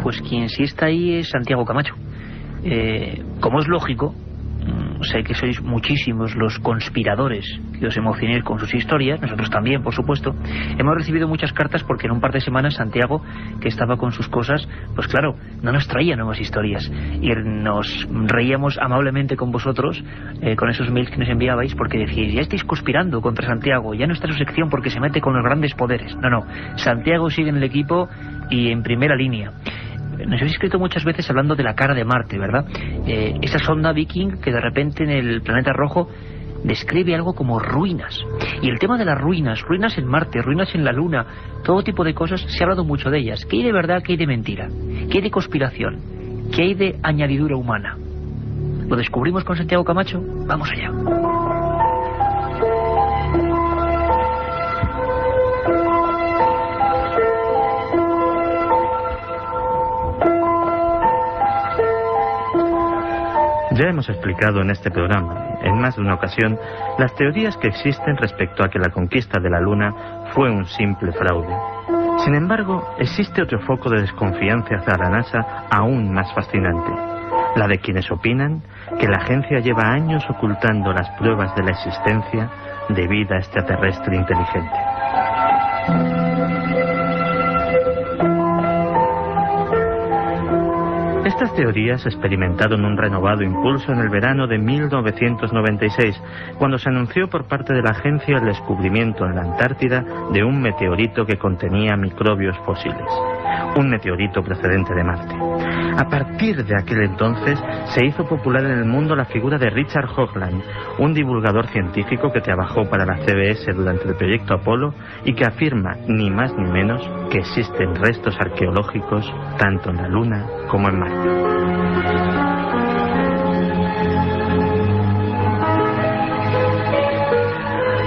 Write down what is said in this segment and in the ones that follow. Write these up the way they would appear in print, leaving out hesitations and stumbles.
pues quien sí está ahí es Santiago Camacho. Como es lógico, sé que sois muchísimos los conspiradores que os emocionéis con sus historias, nosotros también, por supuesto. Hemos recibido muchas cartas porque en un par de semanas Santiago, que estaba con sus cosas, pues claro, no nos traía nuevas historias y nos reíamos amablemente con vosotros, con esos mails que nos enviabais, porque decíais, ya estáis conspirando contra Santiago, ya no está en su sección porque se mete con los grandes poderes. No, Santiago sigue en el equipo y en primera línea. Nos habéis escrito muchas veces hablando de la cara de Marte, ¿verdad? Esa sonda Viking que de repente en el planeta rojo describe algo como ruinas. Y el tema de las ruinas en Marte, ruinas en la Luna, todo tipo de cosas, se ha hablado mucho de ellas. ¿Qué hay de verdad, qué hay de mentira? ¿Qué hay de conspiración? ¿Qué hay de añadidura humana? ¿Lo descubrimos con Santiago Camacho? Vamos allá. Ya hemos explicado en este programa, en más de una ocasión, las teorías que existen respecto a que la conquista de la Luna fue un simple fraude. Sin embargo, existe otro foco de desconfianza hacia la NASA aún más fascinante, la de quienes opinan que la agencia lleva años ocultando las pruebas de la existencia de vida extraterrestre inteligente. Estas teorías experimentaron un renovado impulso en el verano de 1996, cuando se anunció por parte de la agencia el descubrimiento en la Antártida de un meteorito que contenía microbios fósiles, un meteorito procedente de Marte. A partir de aquel entonces se hizo popular en el mundo la figura de Richard Hoagland, un divulgador científico que trabajó para la CBS durante el proyecto Apolo y que afirma, ni más ni menos, que existen restos arqueológicos tanto en la Luna como en Marte.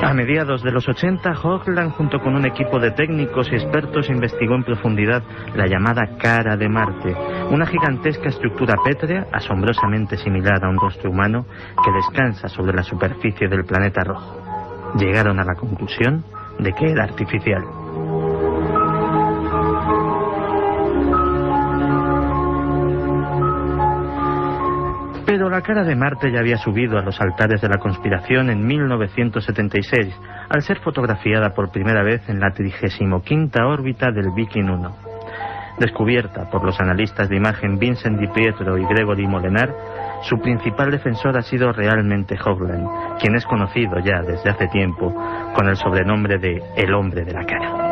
A mediados de los 80, Hoagland, junto con un equipo de técnicos y expertos, investigó en profundidad la llamada cara de Marte, una gigantesca estructura pétrea asombrosamente similar a un rostro humano que descansa sobre la superficie del planeta rojo. Llegaron a la conclusión de que era artificial. Pero la cara de Marte ya había subido a los altares de la conspiración en 1976, al ser fotografiada por primera vez en la 35ª órbita del Viking 1. Descubierta por los analistas de imagen Vincent Di Pietro y Gregory Molenar, su principal defensor ha sido realmente Hoagland, quien es conocido ya desde hace tiempo con el sobrenombre de El Hombre de la Cara.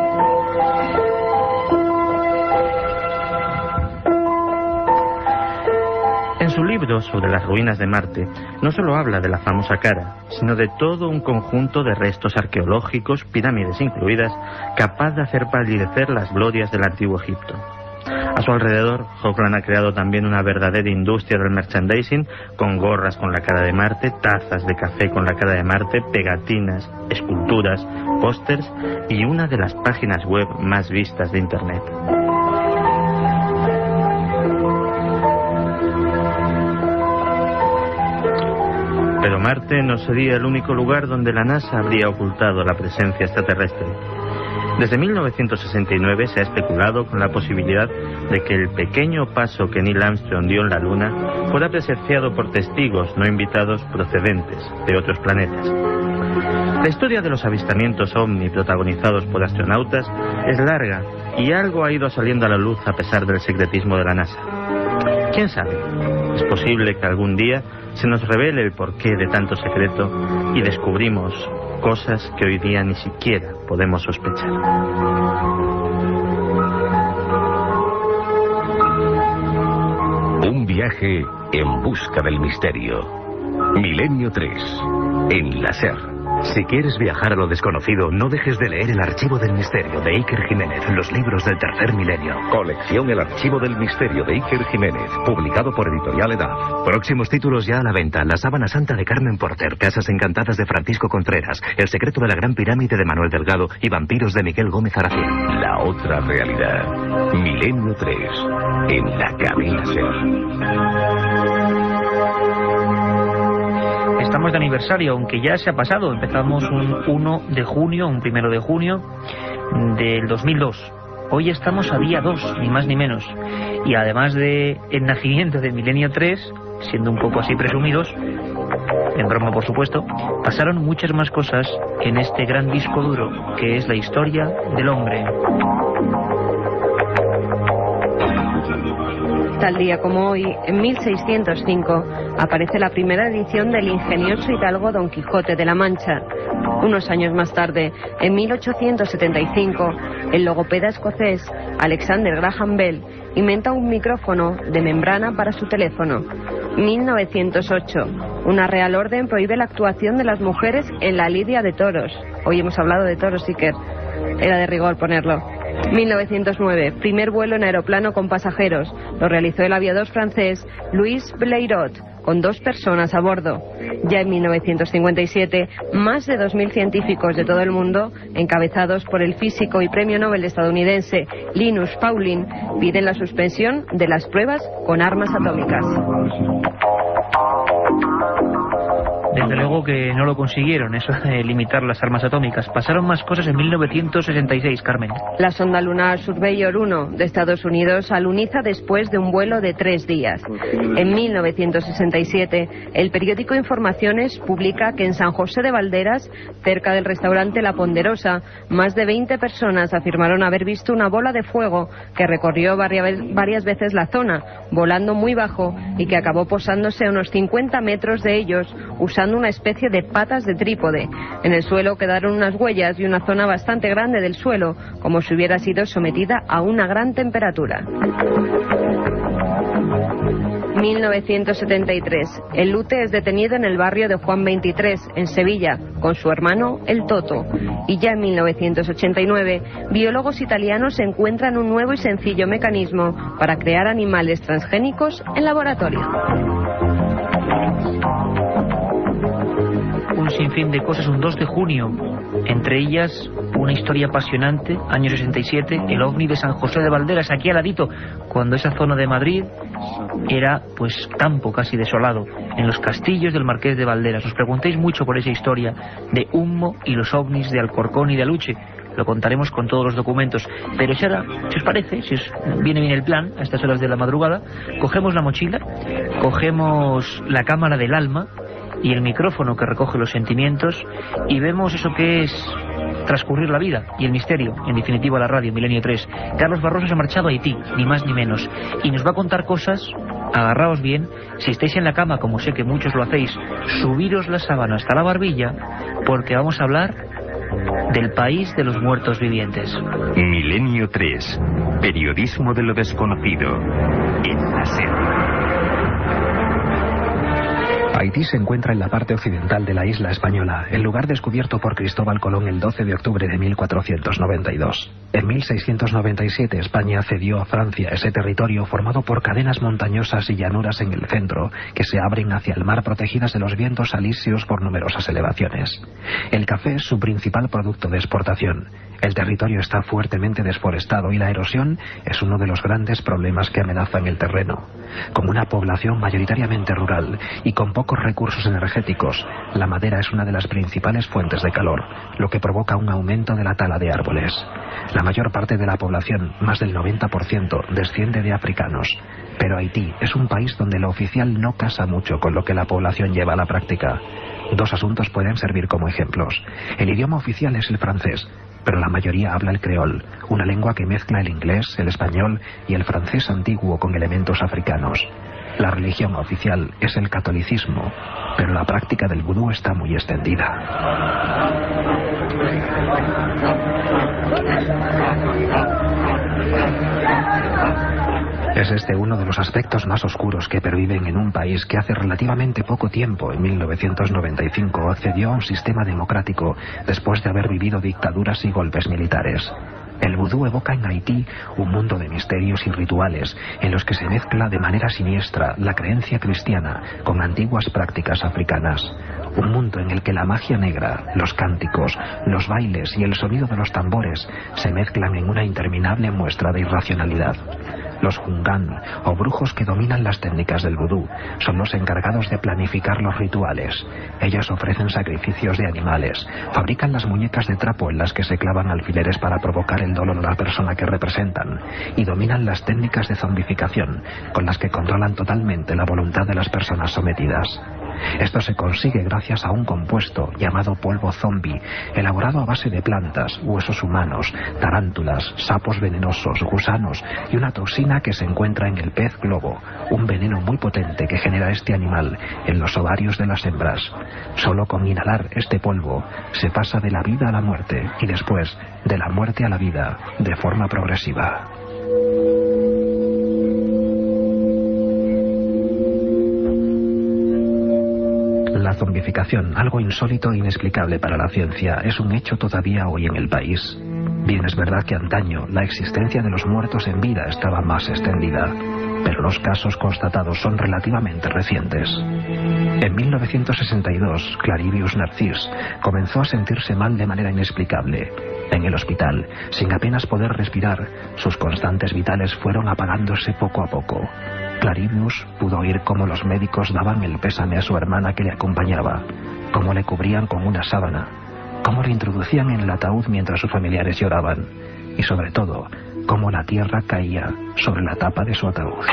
En su libro sobre las ruinas de Marte, no solo habla de la famosa cara, sino de todo un conjunto de restos arqueológicos, pirámides incluidas, capaz de hacer palidecer las glorias del antiguo Egipto. A su alrededor, Hoagland ha creado también una verdadera industria del merchandising, con gorras con la cara de Marte, tazas de café con la cara de Marte, pegatinas, esculturas, pósters y una de las páginas web más vistas de Internet. Pero Marte no sería el único lugar donde la NASA habría ocultado la presencia extraterrestre. Desde 1969 se ha especulado con la posibilidad de que el pequeño paso que Neil Armstrong dio en la Luna fuera presenciado por testigos no invitados procedentes de otros planetas. La historia de los avistamientos ovni protagonizados por astronautas es larga y algo ha ido saliendo a la luz a pesar del secretismo de la NASA. ¿Quién sabe? Es posible que algún día se nos revele el porqué de tanto secreto y descubrimos cosas que hoy día ni siquiera podemos sospechar. Un viaje en busca del misterio. Milenio 3, en la SER. Si quieres viajar a lo desconocido, no dejes de leer El Archivo del Misterio de Iker Jiménez, los libros del tercer milenio. Colección El Archivo del Misterio de Iker Jiménez, publicado por Editorial Edad. Próximos títulos ya a la venta: La Sábana Santa de Carmen Porter, Casas Encantadas de Francisco Contreras, El Secreto de la Gran Pirámide de Manuel Delgado y Vampiros de Miguel Gómez Aracil. La otra realidad. Milenio 3, en la cadena SER. Estamos de aniversario, aunque ya se ha pasado. Empezamos un 1 de junio, un 1 de junio del 2002. Hoy estamos a día 2, ni más ni menos. Y además de el nacimiento del milenio 3, siendo un poco así presumidos, en broma por supuesto, pasaron muchas más cosas en este gran disco duro, que es la historia del hombre. Tal día como hoy, en 1605, aparece la primera edición del ingenioso hidalgo Don Quijote de la Mancha. Unos años más tarde, en 1875, el logopeda escocés Alexander Graham Bell inventa un micrófono de membrana para su teléfono. 1908, una real orden prohíbe la actuación de las mujeres en la lidia de toros. Hoy hemos hablado de toros, Iker. Era de rigor ponerlo. 1909, primer vuelo en aeroplano con pasajeros. Lo realizó el aviador francés Louis Blériot, con 2 personas a bordo. Ya en 1957, más de 2.000 científicos de todo el mundo, encabezados por el físico y premio Nobel estadounidense Linus Pauling, piden la suspensión de las pruebas con armas atómicas. Desde luego que no lo consiguieron, eso de limitar las armas atómicas. Pasaron más cosas en 1966, Carmen. La sonda lunar Surveyor 1 de Estados Unidos aluniza después de un vuelo de 3 días. En 1967, el periódico Informaciones publica que en San José de Valderas, cerca del restaurante La Ponderosa, más de 20 personas afirmaron haber visto una bola de fuego que recorrió varias veces la zona, volando muy bajo y que acabó posándose a unos 50 metros de ellos, usando una especie de patas de trípode. En el suelo quedaron unas huellas y una zona bastante grande del suelo, como si hubiera sido sometida a una gran temperatura. 1973. El Lute es detenido en el barrio de Juan 23, en Sevilla, con su hermano, el Toto. Y ya en 1989, biólogos italianos encuentran un nuevo y sencillo mecanismo para crear animales transgénicos en laboratorio. Un sinfín de cosas, un 2 de junio, entre ellas una historia apasionante, año 67, el ovni de San José de Valderas, aquí al ladito, cuando esa zona de Madrid era pues campo casi desolado, en los castillos del Marqués de Valderas. Os preguntéis mucho por esa historia de Humo y los ovnis de Alcorcón y de Aluche. Lo contaremos con todos los documentos. Pero si ahora, si os parece, si os viene bien el plan, a estas horas de la madrugada, cogemos la mochila, cogemos la cámara del alma y el micrófono que recoge los sentimientos y vemos eso que es transcurrir la vida y el misterio, en definitiva la radio Milenio 3. Carlos Barroso se ha marchado a Haití, ni más ni menos, y nos va a contar cosas. Agarraos bien, si estáis en la cama, como sé que muchos lo hacéis, subiros la sábana hasta la barbilla, porque vamos a hablar del país de los muertos vivientes. Milenio 3, periodismo de lo desconocido, en la SER. Haití se encuentra en la parte occidental de la isla española, el lugar descubierto por Cristóbal Colón el 12 de octubre de 1492. En 1697 España cedió a Francia ese territorio formado por cadenas montañosas y llanuras en el centro, que se abren hacia el mar protegidas de los vientos alisios por numerosas elevaciones. El café es su principal producto de exportación. El territorio está fuertemente desforestado y la erosión es uno de los grandes problemas que amenazan el terreno. Con una población mayoritariamente rural y con pocos recursos energéticos, la madera es una de las principales fuentes de calor, lo que provoca un aumento de la tala de árboles. La mayor parte de la población, más del 90%, desciende de africanos. Pero Haití es un país donde lo oficial no casa mucho con lo que la población lleva a la práctica. 2 asuntos pueden servir como ejemplos. El idioma oficial es el francés, pero la mayoría habla el creol, una lengua que mezcla el inglés, el español y el francés antiguo con elementos africanos. La religión oficial es el catolicismo, pero la práctica del vudú está muy extendida. Es este uno de los aspectos más oscuros que perviven en un país que hace relativamente poco tiempo, en 1995, accedió a un sistema democrático después de haber vivido dictaduras y golpes militares. El vudú evoca en Haití un mundo de misterios y rituales en los que se mezcla de manera siniestra la creencia cristiana con antiguas prácticas africanas. un mundo en el que la magia negra, los cánticos, los bailes y el sonido de los tambores se mezclan en una interminable muestra de irracionalidad. Los Hungan, o brujos que dominan las técnicas del vudú, son los encargados de planificar los rituales. Ellos ofrecen sacrificios de animales, fabrican las muñecas de trapo en las que se clavan alfileres para provocar el dolor a la persona que representan, y dominan las técnicas de zombificación, con las que controlan totalmente la voluntad de las personas sometidas. Esto se consigue gracias a un compuesto llamado polvo zombie, elaborado a base de plantas, huesos humanos, tarántulas, sapos venenosos, gusanos y una toxina que se encuentra en el pez globo, un veneno muy potente que genera este animal en los ovarios de las hembras. Solo con inhalar este polvo se pasa de la vida a la muerte y después de la muerte a la vida de forma progresiva. La zombificación, algo insólito e inexplicable para la ciencia, es un hecho todavía hoy en el país. Bien, es verdad que antaño la existencia de los muertos en vida estaba más extendida, pero los casos constatados son relativamente recientes. En 1962, Clarivius Narcís comenzó a sentirse mal de manera inexplicable. En el hospital, sin apenas poder respirar, sus constantes vitales fueron apagándose poco a poco. Clarivius pudo oír cómo los médicos daban el pésame a su hermana que le acompañaba, cómo le cubrían con una sábana, cómo le introducían en el ataúd mientras sus familiares lloraban, y sobre todo, cómo la tierra caía sobre la tapa de su ataúd.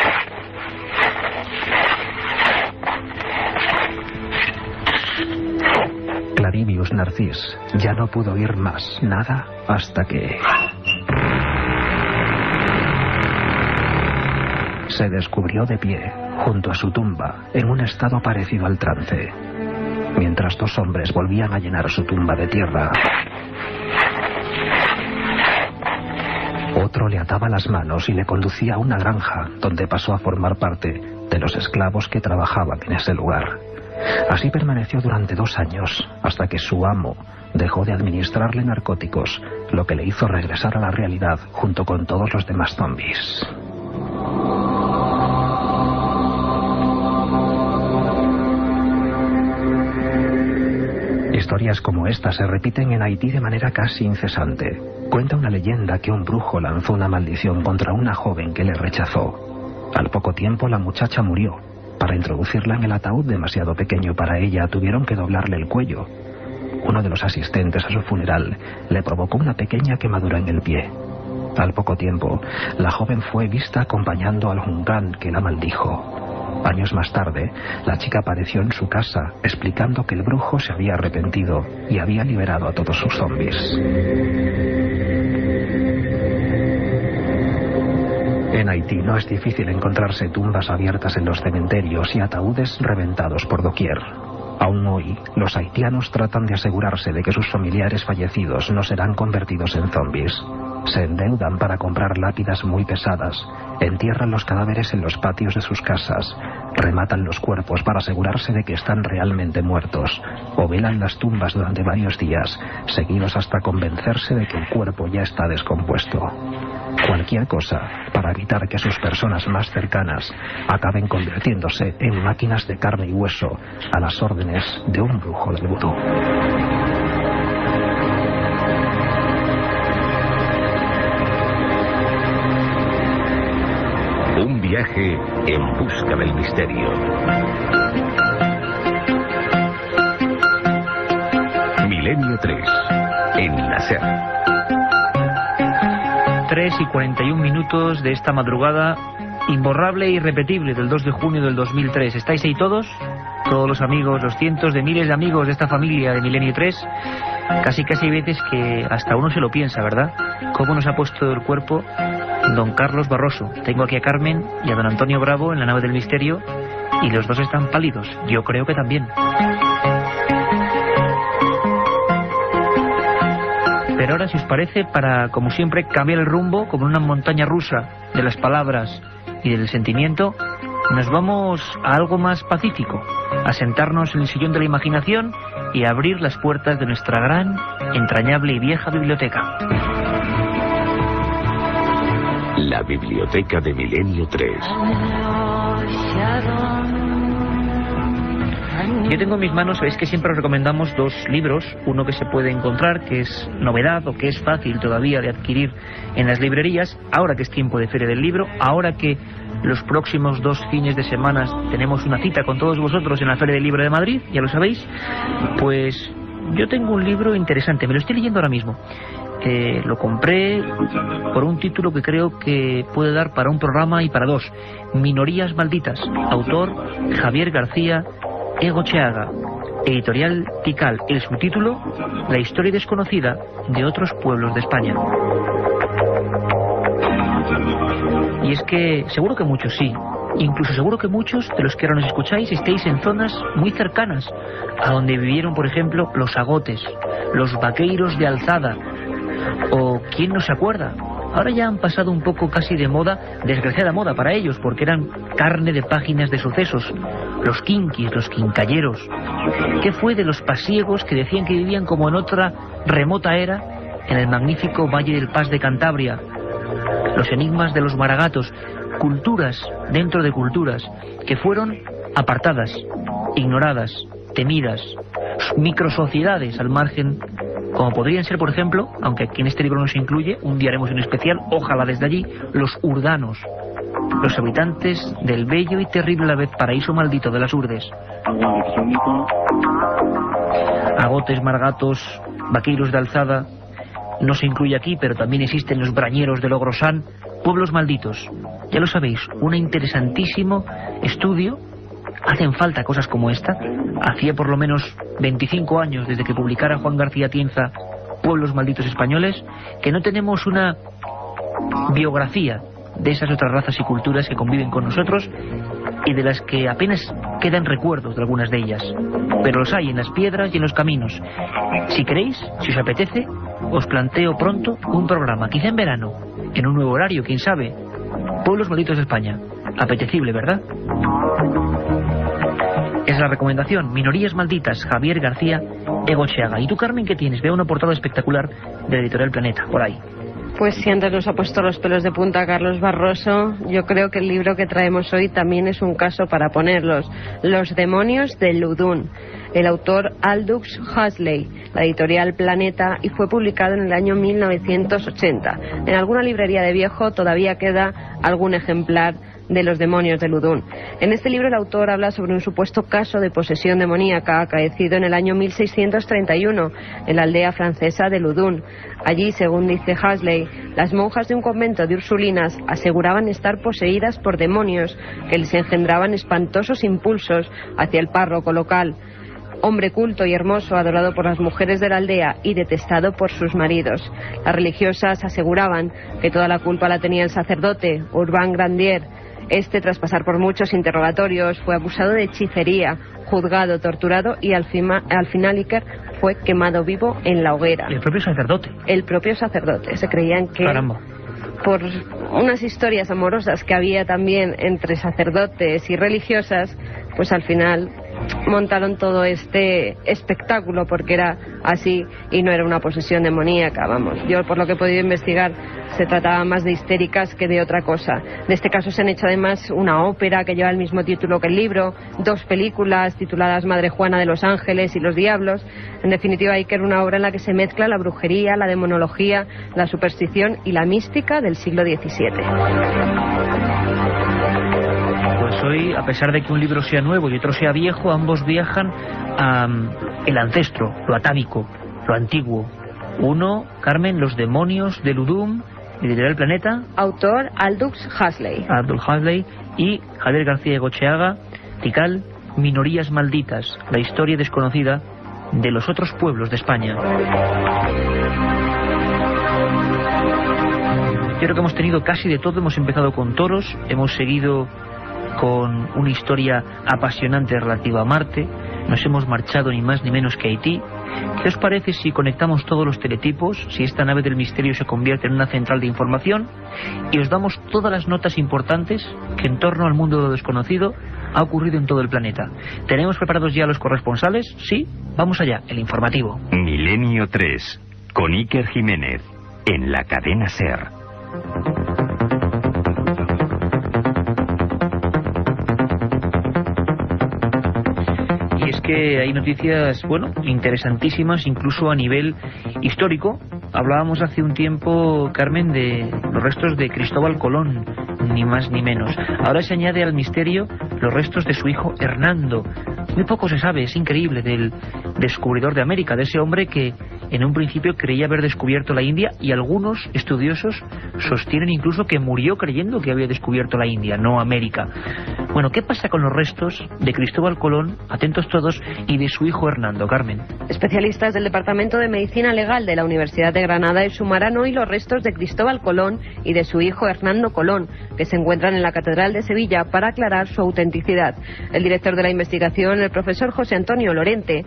Clarivius Narcís ya no pudo oír más nada hasta que se descubrió de pie, junto a su tumba, en un estado parecido al trance. Mientras dos hombres volvían a llenar su tumba de tierra, otro le ataba las manos y le conducía a una granja, donde pasó a formar parte de los esclavos que trabajaban en ese lugar. Así permaneció durante 2 años, hasta que su amo dejó de administrarle narcóticos, lo que le hizo regresar a la realidad junto con todos los demás zombies. Historias como esta se repiten en Haití de manera casi incesante. Cuenta una leyenda que un brujo lanzó una maldición contra una joven que le rechazó. Al poco tiempo la muchacha murió. Para introducirla en el ataúd demasiado pequeño para ella, tuvieron que doblarle el cuello. Uno de los asistentes a su funeral le provocó una pequeña quemadura en el pie. Al poco tiempo, la joven fue vista acompañando al Hungan que la maldijo. Años más tarde, la chica apareció en su casa, explicando que el brujo se había arrepentido y había liberado a todos sus zombies. En Haití no es difícil encontrarse tumbas abiertas en los cementerios y ataúdes reventados por doquier. Aún hoy, los haitianos tratan de asegurarse de que sus familiares fallecidos no serán convertidos en zombies. Se endeudan para comprar lápidas muy pesadas, entierran los cadáveres en los patios de sus casas, rematan los cuerpos para asegurarse de que están realmente muertos, o velan las tumbas durante varios días, seguidos hasta convencerse de que el cuerpo ya está descompuesto. Cualquier cosa para evitar que sus personas más cercanas acaben convirtiéndose en máquinas de carne y hueso a las órdenes de un brujo del vudú. Un viaje en busca del misterio. Milenio 3, en la SER. 3:41 de esta madrugada imborrable e irrepetible del 2 de junio del 2003. ¿Estáis ahí todos? Todos los amigos, los cientos de miles de amigos de esta familia de Milenio 3. Casi hay veces que hasta uno se lo piensa, ¿verdad? ¿Cómo nos ha puesto el cuerpo don Carlos Barroso? Tengo aquí a Carmen y a don Antonio Bravo en la nave del misterio y los dos están pálidos. Yo creo que también. Pero ahora, si os parece, para, como siempre, cambiar el rumbo, como una montaña rusa de las palabras y del sentimiento, nos vamos a algo más pacífico, a sentarnos en el sillón de la imaginación y a abrir las puertas de nuestra gran, entrañable y vieja biblioteca. La biblioteca de Milenio 3. Yo tengo en mis manos, sabéis que siempre os recomendamos dos libros, uno que se puede encontrar, que es novedad o que es fácil todavía de adquirir en las librerías, ahora que es tiempo de Feria del Libro, ahora que los próximos 2 fines de semana tenemos una cita con todos vosotros en la Feria del Libro de Madrid, ya lo sabéis, pues yo tengo un libro interesante, me lo estoy leyendo ahora mismo. Lo compré por un título que creo que puede dar para un programa y para 2. Minorías malditas. Autor Javier García Egocheaga. Editorial Tikal. El subtítulo: La historia desconocida de otros pueblos de España. Y es que seguro que muchos sí. Incluso seguro que muchos de los que ahora nos escucháis estéis en zonas muy cercanas a donde vivieron, por ejemplo, los agotes, los vaqueiros de Alzada. O quién no se acuerda, ahora ya han pasado un poco casi de moda, desgraciada moda para ellos, porque eran carne de páginas de sucesos, los quinquis, los quincalleros. ¿Qué fue de los pasiegos que decían que vivían como en otra remota era en el magnífico Valle del Pas de Cantabria? Los enigmas de los maragatos, culturas dentro de culturas que fueron apartadas, ignoradas, temidas, microsociedades al margen, como podrían ser, por ejemplo, aunque aquí en este libro no se incluye, un día haremos un especial, ojalá desde allí, los urdanos, los habitantes del bello y terrible a la vez paraíso maldito de las Urdes. Agotes, margatos, vaqueiros de Alzada, no se incluye aquí, pero también existen los brañeros de Logrosán, pueblos malditos. Ya lo sabéis, un interesantísimo estudio. Hacen falta cosas como esta. Hacía por lo menos 25 años desde que publicara Juan García Tienza Pueblos Malditos Españoles, que no tenemos una biografía de esas otras razas y culturas que conviven con nosotros y de las que apenas quedan recuerdos de algunas de ellas. Pero los hay en las piedras y en los caminos. Si queréis, si os apetece, os planteo pronto un programa, quizá en verano, en un nuevo horario, quién sabe. Pueblos Malditos de España. Apetecible, ¿verdad? Es la recomendación, Minorías Malditas, Javier García Egocheaga. ¿Y tú, Carmen, qué tienes? Veo una portada espectacular de la Editorial Planeta, por ahí. Pues si antes nos ha puesto los pelos de punta Carlos Barroso, yo creo que el libro que traemos hoy también es un caso para ponerlos. Los demonios de Ludun. El autor Aldous Huxley, la editorial Planeta, y fue publicado en el año 1980. En alguna librería de viejo todavía queda algún ejemplar de Los demonios de Ludun. En este libro el autor habla sobre un supuesto caso de posesión demoníaca acaecido en el año 1631 en la aldea francesa de Ludun. Allí, según dice Huxley, las monjas de un convento de Ursulinas aseguraban estar poseídas por demonios que les engendraban espantosos impulsos hacia el párroco local, hombre culto y hermoso, adorado por las mujeres de la aldea y detestado por sus maridos. Las religiosas aseguraban que toda la culpa la tenía el sacerdote, Urbain Grandier. Este, tras pasar por muchos interrogatorios, fue acusado de hechicería, juzgado, torturado y al final Iker fue quemado vivo en la hoguera. ¿El propio sacerdote? El propio sacerdote. Se creían que... Caramba. Por unas historias amorosas que había también entre sacerdotes y religiosas, pues al final montaron todo este espectáculo porque era así y no era una posesión demoníaca, vamos. Yo, por lo que he podido investigar, se trataba más de histéricas que de otra cosa. De este caso se han hecho además una ópera que lleva el mismo título que el libro, 2 películas tituladas Madre Juana de los Ángeles y los Diablos. En definitiva, hay que ver una obra en la que se mezcla la brujería, la demonología, la superstición y la mística del siglo XVII. Pues hoy, a pesar de que un libro sea nuevo y otro sea viejo, ambos viajan a el ancestro, lo atávico, lo antiguo. Uno, Carmen, Los demonios de Ludum, Editorial Planeta. Autor Aldous Huxley. Aldous Huxley. Y Javier García Egocheaga, Tikal, Minorías Malditas, la historia desconocida de los otros pueblos de España. Yo creo que hemos tenido casi de todo. Hemos empezado con toros, hemos seguido con una historia apasionante relativa a Marte, nos hemos marchado ni más ni menos que a Haití. ¿Qué os parece si conectamos todos los teletipos, si esta nave del misterio se convierte en una central de información y os damos todas las notas importantes que en torno al mundo de lo desconocido ha ocurrido en todo el planeta? ¿Tenemos preparados ya los corresponsales? Sí, vamos allá, el informativo. Milenio 3, con Iker Jiménez, en la cadena SER. que hay noticias, bueno, interesantísimas, incluso a nivel histórico. Hablábamos hace un tiempo, Carmen, de los restos de Cristóbal Colón, ni más ni menos. Ahora se añade al misterio los restos de su hijo Hernando. Muy poco se sabe, es increíble, del descubridor de América, de ese hombre que en un principio creía haber descubierto la India, y algunos estudiosos sostienen incluso que murió creyendo que había descubierto la India, no América. Bueno, ¿qué pasa con los restos de Cristóbal Colón, atentos todos, y de su hijo Hernando, Carmen? Especialistas del Departamento de Medicina Legal de la Universidad de Granada exhumarán hoy los restos de Cristóbal Colón y de su hijo Hernando Colón, que se encuentran en la Catedral de Sevilla, para aclarar su autenticidad. El director de la investigación, el profesor José Antonio Lorente,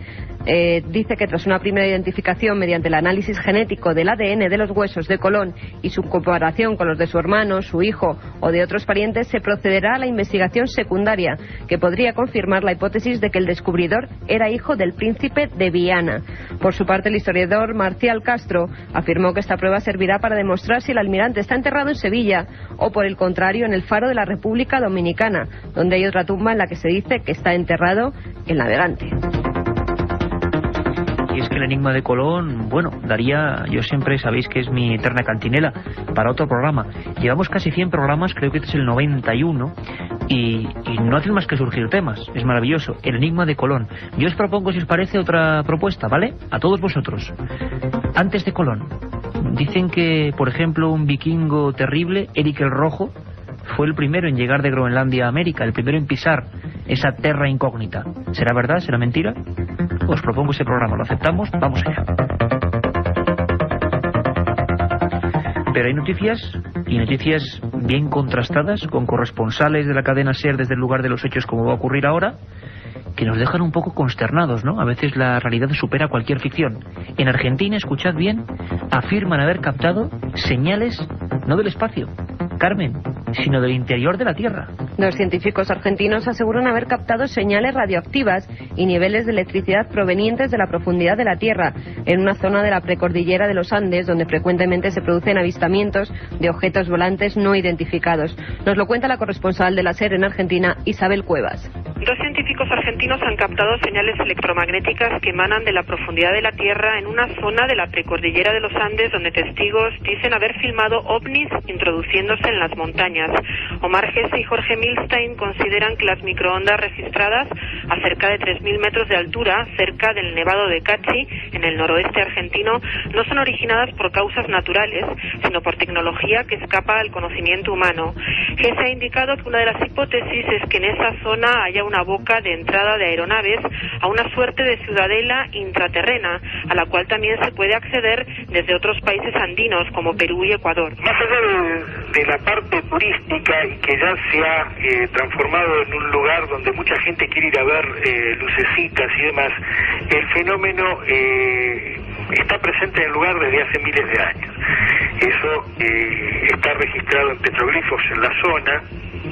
dice que tras una primera identificación mediante el análisis genético del ADN de los huesos de Colón y su comparación con los de su hermano, su hijo o de otros parientes, se procederá a la investigación secundaria, que podría confirmar la hipótesis de que el descubridor era hijo del príncipe de Viana. Por su parte, el historiador Marcial Castro afirmó que esta prueba servirá para demostrar si el almirante está enterrado en Sevilla o, por el contrario, en el Faro de la República Dominicana, donde hay otra tumba en la que se dice que está enterrado el navegante. Y es que el enigma de Colón, bueno, daría, yo siempre sabéis que es mi eterna cantinela, para otro programa. Llevamos casi 100 programas, creo que este es el 91, y no hacen más que surgir temas. Es maravilloso. El enigma de Colón. Yo os propongo, si os parece, otra propuesta, ¿vale? A todos vosotros. Antes de Colón, dicen que, por ejemplo, un vikingo terrible, Eric el Rojo, fue el primero en llegar de Groenlandia a América, el primero en pisar esa terra incógnita. ¿Será verdad? ¿Será mentira? Os propongo ese programa. ¿Lo aceptamos? Vamos allá. Pero hay noticias, y noticias bien contrastadas, con corresponsales de la cadena SER desde el lugar de los hechos, como va a ocurrir ahora, que nos dejan un poco consternados, ¿no? A veces la realidad supera cualquier ficción. En Argentina, escuchad bien, afirman haber captado señales no del espacio, Carmen, sino del interior de la Tierra. Los científicos argentinos aseguran haber captado señales radioactivas y niveles de electricidad provenientes de la profundidad de la Tierra, en una zona de la precordillera de los Andes, donde frecuentemente se producen avistamientos de objetos volantes no identificados. Nos lo cuenta la corresponsal de la SER en Argentina, Isabel Cuevas. Dos científicos argentinos han captado señales electromagnéticas que emanan de la profundidad de la Tierra en una zona de la precordillera de los Andes, donde testigos dicen haber filmado ovnis introduciéndose en las montañas. Omar Gese y Jorge Milstein consideran que las microondas registradas a cerca de 3.000 metros de altura, cerca del Nevado de Cachi, en el noroeste argentino, no son originadas por causas naturales, sino por tecnología que escapa al conocimiento humano. Gese ha indicado que una de las hipótesis es que en esa zona haya una boca de entrada de aeronaves a una suerte de ciudadela intraterrena, a la cual también se puede acceder desde otros países andinos como Perú y Ecuador. Más allá de la parte turística, y que ya se ha transformado en un lugar donde mucha gente quiere ir a ver lucecitas y demás, el fenómeno está presente en el lugar desde hace miles de años. Eso está registrado en petroglifos en la zona,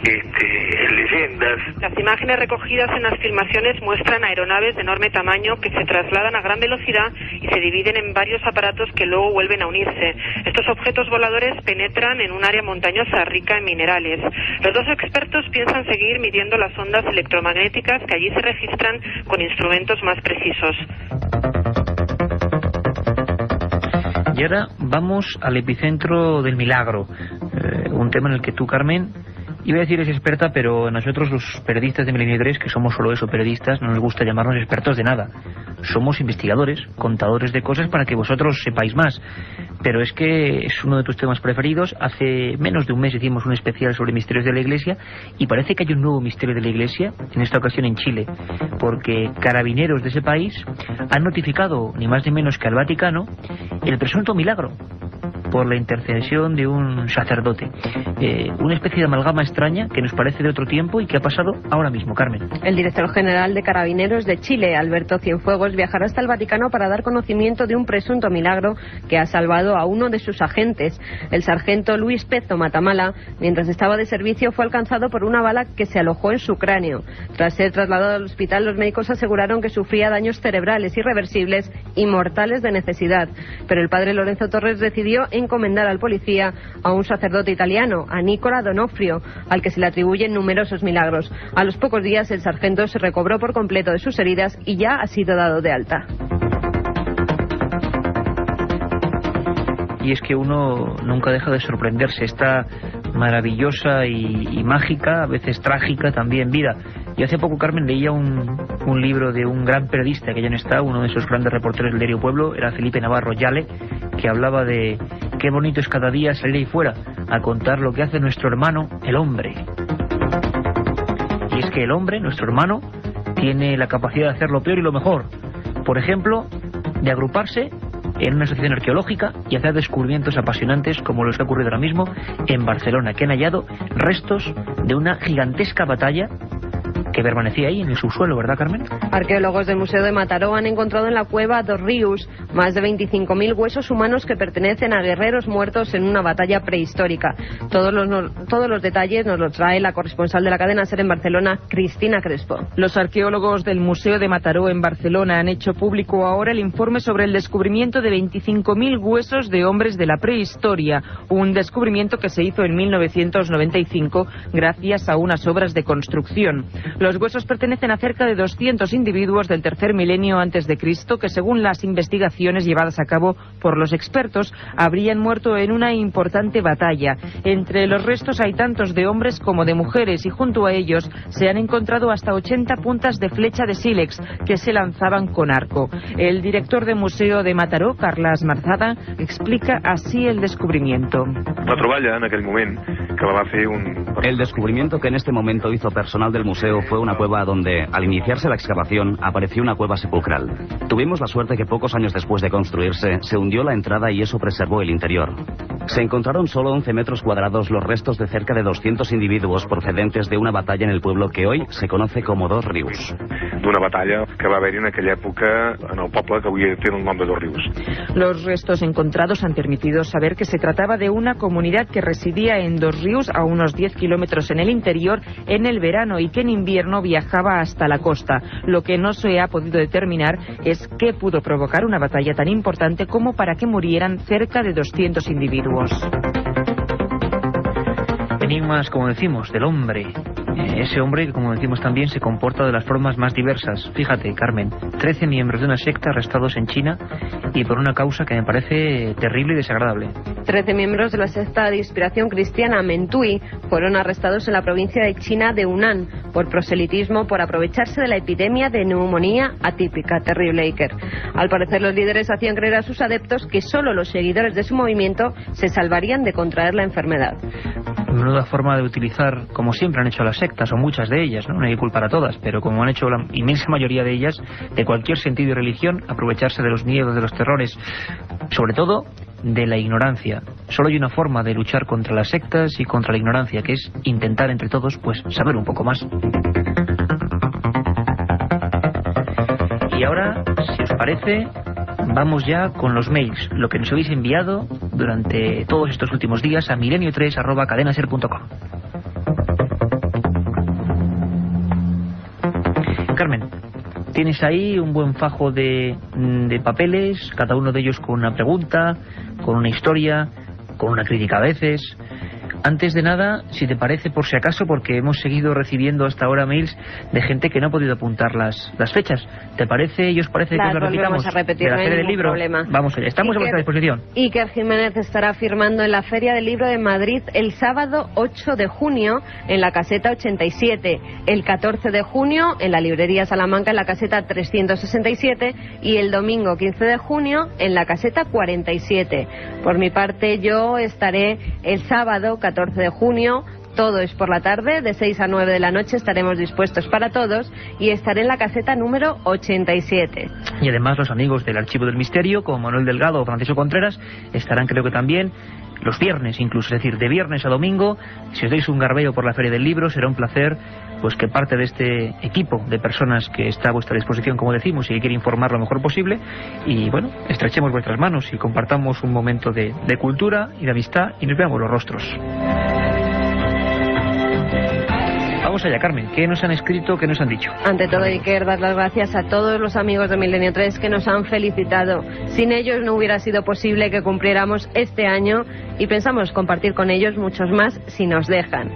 en leyendas. Las imágenes recogidas en las filmaciones muestran aeronaves de enorme tamaño que se trasladan a gran velocidad y se dividen en varios aparatos que luego vuelven a unirse. Estos objetos voladores penetran en un área montañosa rica en minerales. Los dos expertos piensan seguir midiendo las ondas electromagnéticas que allí se registran con instrumentos más precisos. Y ahora vamos al epicentro del milagro, un tema en el que tú, Carmen, iba a decir es experta, pero nosotros los periodistas de Milenio 3, que somos solo eso, periodistas, no nos gusta llamarnos expertos de nada. Somos investigadores, contadores de cosas para que vosotros sepáis más. Pero es que es uno de tus temas preferidos. Hace menos de un mes hicimos un especial sobre misterios de la Iglesia y parece que hay un nuevo misterio de la Iglesia, en esta ocasión en Chile, porque carabineros de ese país han notificado, ni más ni menos que al Vaticano, el presunto milagro por la intercesión de un sacerdote. Una especie de amalgama extraña que nos parece de otro tiempo y que ha pasado ahora mismo, Carmen. El director general de Carabineros de Chile, Alberto Cienfuegos, viajará hasta el Vaticano para dar conocimiento de un presunto milagro que ha salvado a uno de sus agentes. El sargento Luis Pezo Matamala, mientras estaba de servicio, fue alcanzado por una bala que se alojó en su cráneo. Tras ser trasladado al hospital, los médicos aseguraron que sufría daños cerebrales irreversibles y mortales de necesidad. Pero el padre Lorenzo Torres decidió encomendar al policía a un sacerdote italiano, a Nicola Donofrio, al que se le atribuyen numerosos milagros. A los pocos días el sargento se recobró por completo de sus heridas y ya ha sido dado de alta. Y es que uno nunca deja de sorprenderse, esta maravillosa y mágica, a veces trágica también vida. Yo hace poco, Carmen, leía un libro de un gran periodista que ya no está, uno de esos grandes reporteros del diario Pueblo, era Felipe Navarro Yale, que hablaba de qué bonito es cada día salir ahí fuera a contar lo que hace nuestro hermano, el hombre. Y es que el hombre, nuestro hermano, tiene la capacidad de hacer lo peor y lo mejor. Por ejemplo, de agruparse en una asociación arqueológica y hacer descubrimientos apasionantes como los que ha ocurrido ahora mismo en Barcelona, que han hallado restos de una gigantesca batalla que permanecía ahí en el subsuelo, ¿verdad, Carmen? Arqueólogos del Museo de Mataró han encontrado en la cueva dos Rius más de 25.000 huesos humanos que pertenecen a guerreros muertos en una batalla prehistórica. Todos los detalles nos los trae la corresponsal de la cadena SER en Barcelona, Cristina Crespo. Los arqueólogos del Museo de Mataró en Barcelona han hecho público ahora el informe sobre el descubrimiento de 25.000 huesos de hombres de la prehistoria, un descubrimiento que se hizo en 1995 gracias a unas obras de construcción. Los huesos pertenecen a cerca de 200 individuos del tercer milenio antes de Cristo que, según las investigaciones llevadas a cabo por los expertos, habrían muerto en una importante batalla. Entre los restos hay tantos de hombres como de mujeres y junto a ellos se han encontrado hasta 80 puntas de flecha de sílex que se lanzaban con arco. El director del Museo de Mataró, Carles Marzada, explica así el descubrimiento. La troballa en aquel momento que la va a hacer El descubrimiento que en este momento hizo personal del museo fue una cueva donde, al iniciarse la excavación, apareció una cueva sepulcral. Tuvimos la suerte que pocos años después de construirse, se hundió la entrada y eso preservó el interior. Se encontraron solo 11 metros cuadrados los restos de cerca de 200 individuos procedentes de una batalla en el pueblo que hoy se conoce como Dos Rius. D'una batalla que va haver en aquella època en el poble que avui té el nom de Dos Rius. Los restos encontrados han permitido saber que se trataba de una comunidad que residía en Dos Rius, a unos 10 kilómetros en el interior, en el verano y que en invierno viajaba hasta la costa. Lo que no se ha podido determinar es qué pudo provocar una batalla tan importante como para que murieran cerca de 200 individuos. Enigmas, como decimos, del hombre. Ese hombre que, como decimos también, se comporta de las formas más diversas. Fíjate, Carmen, 13 miembros de una secta arrestados en China y por una causa que me parece terrible y desagradable. 13 miembros de la secta de inspiración cristiana Mentui fueron arrestados en la provincia de China de Hunan por proselitismo, por aprovecharse de la epidemia de neumonía atípica. Terrible, Iker. Al parecer, los líderes hacían creer a sus adeptos que solo los seguidores de su movimiento se salvarían de contraer la enfermedad. Menuda forma de utilizar, como siempre han hecho las sectas, o muchas de ellas, ¿no? No hay que culpar a todas, pero como han hecho la inmensa mayoría de ellas, de cualquier sentido y religión, aprovecharse de los miedos, de los terrores, sobre todo de la ignorancia. Solo hay una forma de luchar contra las sectas y contra la ignorancia, que es intentar entre todos, pues, saber un poco más. Y ahora, si os parece, vamos ya con los mails, lo que nos habéis enviado durante todos estos últimos días a milenio3@cadenaser.com. Carmen, tienes ahí un buen fajo de papeles, cada uno de ellos con una pregunta, con una historia, con una crítica a veces. Antes de nada, si te parece, por si acaso, porque hemos seguido recibiendo hasta ahora mails de gente que no ha podido apuntar las fechas. ¿Te parece y os parece que os lo repitamos? Vamos a repetir, de la no hay Feria del ningún Libro. problema. Vamos allá, estamos a vuestra disposición. Iker Jiménez estará firmando en la Feria del Libro de Madrid el sábado 8 de junio en la caseta 87, el 14 de junio en la librería Salamanca en la caseta 367 y el domingo 15 de junio en la caseta 47. Por mi parte, yo estaré el sábado 14 de junio, todo es por la tarde, de 6 a 9 de la noche, estaremos dispuestos para todos y estaré en la caseta número 87. Y además los amigos del Archivo del Misterio, como Manuel Delgado o Francisco Contreras, estarán creo que también los viernes incluso, es decir, de viernes a domingo. Si os dais un garbeo por la Feria del Libro, será un placer pues que parte de este equipo de personas que está a vuestra disposición, como decimos, y que quiere informar lo mejor posible, y bueno, estrechemos vuestras manos y compartamos un momento de cultura y de amistad y nos veamos los rostros. Vamos Vamos allá, Carmen. ¿Qué nos han escrito, qué nos han dicho? Ante todo, Iker, dar las gracias a todos los amigos de Milenio 3 que nos han felicitado. Sin ellos no hubiera sido posible que cumpliéramos este año y pensamos compartir con ellos muchos más si nos dejan.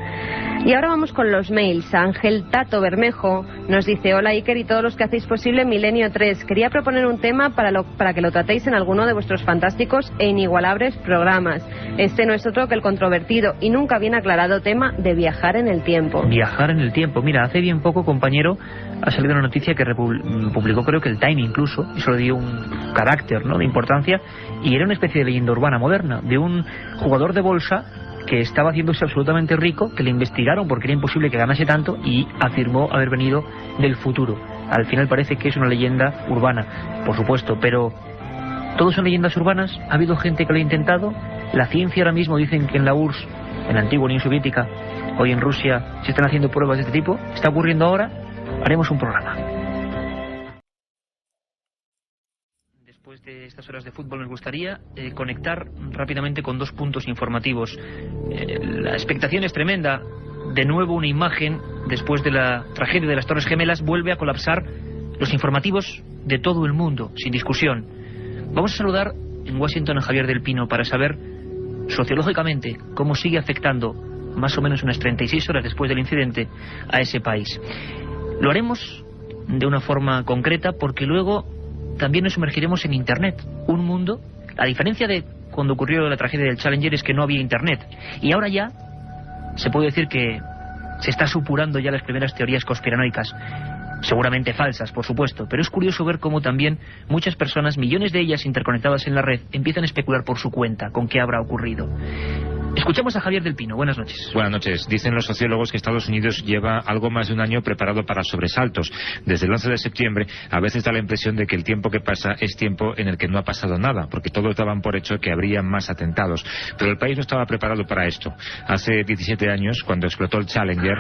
Y ahora vamos con los mails. Ángel Tato Bermejo nos dice: hola Iker y todos los que hacéis posible Milenio 3. Quería proponer un tema para que lo tratéis en alguno de vuestros fantásticos e inigualables programas. Este no es otro que el controvertido y nunca bien aclarado tema de viajar en el tiempo. Viajar en el tiempo. Mira, hace bien poco, compañero, ha salido una noticia que publicó, creo que el Time incluso, y eso le dio un carácter, ¿no?, de importancia, y era una especie de leyenda urbana moderna de un jugador de bolsa que estaba haciéndose absolutamente rico, que le investigaron porque era imposible que ganase tanto y afirmó haber venido del futuro. Al final parece que es una leyenda urbana, por supuesto, pero ¿todos son leyendas urbanas? ¿Ha habido gente que lo ha intentado? La ciencia ahora mismo dicen que en la URSS, en la antigua Unión Soviética, hoy en Rusia, se están haciendo pruebas de este tipo. ¿Está ocurriendo ahora? Haremos un programa. Después de estas horas de fútbol nos gustaría conectar rápidamente con dos puntos informativos. La expectación es tremenda. De nuevo una imagen, después de la tragedia de las Torres Gemelas, vuelve a colapsar los informativos de todo el mundo, sin discusión. Vamos a saludar en Washington a Javier del Pino para saber sociológicamente cómo sigue afectando, más o menos unas 36 horas después del incidente, a ese país. Lo haremos de una forma concreta porque luego también nos sumergiremos en Internet, un mundo. La diferencia de cuando ocurrió la tragedia del Challenger es que no había Internet, y ahora ya se puede decir que se está supurando ya las primeras teorías conspiranoicas, seguramente falsas, por supuesto, pero es curioso ver cómo también muchas personas, millones de ellas interconectadas en la red, empiezan a especular por su cuenta con qué habrá ocurrido. Escuchamos a Javier del Pino. Buenas noches. Buenas noches. Dicen los sociólogos que Estados Unidos lleva algo más de un año preparado para sobresaltos. Desde el 11 de septiembre a veces da la impresión de que el tiempo que pasa es tiempo en el que no ha pasado nada, porque todos daban por hecho que habría más atentados. Pero el país no estaba preparado para esto. Hace 17 años, cuando explotó el Challenger,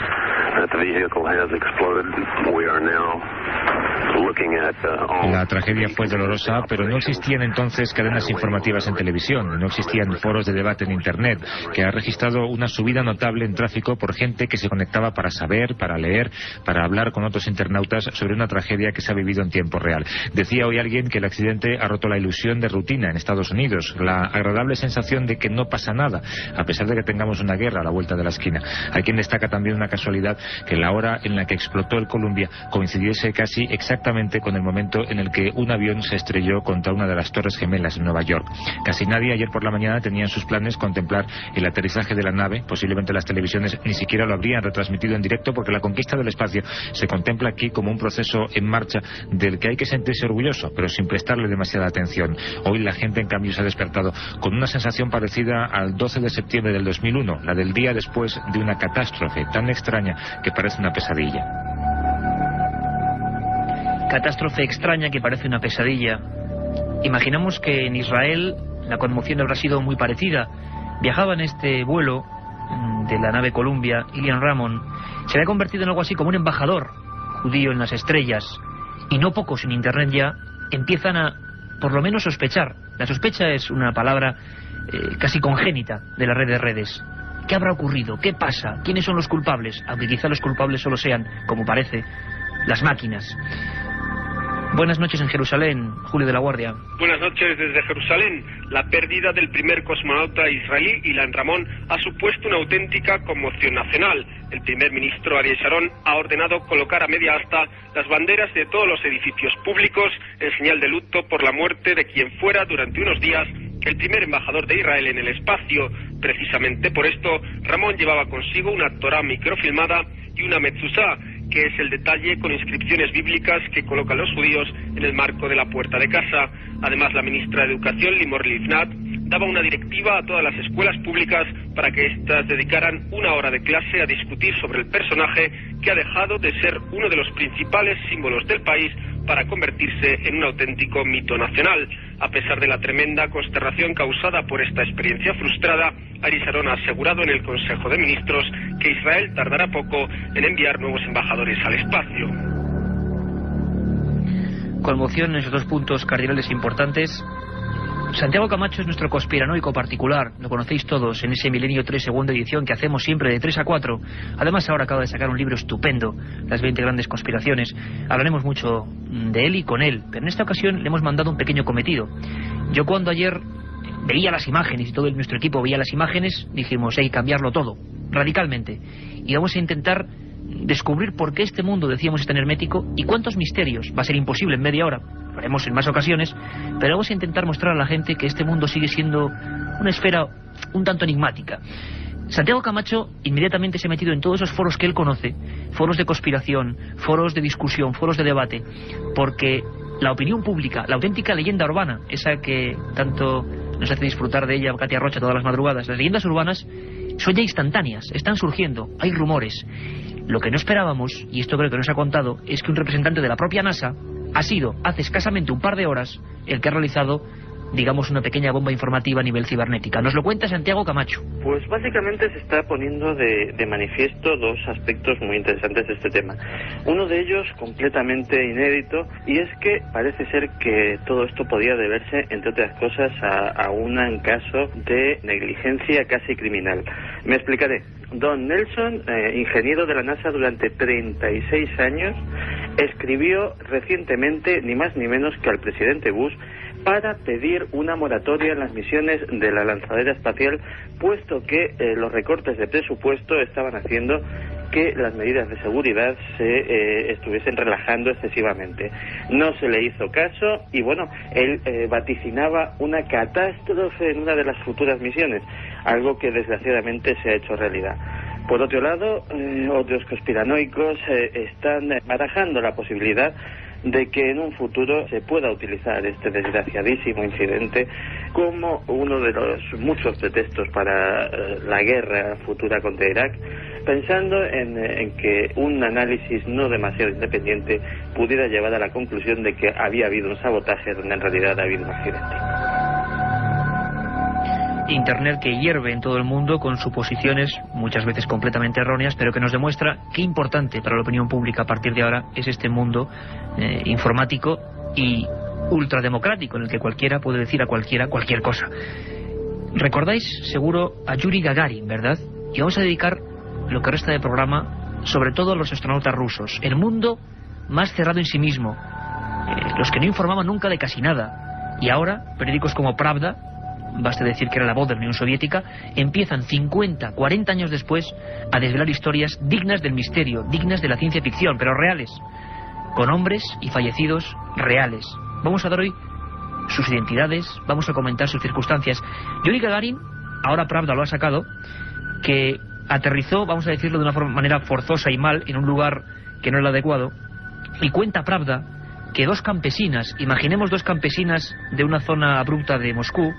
la tragedia fue dolorosa, pero no existían entonces cadenas informativas en televisión, no existían foros de debate en Internet, que ha registrado una subida notable en tráfico por gente que se conectaba para saber, para leer, para hablar con otros internautas sobre una tragedia que se ha vivido en tiempo real. Decía hoy alguien que el accidente ha roto la ilusión de rutina en Estados Unidos, la agradable sensación de que no pasa nada, a pesar de que tengamos una guerra a la vuelta de la esquina. Hay quien destaca también una casualidad, que la hora en la que explotó el Columbia coincidiese casi exactamente con el momento en el que un avión se estrelló contra una de las Torres Gemelas en Nueva York. Casi nadie ayer por la mañana tenía en sus planes contemplar el aterrizaje de la nave. Posiblemente las televisiones ni siquiera lo habrían retransmitido en directo, porque la conquista del espacio se contempla aquí como un proceso en marcha del que hay que sentirse orgulloso, pero sin prestarle demasiada atención. Hoy la gente, en cambio, se ha despertado con una sensación parecida al 12 de septiembre del 2001, la del día después de una catástrofe tan extraña que parece una pesadilla. Catástrofe extraña que parece una pesadilla. Imaginamos que en Israel la conmoción habrá sido muy parecida. Viajaba en este vuelo de la nave Columbia, Ilan Ramon. Se había convertido en algo así como un embajador judío en las estrellas. Y no pocos en Internet ya empiezan a, por lo menos, sospechar. La sospecha es una palabra casi congénita de la red de redes. ¿Qué habrá ocurrido? ¿Qué pasa? ¿Quiénes son los culpables? Aunque quizá los culpables solo sean, como parece, las máquinas. Buenas noches en Jerusalén, Julio de la Guardia. Buenas noches desde Jerusalén. La pérdida del primer cosmonauta israelí, Ilan Ramon, ha supuesto una auténtica conmoción nacional. El primer ministro Ariel Sharon ha ordenado colocar a media asta las banderas de todos los edificios públicos en señal de luto por la muerte de quien fuera durante unos días el primer embajador de Israel en el espacio. Precisamente por esto, Ramón llevaba consigo una Torá microfilmada y una mezuzá, que es el detalle con inscripciones bíblicas que colocan los judíos en el marco de la puerta de casa. Además, la ministra de Educación, Limor Livnat, daba una directiva a todas las escuelas públicas para que éstas dedicaran una hora de clase a discutir sobre el personaje que ha dejado de ser uno de los principales símbolos del país para convertirse en un auténtico mito nacional. A pesar de la tremenda consternación causada por esta experiencia frustrada, Ariel Sharon ha asegurado en el Consejo de Ministros que Israel tardará poco en enviar nuevos embajadores al espacio. Conmoción en esos dos puntos cardinales importantes. Santiago Camacho es nuestro conspiranoico particular, lo conocéis todos en ese Milenio 3 segunda edición que hacemos siempre de 3 a 4. Además ahora acaba de sacar un libro estupendo, Las 20 grandes conspiraciones. Hablaremos mucho de él y con él, pero en esta ocasión le hemos mandado un pequeño cometido. Yo cuando ayer veía las imágenes y todo nuestro equipo veía las imágenes, dijimos, hay que cambiarlo todo, radicalmente. Y vamos a intentar descubrir por qué este mundo decíamos es tan hermético y cuántos misterios. Va a ser imposible en media hora, lo haremos en más ocasiones, pero vamos a intentar mostrar a la gente que este mundo sigue siendo una esfera un tanto enigmática. Santiago Camacho inmediatamente se ha metido en todos esos foros que él conoce, foros de conspiración, foros de discusión, foros de debate, porque la opinión pública, la auténtica leyenda urbana, esa que tanto nos hace disfrutar de ella Katia Rocha todas las madrugadas, las leyendas urbanas son ya instantáneas, están surgiendo, hay rumores. Lo que no esperábamos, y esto creo que nos ha contado, es que un representante de la propia NASA ha sido, hace escasamente un par de horas, el que ha realizado, digamos, una pequeña bomba informativa a nivel cibernética. Nos lo cuenta Santiago Camacho. Pues básicamente se está poniendo de manifiesto dos aspectos muy interesantes de este tema. Uno de ellos completamente inédito, y es que parece ser que todo esto podía deberse, entre otras cosas, a un caso de negligencia casi criminal. Me explicaré. Don Nelson, ingeniero de la NASA durante 36 años, escribió recientemente, ni más ni menos que al presidente Bush, para pedir una moratoria en las misiones de la lanzadera espacial, puesto que los recortes de presupuesto estaban haciendo que las medidas de seguridad se estuviesen relajando excesivamente. No se le hizo caso y bueno, él vaticinaba una catástrofe en una de las futuras misiones, algo que desgraciadamente se ha hecho realidad. Por otro lado, otros conspiranoicos están barajando la posibilidad de que en un futuro se pueda utilizar este desgraciadísimo incidente como uno de los muchos pretextos para la guerra futura contra Irak, pensando en que un análisis no demasiado independiente pudiera llevar a la conclusión de que había habido un sabotaje donde en realidad ha habido un accidente. Internet que hierve en todo el mundo con suposiciones muchas veces completamente erróneas, pero que nos demuestra qué importante para la opinión pública a partir de ahora es este mundo informático y ultrademocrático en el que cualquiera puede decir a cualquiera cualquier cosa. Recordáis seguro a Yuri Gagarin, ¿verdad? Y vamos a dedicar lo que resta del programa sobre todo a los astronautas rusos, el mundo más cerrado en sí mismo, los que no informaban nunca de casi nada, y ahora periódicos como Pravda, basta decir que era la voz de la Unión Soviética, empiezan 50, 40 años después a desvelar historias dignas del misterio, dignas de la ciencia ficción, pero reales, con hombres y fallecidos reales. Vamos a dar hoy sus identidades, vamos a comentar sus circunstancias. Yuri Gagarin, ahora Pravda lo ha sacado, que aterrizó, vamos a decirlo de una manera forzosa y mal, en un lugar que no era el adecuado, y cuenta Pravda que dos campesinas, imaginemos dos campesinas de una zona abrupta de Moscú,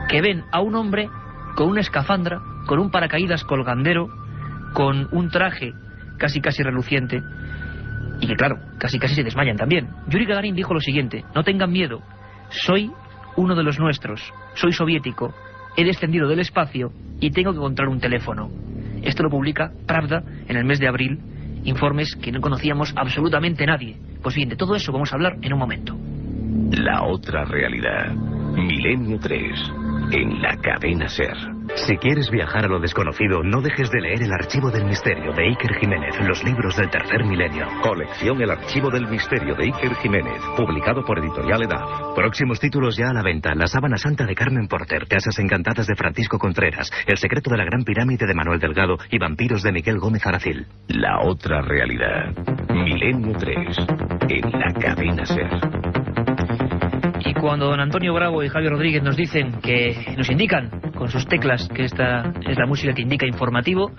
que ven a un hombre con una escafandra, con un paracaídas colgandero, con un traje casi reluciente, y que claro, casi se desmayan también. Yuri Gagarin dijo lo siguiente: no tengan miedo, soy uno de los nuestros, soy soviético, he descendido del espacio y tengo que encontrar un teléfono. Esto lo publica Pravda en el mes de abril, informes que no conocíamos absolutamente nadie. Pues bien, de todo eso vamos a hablar en un momento. La otra realidad. Milenio 3. En la cadena SER. Si quieres viajar a lo desconocido, no dejes de leer El Archivo del Misterio de Iker Jiménez, los libros del tercer milenio. Colección El Archivo del Misterio de Iker Jiménez, publicado por Editorial EDAF. Próximos títulos ya a la venta: La Sábana Santa de Carmen Porter, Casas Encantadas de Francisco Contreras, El Secreto de la Gran Pirámide de Manuel Delgado y Vampiros de Miguel Gómez Aracil. La otra realidad. Milenio 3. En la cadena SER. Y cuando don Antonio Bravo y Javier Rodríguez nos dicen que nos indican con sus teclas que esta es la música que indica informativo,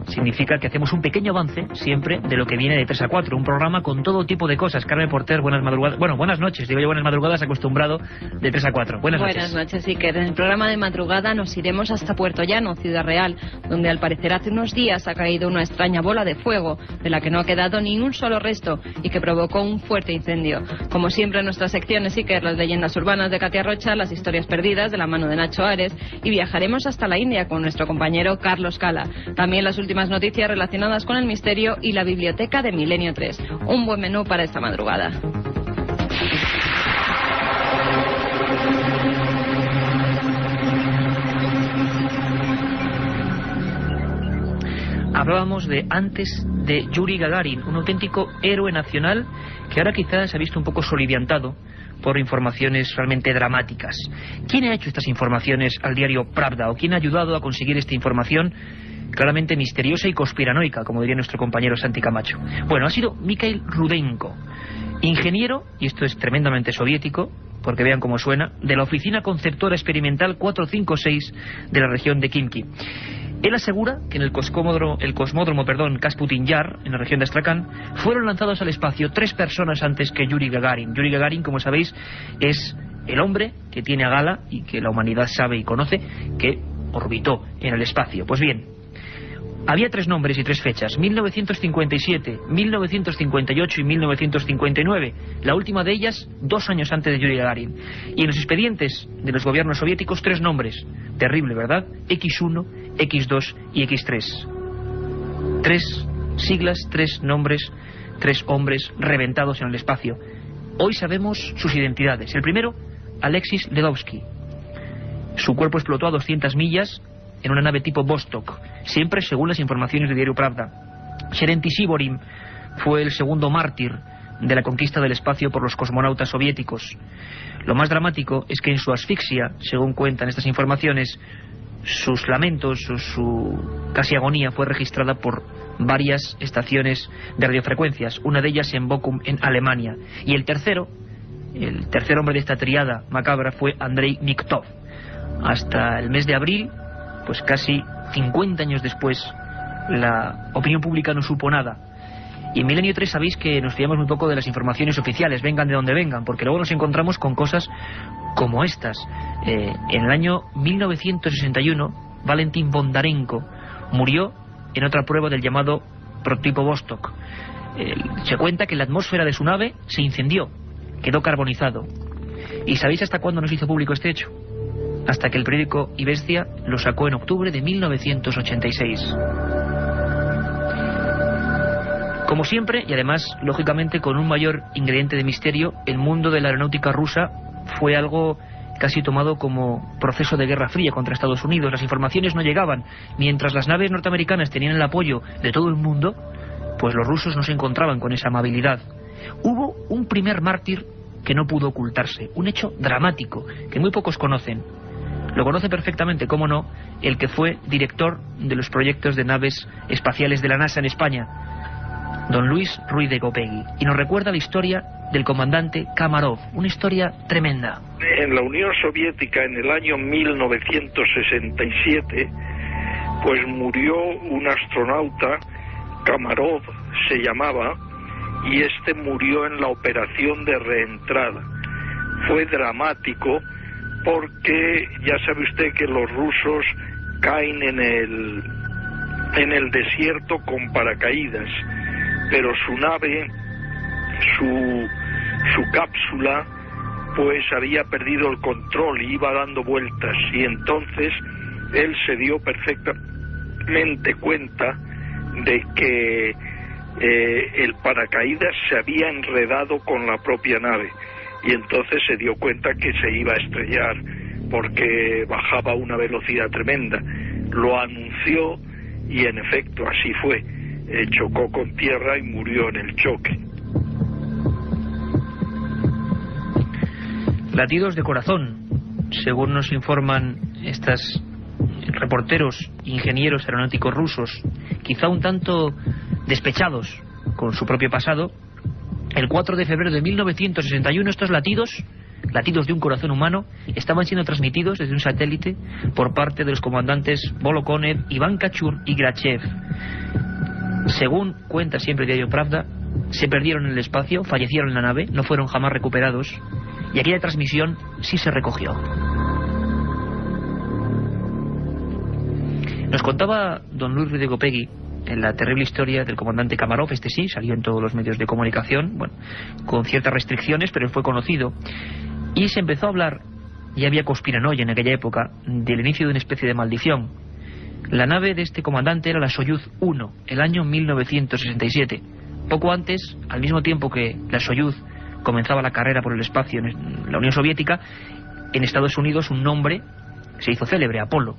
significa que hacemos un pequeño avance siempre de lo que viene de 3 a 4, un programa con todo tipo de cosas. Carmen Porter, buenas madrugadas, bueno, buenas noches, digo yo buenas madrugadas, acostumbrado de 3 a 4. Buenas noches, Iker. En el programa de madrugada nos iremos hasta Puerto Llano, Ciudad Real, donde al parecer hace unos días ha caído una extraña bola de fuego, de la que no ha quedado ni un solo resto y que provocó un fuerte incendio. Como siempre en nuestras secciones, Iker, las leyendas urbanas de Katia Rocha, las historias perdidas de la mano de Nacho Ares, y viajaremos hasta la India con nuestro compañero Carlos Cala. También las últimas noticias relacionadas con el misterio y la biblioteca de Milenio 3. Un buen menú para esta madrugada. Hablábamos de antes de Yuri Gagarin, un auténtico héroe nacional que ahora quizás se ha visto un poco soliviantado por informaciones realmente dramáticas. ¿Quién ha hecho estas informaciones al diario Pravda o quién ha ayudado a conseguir esta información claramente misteriosa y conspiranoica, como diría nuestro compañero Santi Camacho? Bueno, ha sido Mikhail Rudenko, ingeniero, y esto es tremendamente soviético, porque vean cómo suena, de la Oficina Conceptora Experimental 456 de la región de Khimki. Él asegura que en el cosmódromo Kasputin Yar, en la región de Astrakhan, fueron lanzados al espacio 3 personas antes que Yuri Gagarin. Yuri Gagarin, como sabéis, es el hombre que tiene a gala y que la humanidad sabe y conoce que orbitó en el espacio. Pues bien, había 3 nombres y 3 fechas: 1957, 1958 y 1959. La última de ellas 2 años antes de Yuri Gagarin. Y en los expedientes de los gobiernos soviéticos 3 nombres. Terrible, ¿verdad? X1, X2 y X3. 3 siglas, 3 nombres, 3 hombres reventados en el espacio. Hoy sabemos sus identidades. El primero, Alexis Ledovsky. Su cuerpo explotó a 200 millas en una nave tipo Vostok, siempre según las informaciones del diario Pravda. Sherenti Sivorim fue el segundo mártir de la conquista del espacio por los cosmonautas soviéticos. Lo más dramático es que en su asfixia, según cuentan estas informaciones, sus lamentos, su casi agonía fue registrada por varias estaciones de radiofrecuencias, una de ellas en Bochum, en Alemania. Y el tercer hombre de esta triada macabra fue Andrei Niktov. Hasta el mes de abril, pues casi 50 años después, la opinión pública no supo nada. Y en Milenio 3 sabéis que nos fiamos muy poco de las informaciones oficiales, vengan de donde vengan, porque luego nos encontramos con cosas como estas. En el año 1961, Valentin Bondarenko murió en otra prueba del llamado prototipo Vostok. Se cuenta que la atmósfera de su nave se incendió, quedó carbonizado. ¿Y sabéis hasta cuándo nos hizo público este hecho? Hasta que el periódico Izvestia lo sacó en octubre de 1986. Como siempre, y además, lógicamente, con un mayor ingrediente de misterio, el mundo de la aeronáutica rusa fue algo casi tomado como proceso de guerra fría contra Estados Unidos. Las informaciones no llegaban. Mientras las naves norteamericanas tenían el apoyo de todo el mundo, pues los rusos no se encontraban con esa amabilidad. Hubo un primer mártir que no pudo ocultarse, un hecho dramático que muy pocos conocen. Lo conoce perfectamente, cómo no, el que fue director de los proyectos de naves espaciales de la NASA en España, don Luis Ruiz de Gopegui, y nos recuerda la historia del comandante Kamarov, una historia tremenda. En la Unión Soviética, en el año 1967, pues murió un astronauta, Kamarov se llamaba, y este murió en la operación de reentrada. Fue dramático porque ya sabe usted que los rusos caen en el desierto con paracaídas, pero su nave, su cápsula, pues había perdido el control y iba dando vueltas, y entonces él se dio perfectamente cuenta de que el paracaídas se había enredado con la propia nave, y entonces se dio cuenta que se iba a estrellar porque bajaba a una velocidad tremenda. Lo anunció y en efecto así fue. Chocó con tierra y murió en el choque. Latidos de corazón, según nos informan estos reporteros, ingenieros aeronáuticos rusos, quizá un tanto despechados con su propio pasado. El 4 de febrero de 1961 estos latidos de un corazón humano, estaban siendo transmitidos desde un satélite por parte de los comandantes Volokonev, Iván Kachur y Grachev. Según cuenta siempre el diario Pravda, se perdieron en el espacio, fallecieron en la nave, no fueron jamás recuperados, y aquella transmisión sí se recogió. Nos contaba don Luis Ruiz de Gopegui en la terrible historia del comandante Kamarov. Este sí, salió en todos los medios de comunicación, bueno, con ciertas restricciones, pero fue conocido. Y se empezó a hablar, y había conspiranoia en aquella época, del inicio de una especie de maldición. La nave de este comandante era la Soyuz 1, el año 1967. Poco antes, al mismo tiempo que la Soyuz comenzaba la carrera por el espacio en la Unión Soviética, en Estados Unidos un nombre se hizo célebre, Apolo.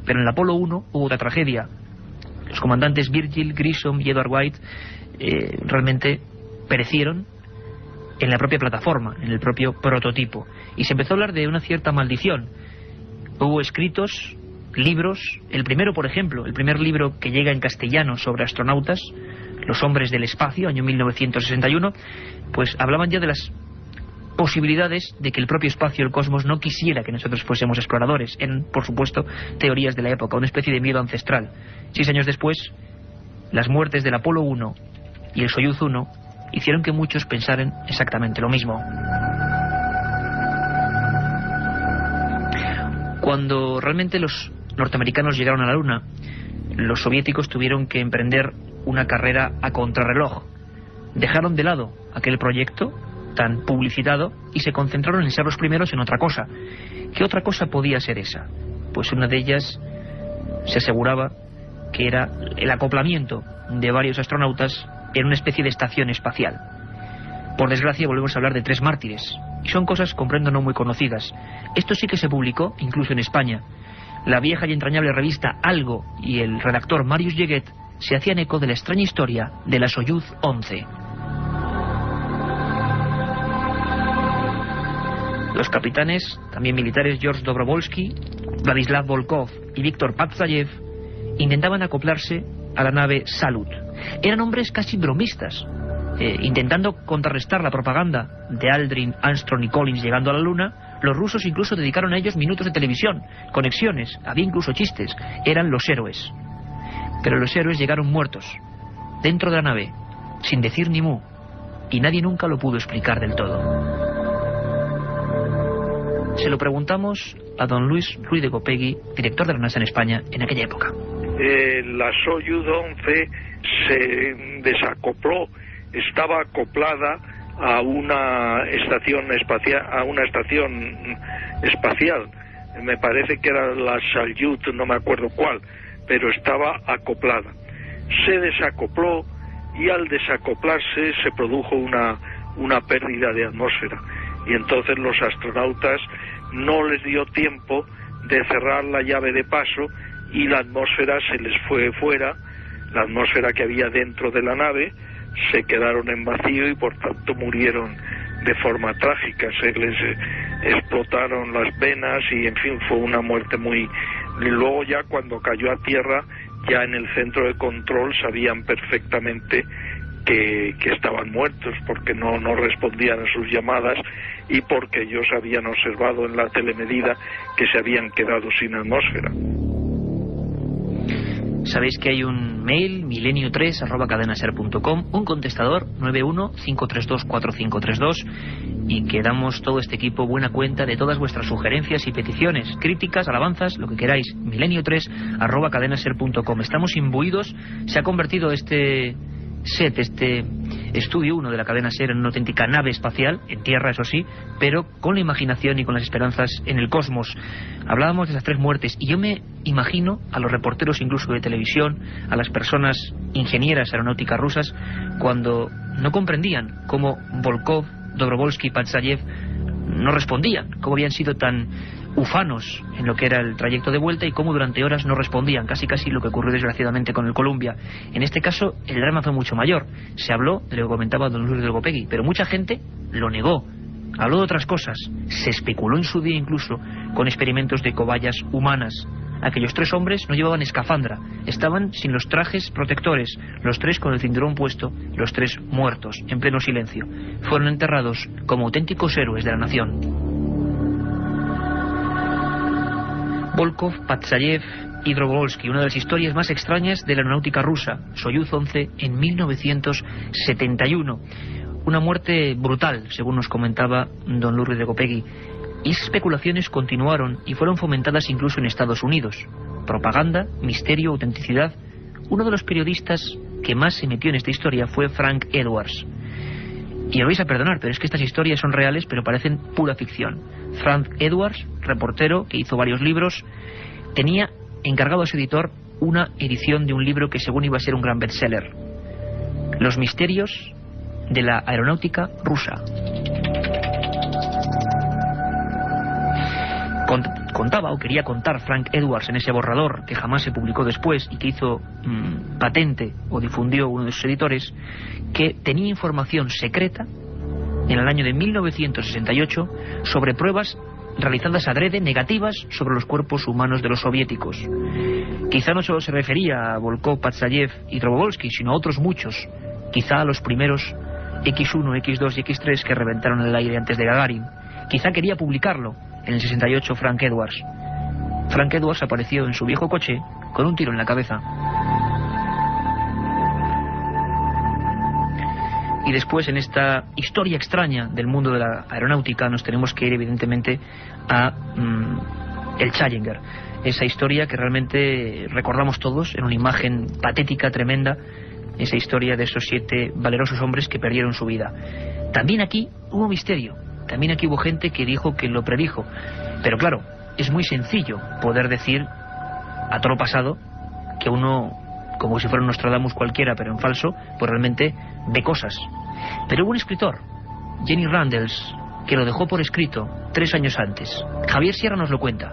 Pero en el Apolo 1 hubo otra tragedia. Los comandantes Virgil, Grissom y Edward White realmente perecieron en la propia plataforma, en el propio prototipo. Y se empezó a hablar de una cierta maldición. Hubo escritos, libros, el primero, por ejemplo, el primer libro que llega en castellano sobre astronautas, Los hombres del espacio, año 1961, pues hablaban ya de las posibilidades de que el propio espacio, el cosmos, no quisiera que nosotros fuésemos exploradores. Eran, por supuesto, teorías de la época, una especie de miedo ancestral. 6 años después, las muertes del Apolo 1 y el Soyuz 1 hicieron que muchos pensaran exactamente lo mismo. Cuando realmente los norteamericanos llegaron a la Luna, los soviéticos tuvieron que emprender una carrera a contrarreloj. Dejaron de lado aquel proyecto tan publicitado y se concentraron en ser los primeros en otra cosa. ¿Qué otra cosa podía ser esa? Pues una de ellas se aseguraba que era el acoplamiento de varios astronautas en una especie de estación espacial. Por desgracia volvemos a hablar de 3 mártires, y son cosas, comprendo, no muy conocidas. Esto sí que se publicó incluso en España. La vieja y entrañable revista Algo y el redactor Marius Yeguet se hacían eco de la extraña historia de la Soyuz 11. Los capitanes, también militares, George Dobrovolsky, Vladislav Volkov y Víctor Patsayev, intentaban acoplarse a la nave Salyut. Eran hombres casi bromistas, intentando contrarrestar la propaganda de Aldrin, Armstrong y Collins llegando a la Luna. Los rusos incluso dedicaron a ellos minutos de televisión, conexiones, había incluso chistes. Eran los héroes. Pero los héroes llegaron muertos, dentro de la nave, sin decir ni mu, y nadie nunca lo pudo explicar del todo. Se lo preguntamos a don Luis Ruiz de Gopegui, director de la NASA en España en aquella época. La Soyuz 11 se desacopló, estaba acoplada a una estación espacial, me parece que era la Salyut, no me acuerdo cuál, pero estaba acoplada. Se desacopló y al desacoplarse se produjo una pérdida de atmósfera, y entonces los astronautas no les dio tiempo de cerrar la llave de paso y la atmósfera se les fue fuera, la atmósfera que había dentro de la nave, se quedaron en vacío y por tanto murieron de forma trágica, se les explotaron las venas y en fin fue una muerte muy... Luego ya cuando cayó a tierra, ya en el centro de control sabían perfectamente que estaban muertos porque no respondían a sus llamadas y porque ellos habían observado en la telemedida que se habían quedado sin atmósfera. Sabéis que hay un mail, milenio3@cadenaser.com, un contestador 915324532, y que damos todo este equipo buena cuenta de todas vuestras sugerencias y peticiones, críticas, alabanzas, lo que queráis. milenio3@cadenaser.com. Estamos imbuidos, se ha convertido este set, este estudio 1 de la cadena SER en una auténtica nave espacial, en tierra eso sí, pero con la imaginación y con las esperanzas en el cosmos. Hablábamos de esas 3 muertes y yo me imagino a los reporteros incluso de televisión, a las personas ingenieras aeronáuticas rusas, cuando no comprendían cómo Volkov, Dobrovolsky y Patsayev no respondían, cómo habían sido tan ufanos en lo que era el trayecto de vuelta y cómo durante horas no respondían, casi lo que ocurrió desgraciadamente con el Columbia. En este caso el drama fue mucho mayor. Se habló de lo que comentaba don Luis de Gopegui, pero mucha gente lo negó, habló de otras cosas, se especuló en su día incluso con experimentos de cobayas humanas. Aquellos 3 hombres no llevaban escafandra, estaban sin los trajes protectores, los 3 con el cinturón puesto, los 3 muertos, en pleno silencio. Fueron enterrados como auténticos héroes de la nación. Volkov, Patsayev y Dobrovolsky, una de las historias más extrañas de la aeronáutica rusa, Soyuz 11 en 1971. Una muerte brutal, según nos comentaba don Luis de Gopegui. Y esas especulaciones continuaron y fueron fomentadas incluso en Estados Unidos. Propaganda, misterio, autenticidad. Uno de los periodistas que más se metió en esta historia fue Frank Edwards. Y me vais a perdonar, pero es que estas historias son reales, pero parecen pura ficción. Frank Edwards, reportero que hizo varios libros, tenía encargado a su editor una edición de un libro que según iba a ser un gran bestseller: Los misterios de la aeronáutica rusa. contaba o quería contar Frank Edwards en ese borrador que jamás se publicó después y que hizo patente o difundió uno de sus editores, que tenía información secreta en el año de 1968 sobre pruebas realizadas adrede negativas sobre los cuerpos humanos de los soviéticos. Quizá no solo se refería a Volkov, Patsayev y Robovolsky, sino a otros muchos, quizá a los primeros X1, X2 y X3 que reventaron el aire antes de Gagarin. Quizá quería publicarlo en el 68 Frank Edwards. Frank Edwards apareció en su viejo coche con un tiro en la cabeza. Y después, en esta historia extraña del mundo de la aeronáutica, nos tenemos que ir evidentemente a el Challenger. Esa historia que realmente recordamos todos en una imagen patética, tremenda, esa historia de esos 7 valerosos hombres que perdieron su vida. También aquí hubo misterio, también aquí hubo gente que dijo que lo predijo. Pero claro, es muy sencillo poder decir a toro pasado que uno, como si fuera un Nostradamus cualquiera, pero en falso, pues realmente ve cosas. Pero hubo un escritor, Jenny Randles, que lo dejó por escrito 3 años antes. Javier Sierra nos lo cuenta.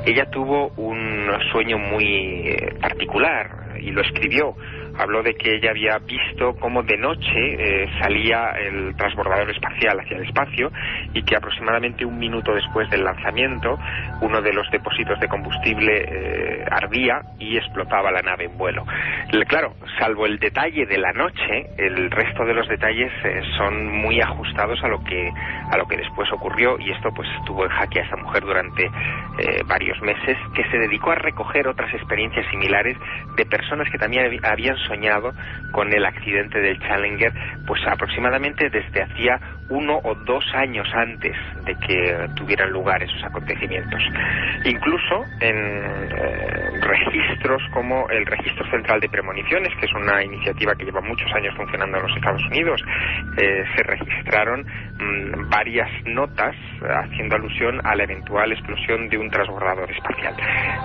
Ella tuvo un sueño muy particular y lo escribió. Habló de que ella había visto cómo de noche salía el transbordador espacial hacia el espacio y que aproximadamente 1 minuto después del lanzamiento uno de los depósitos de combustible ardía y explotaba la nave en vuelo. Claro, salvo el detalle de la noche, el resto de los detalles son muy ajustados a lo que después ocurrió, y esto pues estuvo en jaque a esta mujer durante varios meses, que se dedicó a recoger otras experiencias similares de personas que también habían soñado con el accidente del Challenger, pues aproximadamente desde hacía 1 o 2 años antes de que tuvieran lugar esos acontecimientos. Incluso en registros como el Registro Central de Premoniciones, que es una iniciativa que lleva muchos años funcionando en los Estados Unidos, se registraron varias notas haciendo alusión a la eventual explosión de un transbordador espacial.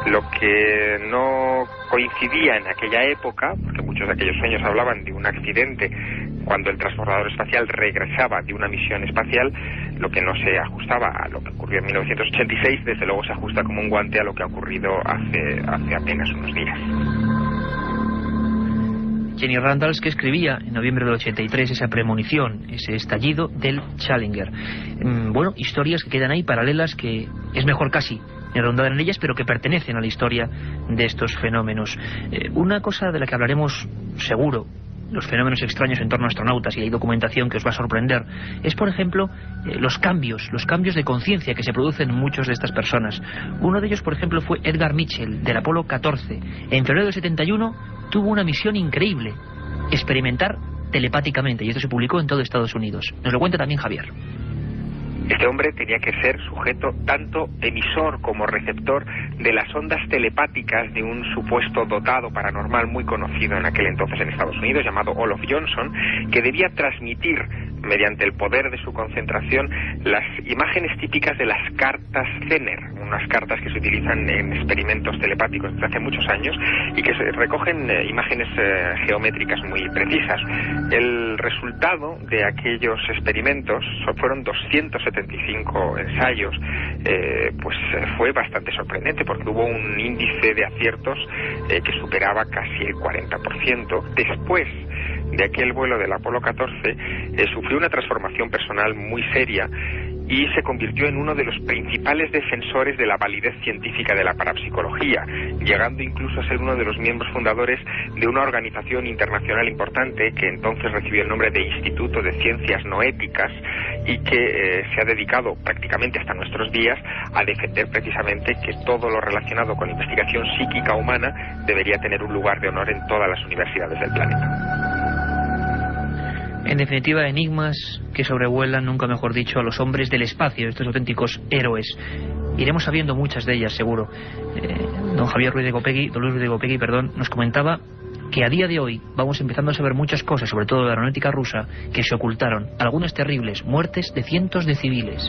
Lo que no coincidía en aquella época, porque muchos de aquellos sueños hablaban de un accidente cuando el transbordador espacial regresaba de una misión espacial, lo que no se ajustaba a lo que ocurrió en 1986, desde luego se ajusta como un guante a lo que ha ocurrido hace apenas unos días. Jenny Randles, que escribía en noviembre del 83 esa premonición, ese estallido del Challenger. Bueno, historias que quedan ahí paralelas, que es mejor casi ni rondar en ellas, pero que pertenecen a la historia de estos fenómenos. Una cosa de la que hablaremos seguro, los fenómenos extraños en torno a astronautas, y hay documentación que os va a sorprender, es por ejemplo los cambios de conciencia que se producen en muchas de estas personas. Uno de ellos, por ejemplo, fue Edgar Mitchell, del Apolo 14. En febrero del 71 tuvo una misión increíble: experimentar telepáticamente, y esto se publicó en todo Estados Unidos. Nos lo cuenta también Javier. Este hombre tenía que ser sujeto tanto emisor como receptor de las ondas telepáticas de un supuesto dotado paranormal muy conocido en aquel entonces en Estados Unidos, llamado Olaf Johnson, que debía transmitir mediante el poder de su concentración las imágenes típicas de las cartas Zener, unas cartas que se utilizan en experimentos telepáticos desde hace muchos años y que se recogen imágenes geométricas muy precisas. El resultado de aquellos experimentos fueron 275 ensayos, pues fue bastante sorprendente porque hubo un índice de aciertos que superaba casi el 40%. Después de aquel vuelo del Apolo 14 sufrió una transformación personal muy seria y se convirtió en uno de los principales defensores de la validez científica de la parapsicología, llegando incluso a ser uno de los miembros fundadores de una organización internacional importante que entonces recibió el nombre de Instituto de Ciencias Noéticas y que se ha dedicado prácticamente hasta nuestros días a defender precisamente que todo lo relacionado con investigación psíquica humana debería tener un lugar de honor en todas las universidades del planeta. En definitiva, enigmas que sobrevuelan, nunca mejor dicho, a los hombres del espacio, estos auténticos héroes. Iremos sabiendo muchas de ellas, seguro. Don Luis Ruiz de Gopegui, nos comentaba que a día de hoy vamos empezando a saber muchas cosas, sobre todo de la aeronáutica rusa, que se ocultaron. Algunas terribles, muertes de cientos de civiles.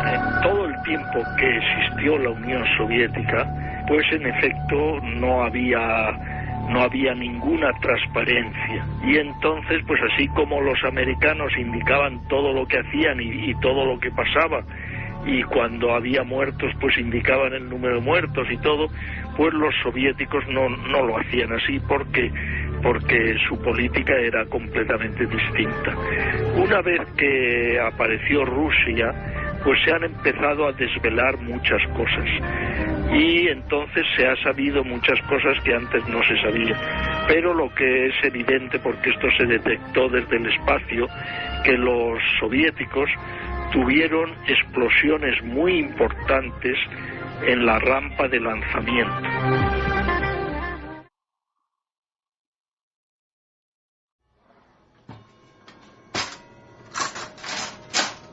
En todo el tiempo que existió la Unión Soviética, pues en efecto no había ninguna transparencia, y entonces pues así como los americanos indicaban todo lo que hacían y todo lo que pasaba, y cuando había muertos pues indicaban el número de muertos y todo, pues los soviéticos no lo hacían así porque su política era completamente distinta. Una vez que apareció Rusia, pues se han empezado a desvelar muchas cosas y entonces se ha sabido muchas cosas que antes no se sabía. Pero lo que es evidente, porque esto se detectó desde el espacio, que los soviéticos tuvieron explosiones muy importantes en la rampa de lanzamiento.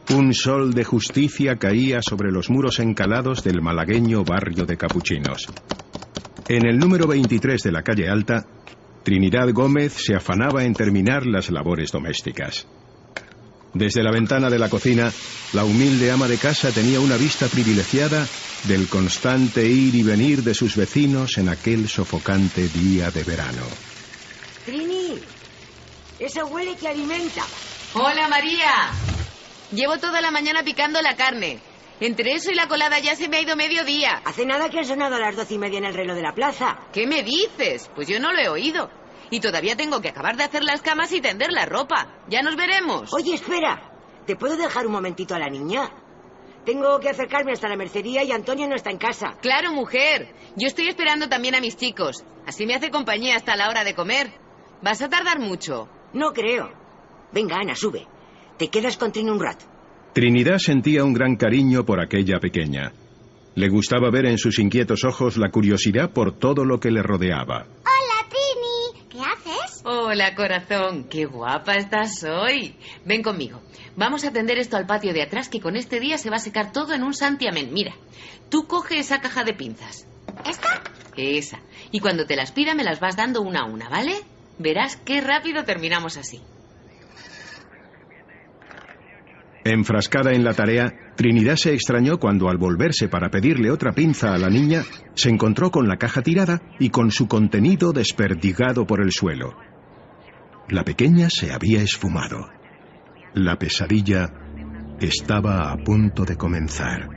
Un sol de justicia caía sobre los muros encalados del malagueño barrio de Capuchinos. En el número 23 de la calle Alta, Trinidad Gómez se afanaba en terminar las labores domésticas. Desde la ventana de la cocina, la humilde ama de casa tenía una vista privilegiada del constante ir y venir de sus vecinos en aquel sofocante día de verano. Trini, eso huele que alimenta. Hola, María. Llevo toda la mañana picando la carne. Entre eso y la colada ya se me ha ido mediodía. Hace nada que han sonado a las 12:30 en el reloj de la plaza. ¿Qué me dices? Pues yo no lo he oído. Y todavía tengo que acabar de hacer las camas y tender la ropa. Ya nos veremos. Oye, espera. ¿Te puedo dejar un momentito a la niña? Tengo que acercarme hasta la mercería y Antonio no está en casa. Claro, mujer. Yo estoy esperando también a mis chicos. Así me hace compañía hasta la hora de comer. ¿Vas a tardar mucho? No creo. Venga, Ana, sube. Te quedas con Trini un rato. Trinidad sentía un gran cariño por aquella pequeña. Le gustaba ver en sus inquietos ojos la curiosidad por todo lo que le rodeaba. Hola, Trini. ¿Qué haces? Hola, corazón. Qué guapa estás hoy. Ven conmigo. Vamos a tender esto al patio de atrás, que con este día se va a secar todo en un santiamén. Mira, tú coge esa caja de pinzas. ¿Esta? Esa. Y cuando te las pida me las vas dando una a una, ¿vale? Verás qué rápido terminamos así. Enfrascada en la tarea, Trinidad se extrañó cuando al volverse para pedirle otra pinza a la niña, se encontró con la caja tirada y con su contenido desperdigado por el suelo. La pequeña se había esfumado. La pesadilla estaba a punto de comenzar.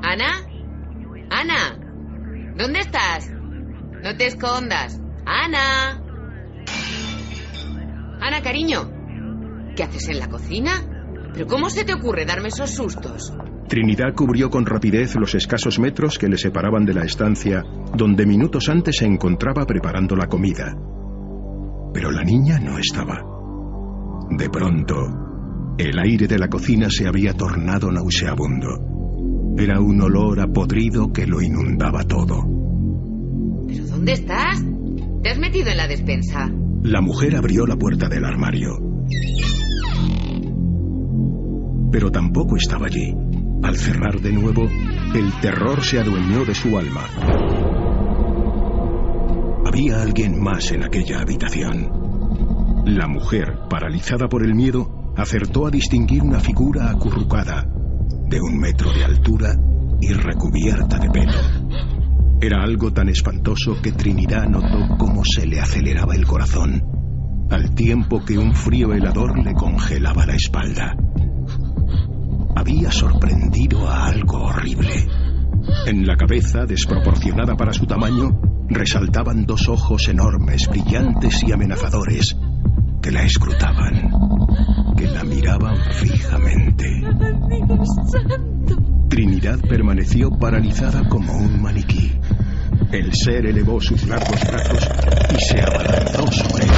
¿Ana? ¡Ana! ¿Dónde estás? No te escondas. ¡Ana! Ana, cariño. ¿Qué haces en la cocina? ¿Pero cómo se te ocurre darme esos sustos? Trinidad cubrió con rapidez los escasos metros que le separaban de la estancia donde minutos antes se encontraba preparando la comida. Pero la niña no estaba. De pronto, el aire de la cocina se había tornado nauseabundo. Era un olor a podrido que lo inundaba todo. ¿Pero dónde estás? ¿Te has metido en la despensa? La mujer abrió la puerta del armario. Pero tampoco estaba allí. Al cerrar de nuevo, el terror se adueñó de su alma. Había alguien más en aquella habitación. La mujer, paralizada por el miedo, acertó a distinguir una figura acurrucada, de 1 metro de altura y recubierta de pelo. Era algo tan espantoso que Trinidad notó cómo se le aceleraba el corazón, al tiempo que un frío helador le congelaba la espalda. Había sorprendido a algo horrible. En la cabeza, desproporcionada para su tamaño, resaltaban 2 ojos enormes, brillantes y amenazadores, que la escrutaban, que la miraban fijamente. Trinidad permaneció paralizada como un maniquí. El ser elevó sus largos brazos y se abalanzó sobre ella.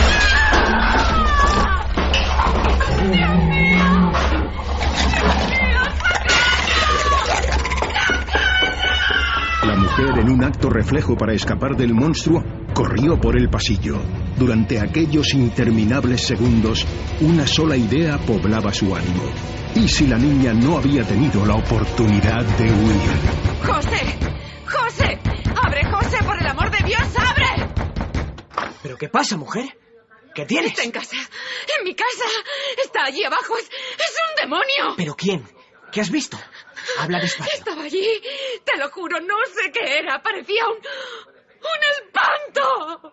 La mujer, en un acto reflejo para escapar del monstruo, corrió por el pasillo. Durante aquellos interminables segundos, una sola idea poblaba su ánimo. ¿Y si la niña no había tenido la oportunidad de huir? ¡José! ¡José! ¡Abre, José! ¡Por el amor de Dios, abre! ¿Pero qué pasa, mujer? ¿Qué tienes? Está en casa. En mi casa. Está allí abajo. ¡Es un demonio! ¿Pero quién? ¿Qué has visto? Habla despacio. Estaba allí. Te lo juro, no sé qué era. Parecía un espanto.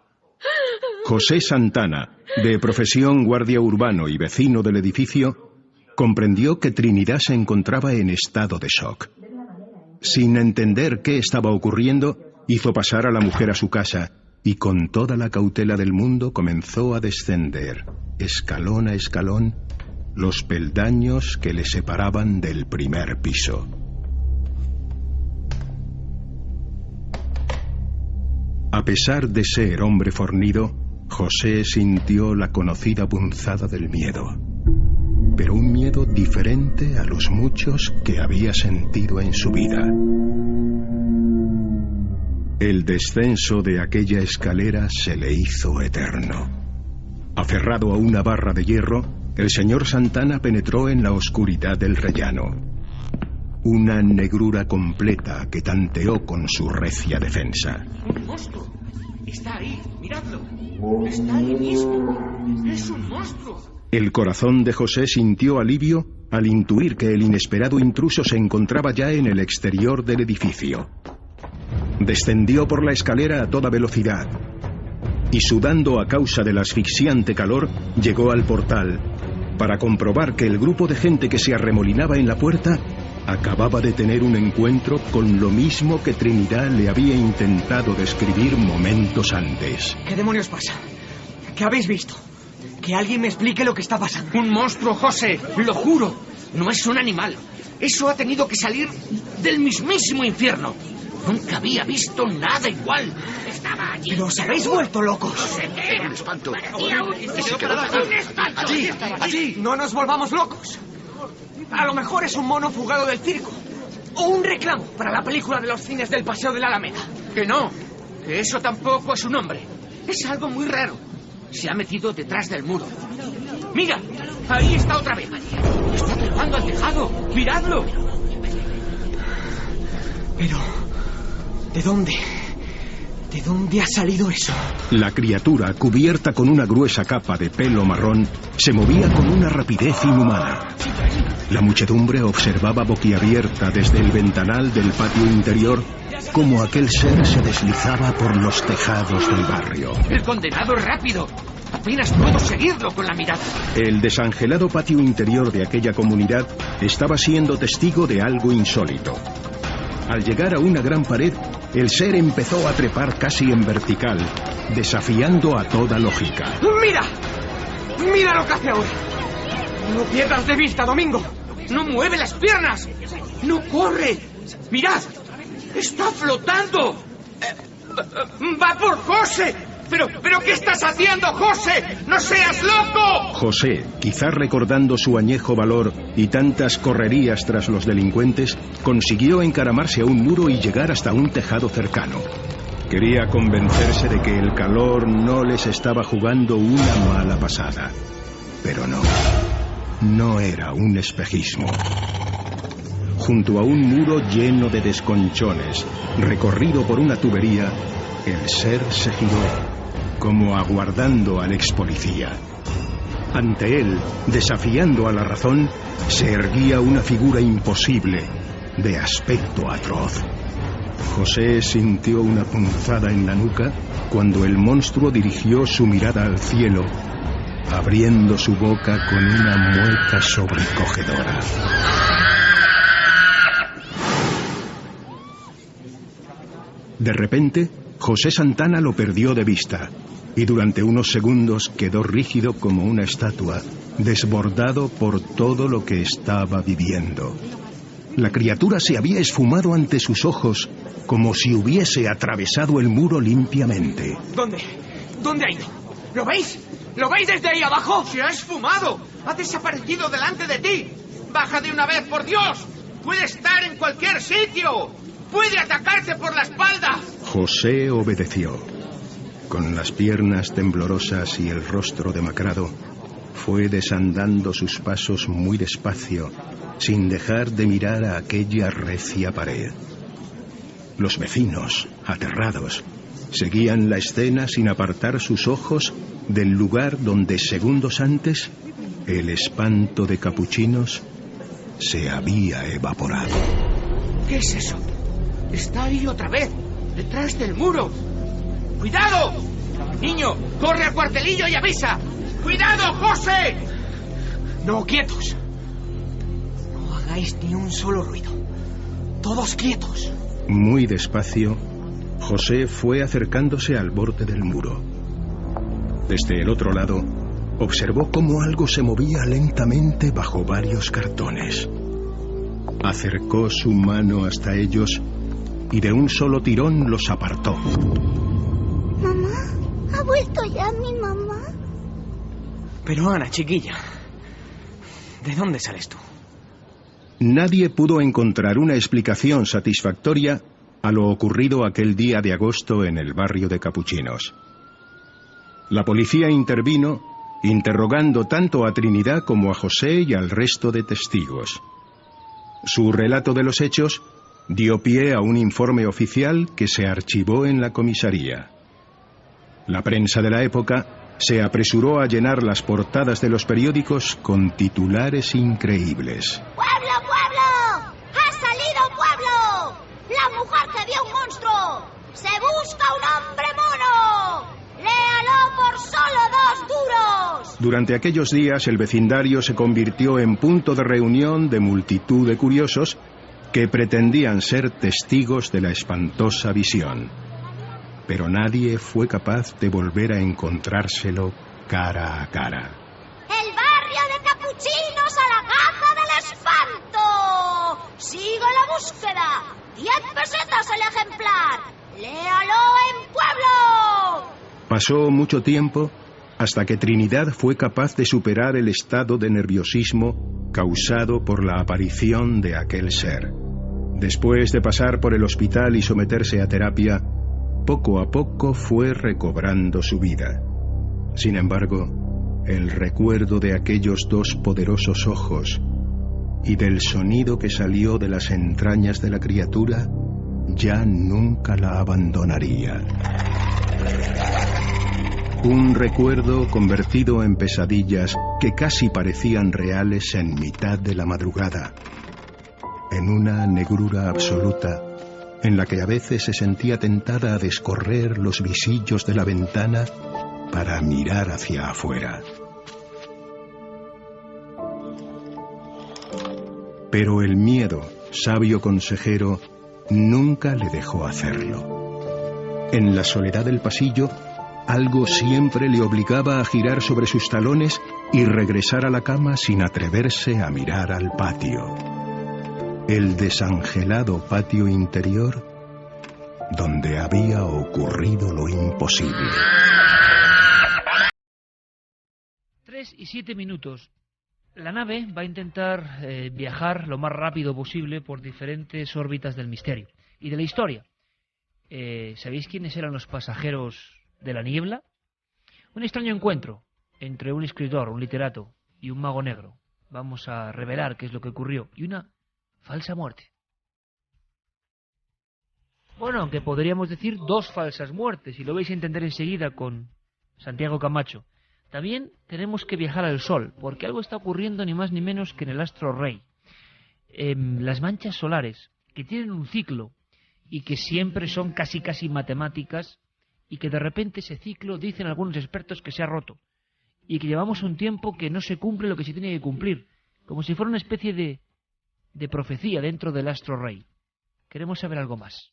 José Santana, de profesión guardia urbano y vecino del edificio, comprendió que Trinidad se encontraba en estado de shock. Sin entender qué estaba ocurriendo, hizo pasar a la mujer a su casa y con toda la cautela del mundo comenzó a descender, escalón a escalón, los peldaños que le separaban del primer piso. A pesar de ser hombre fornido, José sintió la conocida punzada del miedo, pero un miedo diferente a los muchos que había sentido en su vida. El descenso de aquella escalera se le hizo eterno. Aferrado a una barra de hierro, el señor Santana penetró en la oscuridad del rellano. Una negrura completa que tanteó con su recia defensa. ¡Un monstruo! ¡Está ahí! ¡Miradlo! ¡Está ahí mismo! ¡Es un monstruo! El corazón de José sintió alivio al intuir que el inesperado intruso se encontraba ya en el exterior del edificio. Descendió por la escalera a toda velocidad y, sudando a causa del asfixiante calor, llegó al portal para comprobar que el grupo de gente que se arremolinaba en la puerta acababa de tener un encuentro con lo mismo que Trinidad le había intentado describir momentos antes. ¿Qué demonios pasa? ¿Qué habéis visto? Que alguien me explique lo que está pasando. ¡Un monstruo, José! ¡Lo juro! No es un animal. Eso ha tenido que salir del mismísimo infierno. Nunca había visto nada igual. Estaba allí. Pero os habéis vuelto locos. Era un espanto. Allí. No nos volvamos locos. A lo mejor es un mono fugado del circo. O un reclamo para la película de los cines del Paseo de la Alameda. Que no. Que eso tampoco es un hombre. Es algo muy raro. Se ha metido detrás del muro. ¡Mira! Ahí está otra vez. Está trepando al tejado. ¡Miradlo! Pero... ¿de dónde? ¿De dónde ha salido eso? La criatura, cubierta con una gruesa capa de pelo marrón, se movía con una rapidez inhumana. La muchedumbre observaba boquiabierta desde el ventanal del patio interior cómo aquel ser se deslizaba por los tejados del barrio. ¡El condenado es rápido! Apenas puedo seguirlo con la mirada. El desangelado patio interior de aquella comunidad estaba siendo testigo de algo insólito. Al llegar a una gran pared, el ser empezó a trepar casi en vertical, desafiando a toda lógica. ¡Mira! ¡Mira lo que hace ahora! ¡No pierdas de vista, Domingo! ¡No mueve las piernas! ¡No corre! ¡Mirad! ¡Está flotando! ¡Va por José! ¿Pero qué estás haciendo, José? ¡No seas loco! José, quizá recordando su añejo valor y tantas correrías tras los delincuentes, consiguió encaramarse a un muro y llegar hasta un tejado cercano. Quería convencerse de que el calor no les estaba jugando una mala pasada. Pero no era un espejismo. Junto a un muro lleno de desconchones, recorrido por una tubería, el ser se giró, como aguardando al expolicía. Ante él, desafiando a la razón, se erguía una figura imposible, de aspecto atroz. José sintió una punzada en la nuca cuando el monstruo dirigió su mirada al cielo, abriendo su boca con una mueca sobrecogedora. De repente, José Santana lo perdió de vista y durante unos segundos quedó rígido como una estatua, desbordado por todo lo que estaba viviendo. La criatura se había esfumado ante sus ojos como si hubiese atravesado el muro limpiamente. ¿Dónde? ¿Dónde ha ido? ¿Lo veis? ¿Lo veis desde ahí abajo? ¡Se ha esfumado! ¡Ha desaparecido delante de ti! ¡Baja de una vez, por Dios! ¡Puede estar en cualquier sitio! ¡Puede atacarte por la espalda! José obedeció. Con las piernas temblorosas y el rostro demacrado, fue desandando sus pasos muy despacio, sin dejar de mirar a aquella recia pared. Los vecinos, aterrados, seguían la escena sin apartar sus ojos del lugar donde segundos antes el espanto de capuchinos se había evaporado. ¿Qué es eso? Está ahí otra vez, detrás del muro. ¡Cuidado! Niño, corre al cuartelillo y avisa. ¡Cuidado, José! No, quietos. hagáis ni un solo ruido. Todos quietos. Muy despacio, José fue acercándose al borde del muro. Desde el otro lado, observó cómo algo se movía lentamente bajo varios cartones. Acercó su mano hasta ellos y de un solo tirón los apartó. Mamá, ¿ha vuelto ya mi mamá? Pero Ana, chiquilla, ¿de dónde sales tú? Nadie pudo encontrar una explicación satisfactoria a lo ocurrido aquel día de agosto en el barrio de Capuchinos. La policía intervino, interrogando tanto a Trinidad como a José y al resto de testigos. Su relato de los hechos dio pie a un informe oficial que se archivó en la comisaría. La prensa de la época se apresuró a llenar las portadas de los periódicos con titulares increíbles. ¡Pueblo, pueblo! ¡Ha salido pueblo! ¡La mujer que vio un monstruo! ¡Se busca un hombre mono! ¡Léalo por solo 2 duros! Durante aquellos días el vecindario se convirtió en punto de reunión de multitud de curiosos que pretendían ser testigos de la espantosa visión. Pero nadie fue capaz de volver a encontrárselo cara a cara. ¡El barrio de Capuchinos a la caza del espanto! ¡Sigo la búsqueda! 10 pesetas el ejemplar. ¡Léalo en pueblo! Pasó mucho tiempo hasta que Trinidad fue capaz de superar el estado de nerviosismo causado por la aparición de aquel ser. Después de pasar por el hospital y someterse a terapia, poco a poco fue recobrando su vida. Sin embargo, el recuerdo de aquellos 2 poderosos ojos y del sonido que salió de las entrañas de la criatura ya nunca la abandonaría. Un recuerdo convertido en pesadillas que casi parecían reales en mitad de la madrugada, en una negrura absoluta en la que a veces se sentía tentada a descorrer los visillos de la ventana para mirar hacia afuera. Pero el miedo, sabio consejero, nunca le dejó hacerlo. En la soledad del pasillo, algo siempre le obligaba a girar sobre sus talones y regresar a la cama sin atreverse a mirar al patio. El desangelado patio interior donde había ocurrido lo imposible. 3 y 7 minutos. La nave va a intentar viajar lo más rápido posible por diferentes órbitas del misterio y de la historia. ¿Sabéis quiénes eran los pasajeros de la niebla? Un extraño encuentro entre un escritor, un literato y un mago negro. Vamos a revelar qué es lo que ocurrió. Y una falsa muerte. Bueno, aunque podríamos decir 2 falsas muertes, y lo vais a entender enseguida con Santiago Camacho. También tenemos que viajar al Sol, porque algo está ocurriendo ni más ni menos que en el astro rey. Las manchas solares, que tienen un ciclo, y que siempre son casi matemáticas, y que de repente ese ciclo, dicen algunos expertos, que se ha roto, y que llevamos un tiempo que no se cumple lo que se tiene que cumplir, como si fuera una especie de profecía dentro del astro rey. Queremos saber algo más.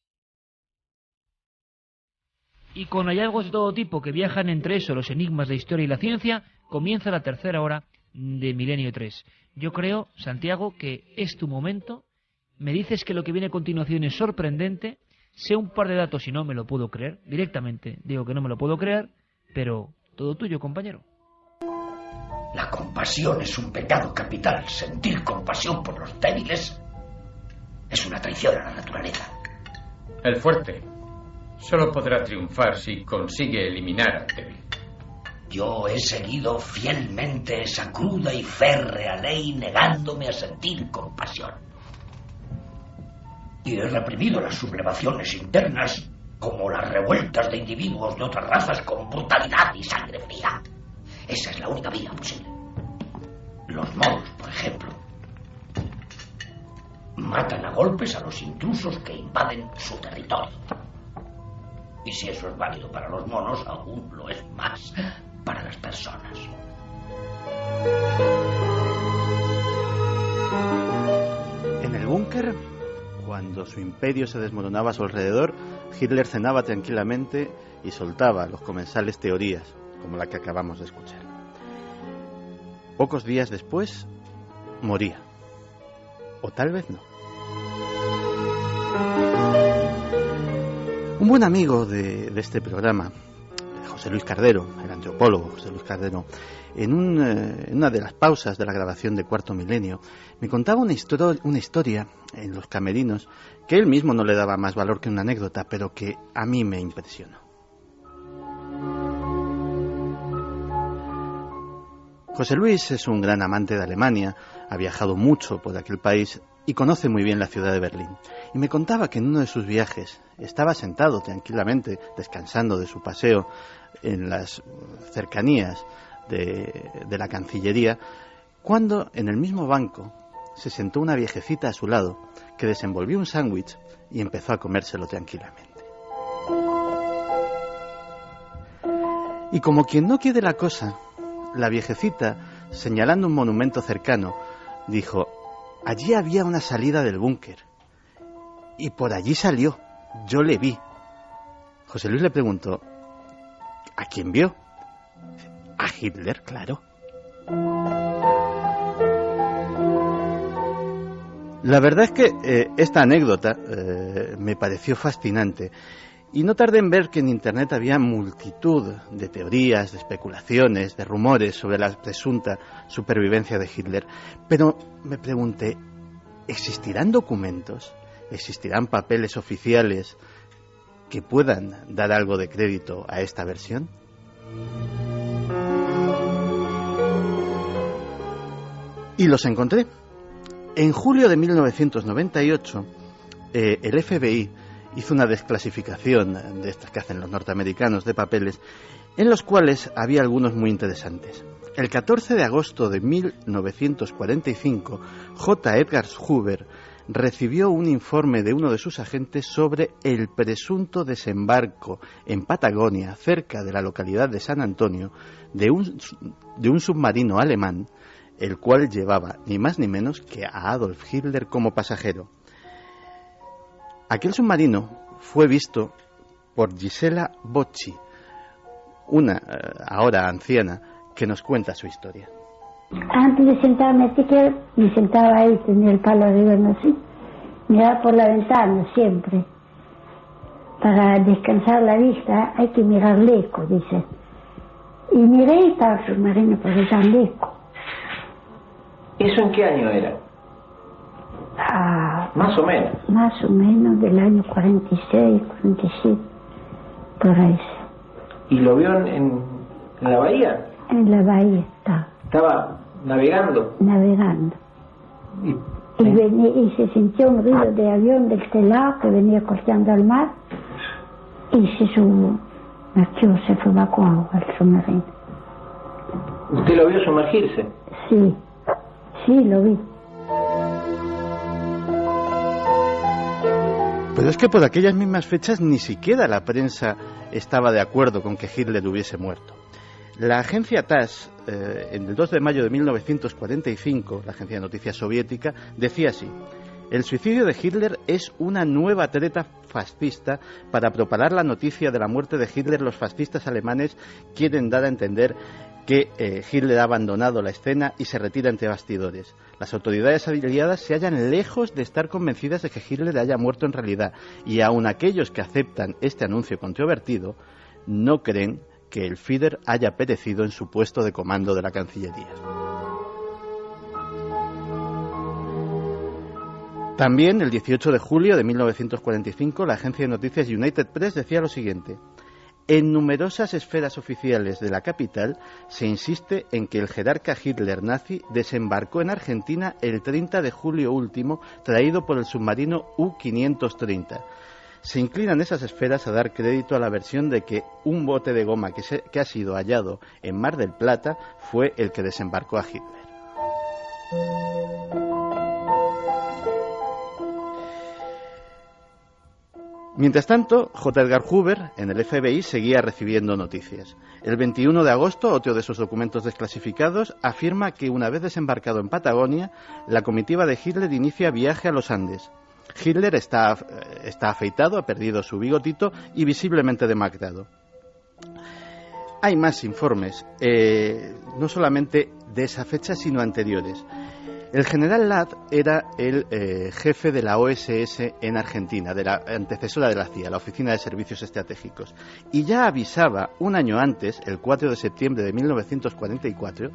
Y con hallazgos de todo tipo que viajan entre eso, los enigmas de historia y la ciencia, comienza la tercera hora de Milenio 3. Yo creo, Santiago, que es tu momento. Me dices que lo que viene a continuación es sorprendente. Sé un par de datos y no me lo puedo creer. Directamente digo que no me lo puedo creer, pero todo tuyo, compañero. La compasión es un pecado capital. Sentir compasión por los débiles es una traición a la naturaleza. El fuerte solo podrá triunfar si consigue eliminar al débil. Yo he seguido fielmente esa cruda y férrea ley, negándome a sentir compasión. Y he reprimido las sublevaciones internas, como las revueltas de individuos de otras razas con brutalidad y sangre fría. Esa es la única vía posible. Los moros, por ejemplo, matan a golpes a los intrusos que invaden su territorio. Y si eso es válido para los monos, aún lo es más para las personas. búnker, cuando su imperio se desmoronaba a su alrededor, Hitler cenaba tranquilamente y soltaba los comensales teorías, como la que acabamos de escuchar. Pocos días después, moría. O tal vez no. Un buen amigo de este programa, José Luis Cardero, el antropólogo José Luis Cardero, en una de las pausas de la grabación de Cuarto Milenio, me contaba una historia en los camerinos que él mismo no le daba más valor que una anécdota, pero que a mí me impresionó. José Luis es un gran amante de Alemania, ha viajado mucho por aquel país y conoce muy bien la ciudad de Berlín. Y me contaba que en uno de sus viajes estaba sentado tranquilamente, descansando de su paseo en las cercanías de la Cancillería, cuando en el mismo banco se sentó una viejecita a su lado que desenvolvió un sándwich y empezó a comérselo tranquilamente. Y como quien no quiere la cosa, la viejecita, señalando un monumento cercano, dijo: allí había una salida del búnker y por allí salió, yo le vi. José Luis le preguntó: ¿a quién vio? A Hitler, claro. La verdad es que esta anécdota me pareció fascinante y no tardé en ver que en Internet había multitud de teorías, de especulaciones, de rumores sobre la presunta supervivencia de Hitler. Pero me pregunté, ¿existirán documentos? ¿Existirán papeles oficiales que puedan dar algo de crédito a esta versión? Y los encontré. En julio de 1998, el FBI hizo una desclasificación de estas que hacen los norteamericanos de papeles, en los cuales había algunos muy interesantes. El 14 de agosto de 1945, J. Edgar Hoover recibió un informe de uno de sus agentes sobre el presunto desembarco en Patagonia, cerca de la localidad de San Antonio, de un submarino alemán, el cual llevaba ni más ni menos que a Adolf Hitler como pasajero. Aquel submarino fue visto por Gisela Bocci, una ahora anciana, que nos cuenta su historia. Antes de sentarme a ticket, me sentaba ahí, tenía el palo de verno así, miraba por la ventana siempre. Para descansar la vista hay que mirar lejos, dice. Y miré y estaba el submarino por allá lejos. ¿Eso en qué año era? Más o menos. Más o menos del año 46, 47, por ahí. ¿Y lo vio en la bahía? En la bahía estaba. ¿Estaba navegando? Navegando. Y se sintió un ruido de avión de este lado que venía corteando al mar y se fue evacuado al submarino. ¿Usted lo vio sumergirse? Sí, lo vi. Pero es que por aquellas mismas fechas ni siquiera la prensa estaba de acuerdo con que Hitler hubiese muerto. La agencia TASS, en el 2 de mayo de 1945, la agencia de noticias soviética, decía así: el suicidio de Hitler es una nueva treta fascista para propagar la noticia de la muerte de Hitler. Los fascistas alemanes quieren dar a entender que Hitler ha abandonado la escena y se retira entre bastidores. Las autoridades aliadas se hallan lejos de estar convencidas de que Hitler haya muerto en realidad, y aun aquellos que aceptan este anuncio controvertido no creen que el Führer haya perecido en su puesto de comando de la Cancillería. También, el 18 de julio de 1945, la agencia de noticias United Press decía lo siguiente: en numerosas esferas oficiales de la capital se insiste en que el jerarca Hitler nazi desembarcó en Argentina el 30 de julio último, traído por el submarino U-530. Se inclinan esas esferas a dar crédito a la versión de que un bote de goma que ha sido hallado en Mar del Plata fue el que desembarcó a Hitler. Mientras tanto, J. Edgar Hoover, en el FBI, seguía recibiendo noticias. El 21 de agosto, otro de sus documentos desclasificados afirma que una vez desembarcado en Patagonia, la comitiva de Hitler inicia viaje a los Andes. Hitler está afeitado, ha perdido su bigotito y visiblemente demacrado. Hay más informes, no solamente de esa fecha, sino anteriores. El general Ladd era el jefe de la OSS en Argentina, de la antecesora de la CIA, la Oficina de Servicios Estratégicos, y ya avisaba un año antes, el 4 de septiembre de 1944,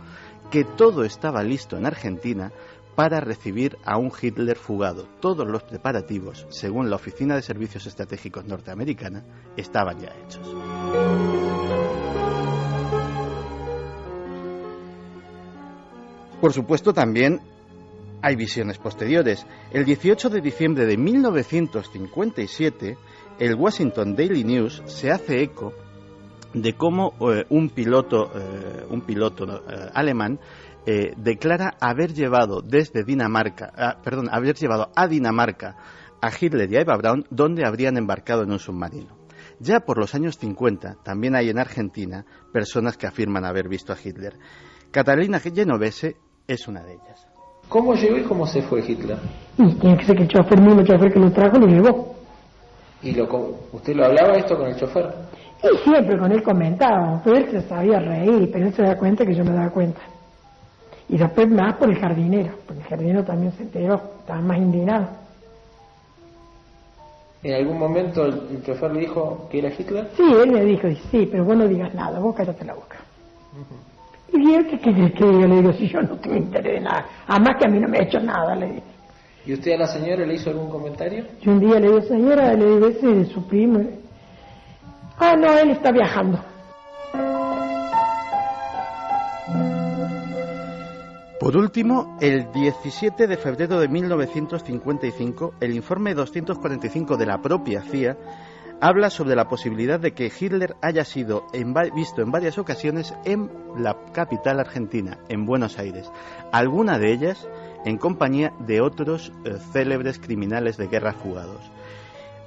que todo estaba listo en Argentina para recibir a un Hitler fugado. Todos los preparativos, según la Oficina de Servicios Estratégicos norteamericana, estaban ya hechos. Por supuesto, también hay visiones posteriores. El 18 de diciembre de 1957, el Washington Daily News se hace eco de cómo un piloto alemán declara haber llevado a Dinamarca a Hitler y a Eva Braun, donde habrían embarcado en un submarino. Ya por los años 50 también hay en Argentina personas que afirman haber visto a Hitler. Catalina Genovese es una de ellas. ¿Cómo llegó y cómo se fue Hitler? Y tiene que ser que el mismo chofer que lo trajo lo llevó. ¿Y usted lo hablaba esto con el chofer? Y siempre con él comentaba, pero él se sabía reír, pero él se da cuenta que yo me daba cuenta. Y después más por el jardinero, porque el jardinero también se enteró, estaba más indignado. ¿En algún momento el chofer le dijo que era Hitler? Sí, él me dijo, sí, pero vos no digas nada, vos cállate la boca. Y él, ¿qué quiere que diga? Le digo, si yo no tengo interés de nada, además que a mí no me ha hecho nada, le digo. ¿Y usted a la señora le hizo algún comentario? Yo un día le digo, señora, le digo, ese de su primo. Ah, no, él está viajando. Por último, el 17 de febrero de 1955, el informe 245 de la propia CIA habla sobre la posibilidad de que Hitler haya sido visto en varias ocasiones en la capital argentina, en Buenos Aires, alguna de ellas en compañía de otros célebres criminales de guerra fugados.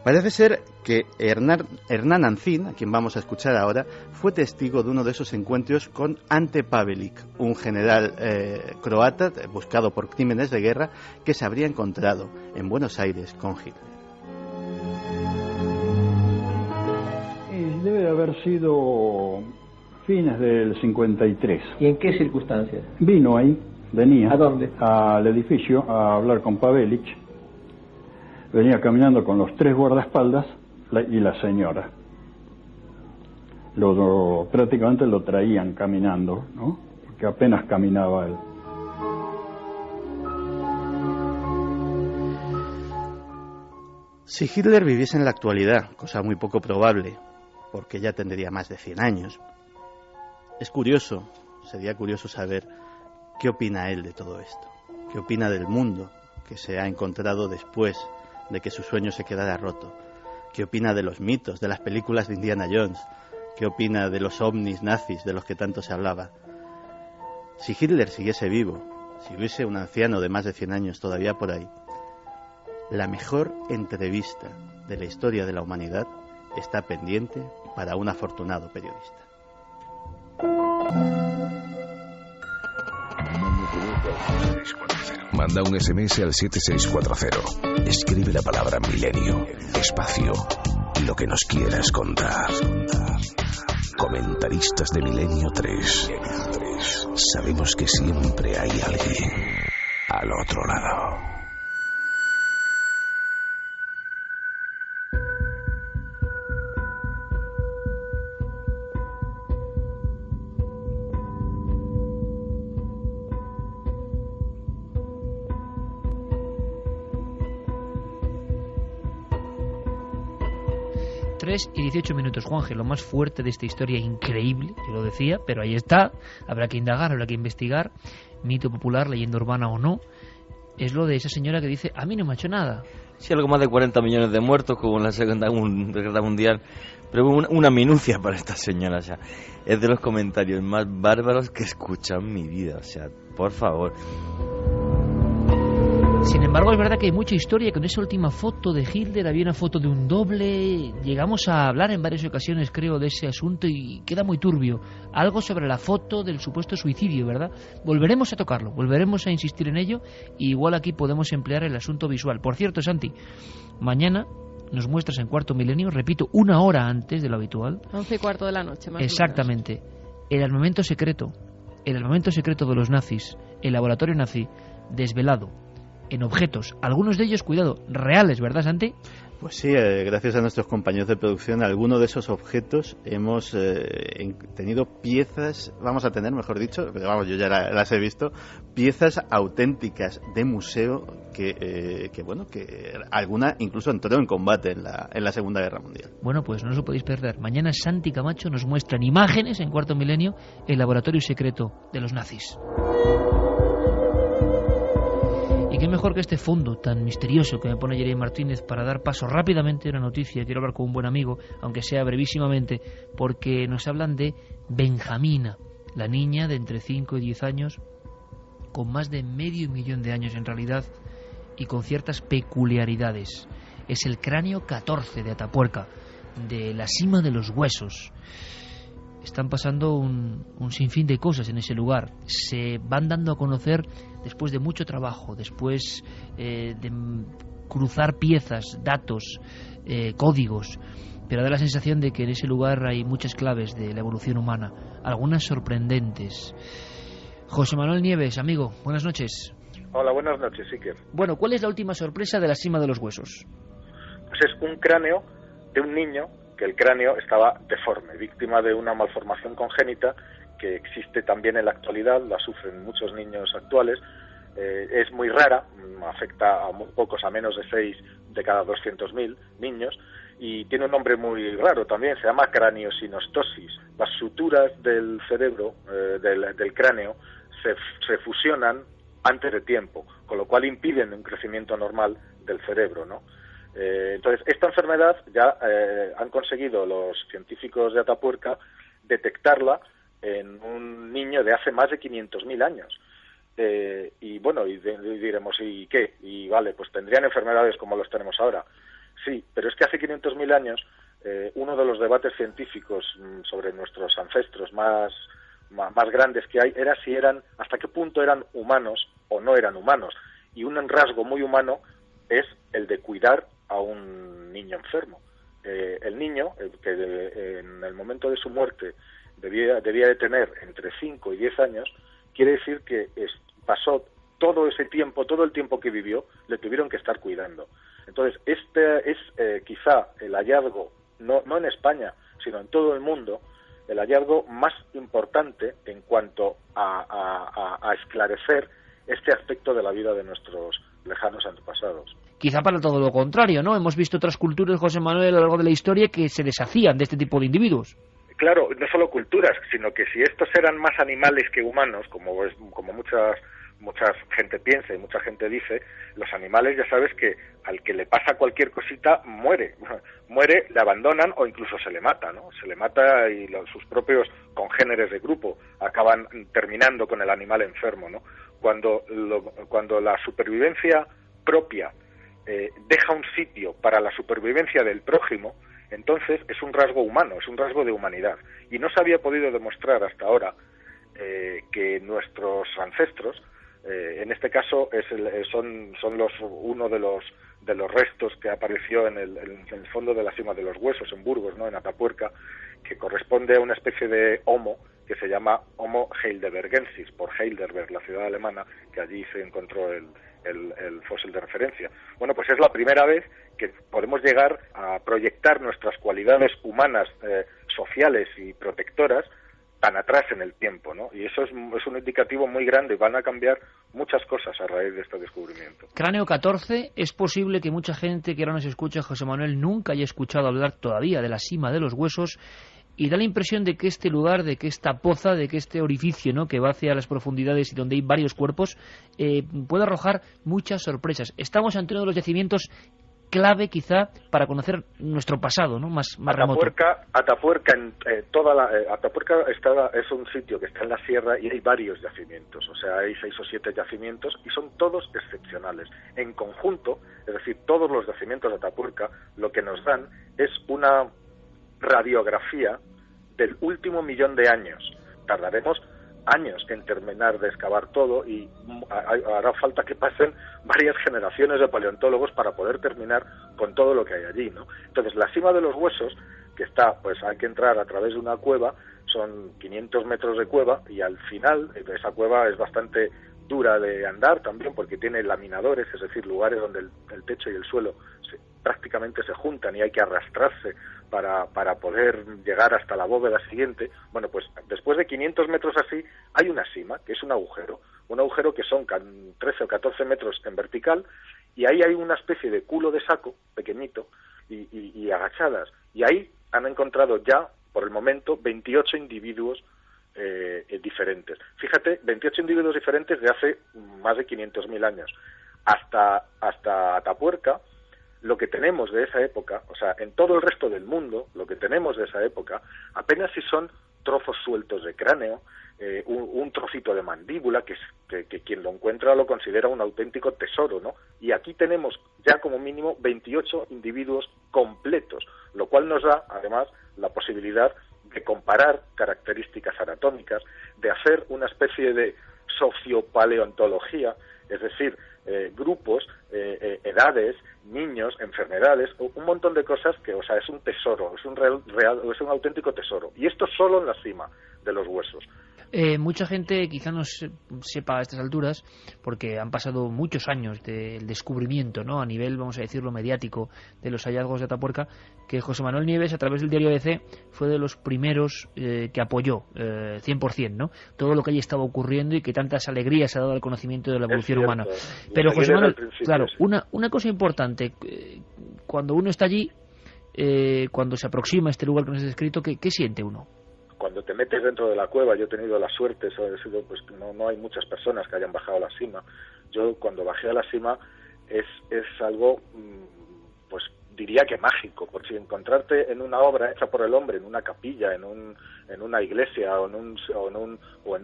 Parece ser que Hernán Ancín, a quien vamos a escuchar ahora, fue testigo de uno de esos encuentros con Ante Pavelić, un general croata buscado por crímenes de guerra que se habría encontrado en Buenos Aires con Hitler. Debe de haber sido fines del 53. ¿Y en qué circunstancias? Vino ahí, venía. ¿A dónde? Al edificio a hablar con Pavelić. Venía caminando con los 3 guardaespaldas y la señora. Prácticamente lo traían caminando, ¿no? Porque apenas caminaba él. Si Hitler viviese en la actualidad, cosa muy poco probable, porque ya tendría más de 100 años, sería curioso saber qué opina él de todo esto, qué opina del mundo que se ha encontrado después de que su sueño se quedara roto, qué opina de los mitos, de las películas de Indiana Jones, qué opina de los ovnis nazis de los que tanto se hablaba. Si Hitler siguiese vivo, si hubiese un anciano de más de 100 años todavía por ahí, la mejor entrevista de la historia de la humanidad está pendiente para un afortunado periodista. Manda un SMS al 7640. Escribe la palabra milenio, espacio, lo que nos quieras contar. Comentaristas de Milenio 3. Sabemos que siempre hay alguien al otro lado. Y 18 minutos, Juanje, lo más fuerte de esta historia increíble, yo lo decía, pero ahí está, habrá que indagar, habrá que investigar, mito popular, leyenda urbana o no, es lo de esa señora que dice, a mí no me ha hecho nada. Sí, algo más de 40 millones de muertos como en la Segunda Guerra Mundial, pero una minucia para esta señora, o sea, es de los comentarios más bárbaros que he escuchado en mi vida, o sea, por favor. Sin embargo, es verdad que hay mucha historia. Con esa última foto de Hitler había una foto de un doble. Llegamos a hablar en varias ocasiones, creo, de ese asunto y queda muy turbio. Algo sobre la foto del supuesto suicidio, ¿verdad? Volveremos a tocarlo, volveremos a insistir en ello. Y igual aquí podemos emplear el asunto visual. Por cierto, Santi, mañana nos muestras en Cuarto Milenio, repito, 1 hora antes de lo habitual. 11:15 de la noche, más exactamente. El armamento secreto de los nazis, el laboratorio nazi, desvelado en objetos, algunos de ellos, cuidado, reales, ¿verdad, Santi? Pues sí, gracias a nuestros compañeros de producción, algunos de esos objetos hemos tenido piezas, vamos a tener, mejor dicho, pero vamos, yo ya las he visto, piezas auténticas de museo que alguna incluso entró en combate en la Segunda Guerra Mundial. Bueno, pues no os lo podéis perder. Mañana Santi Camacho nos muestra en imágenes, en Cuarto Milenio, el laboratorio secreto de los nazis. Y qué mejor que este fondo tan misterioso que me pone Jeremy Martínez para dar paso rápidamente a una noticia. Quiero hablar con un buen amigo, aunque sea brevísimamente, porque nos hablan de Benjamina, la niña de entre 5 y 10 años, con más de medio millón de años en realidad, y con ciertas peculiaridades. Es el cráneo 14 de Atapuerca, de la Sima de los Huesos. Están pasando un sinfín de cosas en ese lugar. Se van dando a conocer después de mucho trabajo, después de cruzar piezas, datos, códigos, pero da la sensación de que en ese lugar hay muchas claves de la evolución humana, algunas sorprendentes. José Manuel Nieves, amigo, buenas noches. Hola, buenas noches, Iker. Bueno, ¿cuál es la última sorpresa de la Sima de los Huesos? Pues es un cráneo de un niño que el cráneo estaba deforme, víctima de una malformación congénita que existe también en la actualidad, la sufren muchos niños actuales. Es muy rara, afecta a muy pocos, a menos de 6 de cada 200.000 niños, y tiene un nombre muy raro también, se llama craniosinostosis. Las suturas del cerebro, del cráneo, se fusionan antes de tiempo, con lo cual impiden un crecimiento normal del cerebro, ¿no? Entonces, esta enfermedad ya han conseguido los científicos de Atapuerca detectarla en un niño de hace más de 500.000 años. Y bueno, y diremos, ¿y qué? Y vale, pues tendrían enfermedades como los tenemos ahora. Sí, pero es que hace 500.000 años uno de los debates científicos sobre nuestros ancestros más grandes que hay era si eran, hasta qué punto eran humanos o no eran humanos. Y un rasgo muy humano es el de cuidar a un niño enfermo. El niño, que en el momento de su muerte debía de tener entre 5 y 10 años, quiere decir que pasó todo ese tiempo, todo el tiempo que vivió, le tuvieron que estar cuidando. Entonces, este es quizá el hallazgo, no en España, sino en todo el mundo, el hallazgo más importante en cuanto a esclarecer este aspecto de la vida de nuestros lejanos antepasados. Quizá para todo lo contrario, ¿no? Hemos visto otras culturas, José Manuel, a lo largo de la historia que se deshacían de este tipo de individuos. Claro, no solo culturas, sino que si estos eran más animales que humanos, como mucha gente piensa y mucha gente dice, los animales ya sabes que al que le pasa cualquier cosita muere, le abandonan o incluso se le mata, ¿no? Se le mata y sus propios congéneres de grupo acaban terminando con el animal enfermo, ¿no? Cuando la supervivencia propia deja un sitio para la supervivencia del prójimo, entonces es un rasgo humano, es un rasgo de humanidad. Y no se había podido demostrar hasta ahora que nuestros ancestros, en este caso son uno de los restos que apareció en el fondo de la Sima de los Huesos, en Burgos, ¿no? En Atapuerca, que corresponde a una especie de homo que se llama Homo heidelbergensis, por Heidelberg, la ciudad alemana, que allí se encontró el fósil de referencia. Bueno, pues es la primera vez que podemos llegar a proyectar nuestras cualidades humanas, sociales y protectoras tan atrás en el tiempo, ¿no? Y eso es un indicativo muy grande. Van a cambiar muchas cosas a raíz de este descubrimiento. Cráneo 14, es posible que mucha gente que ahora nos escucha, José Manuel, nunca haya escuchado hablar todavía de la Sima de los Huesos, y da la impresión de que este lugar, de que esta poza, de que este orificio, ¿no?, que va hacia las profundidades y donde hay varios cuerpos, puede arrojar muchas sorpresas. Estamos ante uno de los yacimientos clave quizá para conocer nuestro pasado, ¿no? más remoto. Atapuerca es un sitio que está en la sierra y hay varios yacimientos, o sea, hay 6 o 7 yacimientos y son todos excepcionales. En conjunto, es decir, todos los yacimientos de Atapuerca lo que nos dan es una radiografía del último 1.000.000 de años. Tardaremos años en terminar de excavar todo y hará falta que pasen varias generaciones de paleontólogos para poder terminar con todo lo que hay allí, ¿no? Entonces, la cima de los huesos, que está, pues hay que entrar a través de una cueva, son 500 metros de cueva, y al final esa cueva es bastante dura de andar también porque tiene laminadores, es decir, lugares donde el techo y el suelo prácticamente se juntan y hay que arrastrarse para poder llegar hasta la bóveda siguiente. Bueno, pues después de 500 metros así, hay una cima, que es un agujero que son 13 o 14 metros en vertical, y ahí hay una especie de culo de saco pequeñito y agachadas, y ahí han encontrado ya, por el momento, 28 individuos diferentes. Fíjate, 28 individuos diferentes de hace más de 500.000 años. Hasta Atapuerca, lo que tenemos de esa época, o sea, en todo el resto del mundo, lo que tenemos de esa época, apenas si son trozos sueltos de cráneo, un trocito de mandíbula, que quien lo encuentra lo considera un auténtico tesoro, ¿no? Y aquí tenemos ya como mínimo 28 individuos completos, lo cual nos da, además, la posibilidad de comparar características anatómicas, de hacer una especie de sociopaleontología, es decir, grupos, edades, niños, enfermedades, un montón de cosas que, o sea, es un tesoro, es un auténtico tesoro. Y esto solo en la cima de los huesos. Mucha gente quizá no sepa a estas alturas, porque han pasado muchos años del descubrimiento, ¿no?, a nivel, vamos a decirlo, mediático, de los hallazgos de Atapuerca, que José Manuel Nieves, a través del diario ABC, fue de los primeros que apoyó 100%, ¿no?, todo lo que allí estaba ocurriendo y que tantas alegrías ha dado al conocimiento de la evolución humana. Pero José Manuel, claro, una cosa importante, cuando uno está allí, cuando se aproxima a este lugar que nos has descrito, ¿qué siente uno? Cuando te metes dentro de la cueva, yo he tenido la suerte, pues no hay muchas personas que hayan bajado a la cima. Yo cuando bajé a la cima es algo, pues diría que mágico, por si encontrarte en una obra hecha por el hombre, en una capilla, en una iglesia o en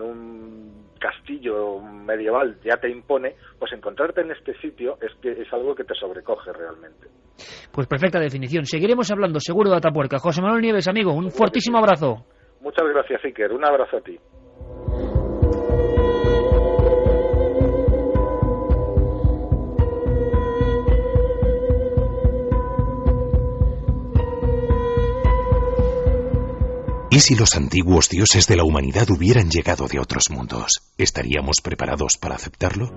un castillo medieval ya te impone, pues encontrarte en este sitio es algo que te sobrecoge realmente. Pues perfecta definición. Seguiremos hablando seguro de Atapuerca. José Manuel Nieves, amigo, un fortísimo abrazo. Muchas gracias, Iker. Un abrazo a ti. ¿Y si los antiguos dioses de la humanidad hubieran llegado de otros mundos? ¿Estaríamos preparados para aceptarlo?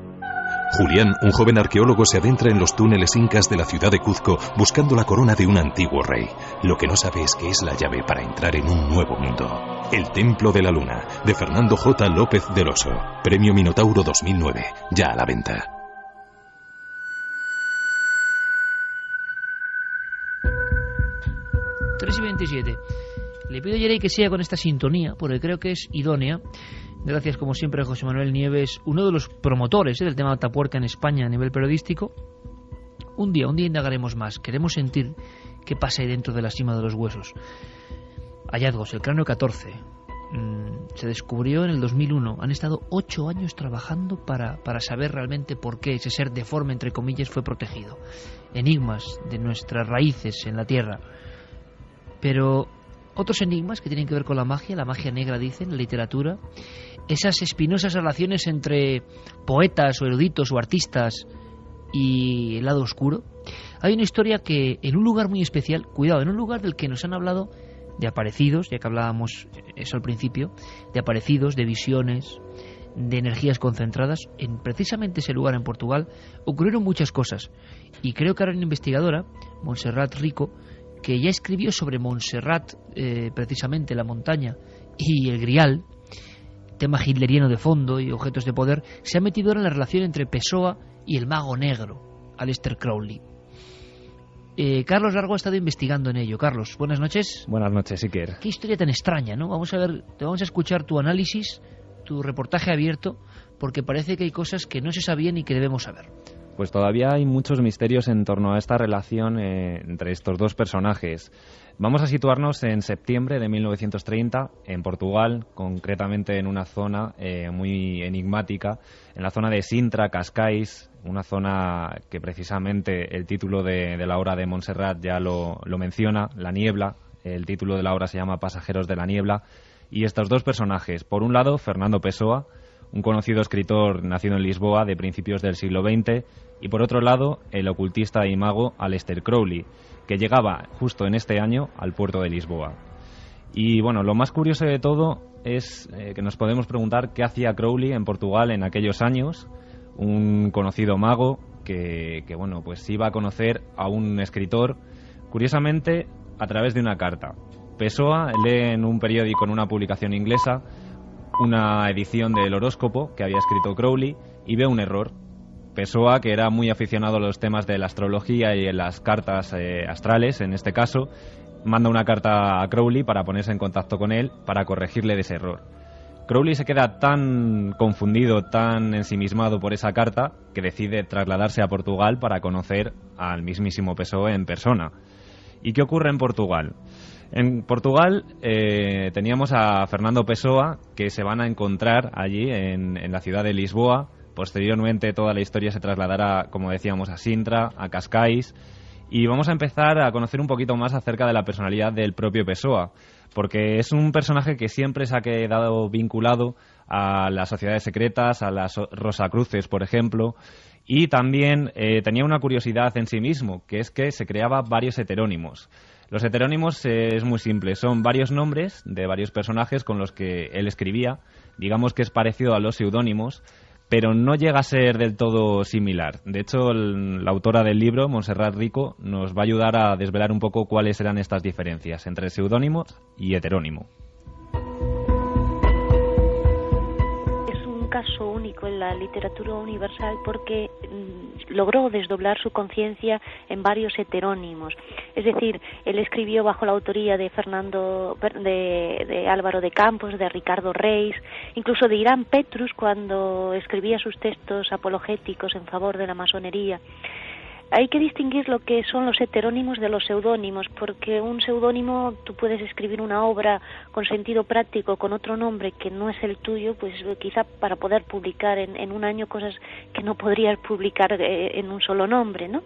Julián, un joven arqueólogo, se adentra en los túneles incas de la ciudad de Cuzco buscando la corona de un antiguo rey. Lo que no sabe es que es la llave para entrar en un nuevo mundo. El Templo de la Luna, de Fernando J. López del Oso. Premio Minotauro 2009, ya a la venta. ...3:27. Le pido a Yerey que siga con esta sintonía, porque creo que es idónea. Gracias, como siempre, a José Manuel Nieves, uno de los promotores del tema de Atapuerca en España a nivel periodístico. Un día indagaremos más. Queremos sentir qué pasa ahí dentro de la cima de los huesos. Hallazgos, el cráneo 14. Se descubrió en el 2001. Han estado 8 años trabajando para saber realmente por qué ese ser deforme, entre comillas, fue protegido. Enigmas de nuestras raíces en la Tierra. Pero otros enigmas que tienen que ver con la magia negra, dicen, la literatura, esas espinosas relaciones entre poetas o eruditos o artistas y el lado oscuro. Hay una historia que en un lugar muy especial, cuidado, en un lugar del que nos han hablado de aparecidos, ya que hablábamos eso al principio, de aparecidos, de visiones, de energías concentradas, en precisamente ese lugar en Portugal ocurrieron muchas cosas, y creo que ahora una investigadora, Montserrat Rico, que ya escribió sobre Montserrat, precisamente la montaña y el Grial, tema hitleriano de fondo y objetos de poder, se ha metido ahora en la relación entre Pessoa y el mago negro, Aleister Crowley. Carlos Largo ha estado investigando en ello. Carlos, buenas noches. Buenas noches, Iker. Qué historia tan extraña, ¿no? Vamos a escuchar tu análisis, tu reportaje abierto, porque parece que hay cosas que no se sabían y que debemos saber. Pues todavía hay muchos misterios en torno a esta relación entre estos dos personajes. Vamos a situarnos en septiembre de 1930 en Portugal, concretamente en una zona muy enigmática, en la zona de Sintra, Cascais, una zona que precisamente el título de la obra de Montserrat ya lo menciona, La niebla. El título de la obra se llama Pasajeros de la niebla. Y estos dos personajes, por un lado Fernando Pessoa, un conocido escritor nacido en Lisboa de principios del siglo XX, y por otro lado el ocultista y mago Aleister Crowley, que llegaba justo en este año al puerto de Lisboa. Y bueno, lo más curioso de todo es que nos podemos preguntar qué hacía Crowley en Portugal en aquellos años, un conocido mago que bueno, pues iba a conocer a un escritor, curiosamente a través de una carta. Pessoa lee en un periódico, en una publicación inglesa, una edición del horóscopo que había escrito Crowley y ve un error. Pessoa, que era muy aficionado a los temas de la astrología y en las cartas astrales, en este caso, manda una carta a Crowley para ponerse en contacto con él para corregirle de ese error. Crowley se queda tan confundido, tan ensimismado por esa carta, que decide trasladarse a Portugal para conocer al mismísimo Pessoa en persona. ¿Y qué ocurre en Portugal? En Portugal teníamos a Fernando Pessoa, que se van a encontrar allí en la ciudad de Lisboa. Posteriormente toda la historia se trasladará, como decíamos, a Sintra, a Cascais, y vamos a empezar a conocer un poquito más acerca de la personalidad del propio Pessoa, porque es un personaje que siempre se ha quedado vinculado a las sociedades secretas, a las Rosacruces, por ejemplo, y también tenía una curiosidad en sí mismo, que es que se creaba varios heterónimos. Los heterónimos es muy simple, son varios nombres de varios personajes con los que él escribía, digamos que es parecido a los seudónimos, pero no llega a ser del todo similar. De hecho, la autora del libro, Montserrat Rico, nos va a ayudar a desvelar un poco cuáles eran estas diferencias entre seudónimo y heterónimo. Caso único en la literatura universal porque logró desdoblar su conciencia en varios heterónimos. Es decir, él escribió bajo la autoría de de Álvaro de Campos, de Ricardo Reis, incluso de Irán Petrus cuando escribía sus textos apologéticos en favor de la masonería. Hay que distinguir lo que son los heterónimos de los seudónimos, porque un seudónimo, tú puedes escribir una obra con sentido práctico con otro nombre que no es el tuyo, pues quizá para poder publicar en un año cosas que no podrías publicar en un solo nombre, ¿no?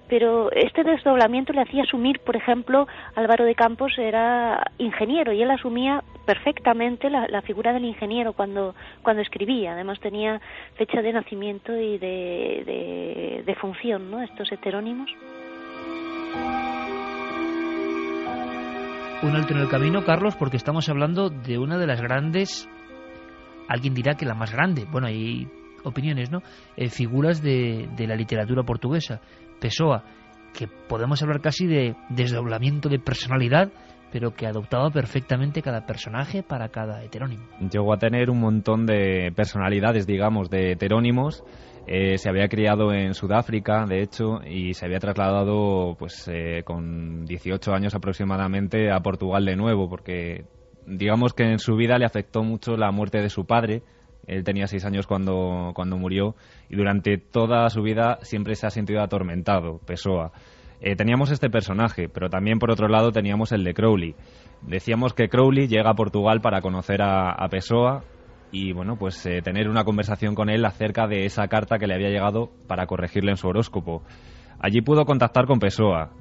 Pero este desdoblamiento le hacía asumir, por ejemplo, Álvaro de Campos era ingeniero y él asumía perfectamente la figura del ingeniero cuando escribía. Además tenía fecha de nacimiento y de función, ¿no? Estos heterónimos. Un alto en el camino, Carlos, porque estamos hablando de una de las grandes, alguien dirá que la más grande, bueno, hay opiniones, ¿no? Figuras de la literatura portuguesa. Pessoa, que podemos hablar casi de desdoblamiento de personalidad, pero que adoptaba perfectamente cada personaje para cada heterónimo. Llegó a tener un montón de personalidades, digamos, de heterónimos. Se había criado en Sudáfrica, de hecho, y se había trasladado pues con 18 años aproximadamente a Portugal de nuevo, porque digamos que en su vida le afectó mucho la muerte de su padre. Él tenía 6 años cuando murió y durante toda su vida siempre se ha sentido atormentado, Pessoa. Teníamos este personaje, pero también por otro lado teníamos el de Crowley. Decíamos que Crowley llega a Portugal para conocer a Pessoa y bueno, pues tener una conversación con él acerca de esa carta que le había llegado para corregirle en su horóscopo. Allí pudo contactar con Pessoa,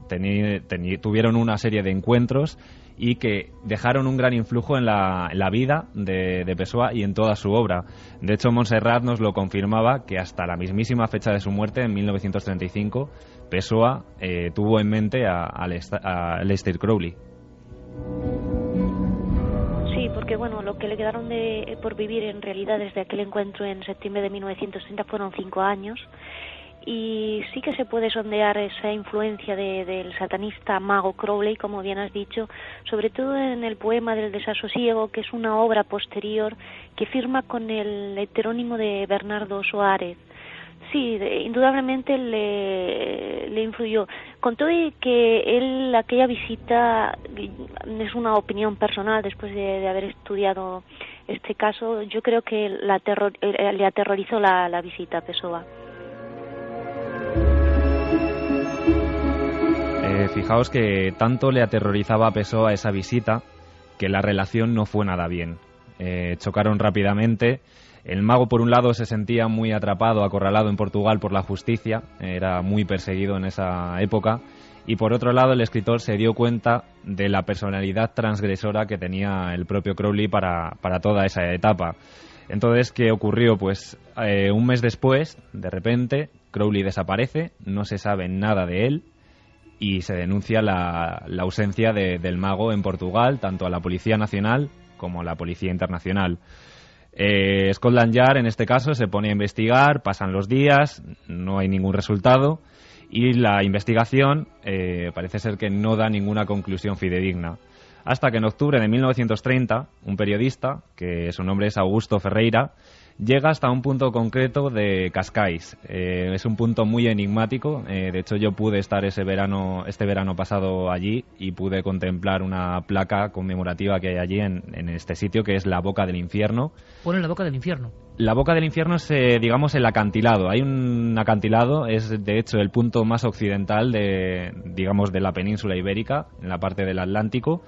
tuvieron una serie de encuentros y que dejaron un gran influjo en la vida de Pessoa y en toda su obra. De hecho, Montserrat nos lo confirmaba que hasta la mismísima fecha de su muerte, en 1935, Pessoa tuvo en mente a Aleister Crowley. Sí, porque bueno, lo que le quedaron por vivir en realidad desde aquel encuentro en septiembre de 1930 fueron 5 años. Y sí que se puede sondear esa influencia del satanista mago Crowley, como bien has dicho, sobre todo en el poema del desasosiego, que es una obra posterior que firma con el heterónimo de Bernardo Soares. Sí, indudablemente le influyó. Con todo y que él, aquella visita, es una opinión personal después de haber estudiado este caso, yo creo que le aterrorizó la visita a Pessoa. fijaos que tanto le aterrorizaba a Pessoa esa visita que la relación no fue nada bien. Chocaron rápidamente. El mago, por un lado, se sentía muy atrapado, acorralado en Portugal por la justicia, era muy perseguido en esa época, y por otro lado el escritor se dio cuenta de la personalidad transgresora que tenía el propio Crowley para toda esa etapa. Entonces, ¿qué ocurrió? Pues un mes después, de repente, Crowley desaparece, no se sabe nada de él y se denuncia la ausencia del mago en Portugal, tanto a la Policía Nacional como a la Policía Internacional. Scotland Yard, en este caso, se pone a investigar, pasan los días, no hay ningún resultado y la investigación parece ser que no da ninguna conclusión fidedigna. Hasta que en octubre de 1930, un periodista, que su nombre es Augusto Ferreira, llega hasta un punto concreto de Cascais. Es un punto muy enigmático. De hecho, yo pude estar este verano pasado allí y pude contemplar una placa conmemorativa que hay allí en este sitio, que es la Boca del Infierno. Pone la Boca del Infierno. La Boca del Infierno es, digamos, el acantilado. Hay un acantilado, es de hecho el punto más occidental de la península ibérica, en la parte del Atlántico.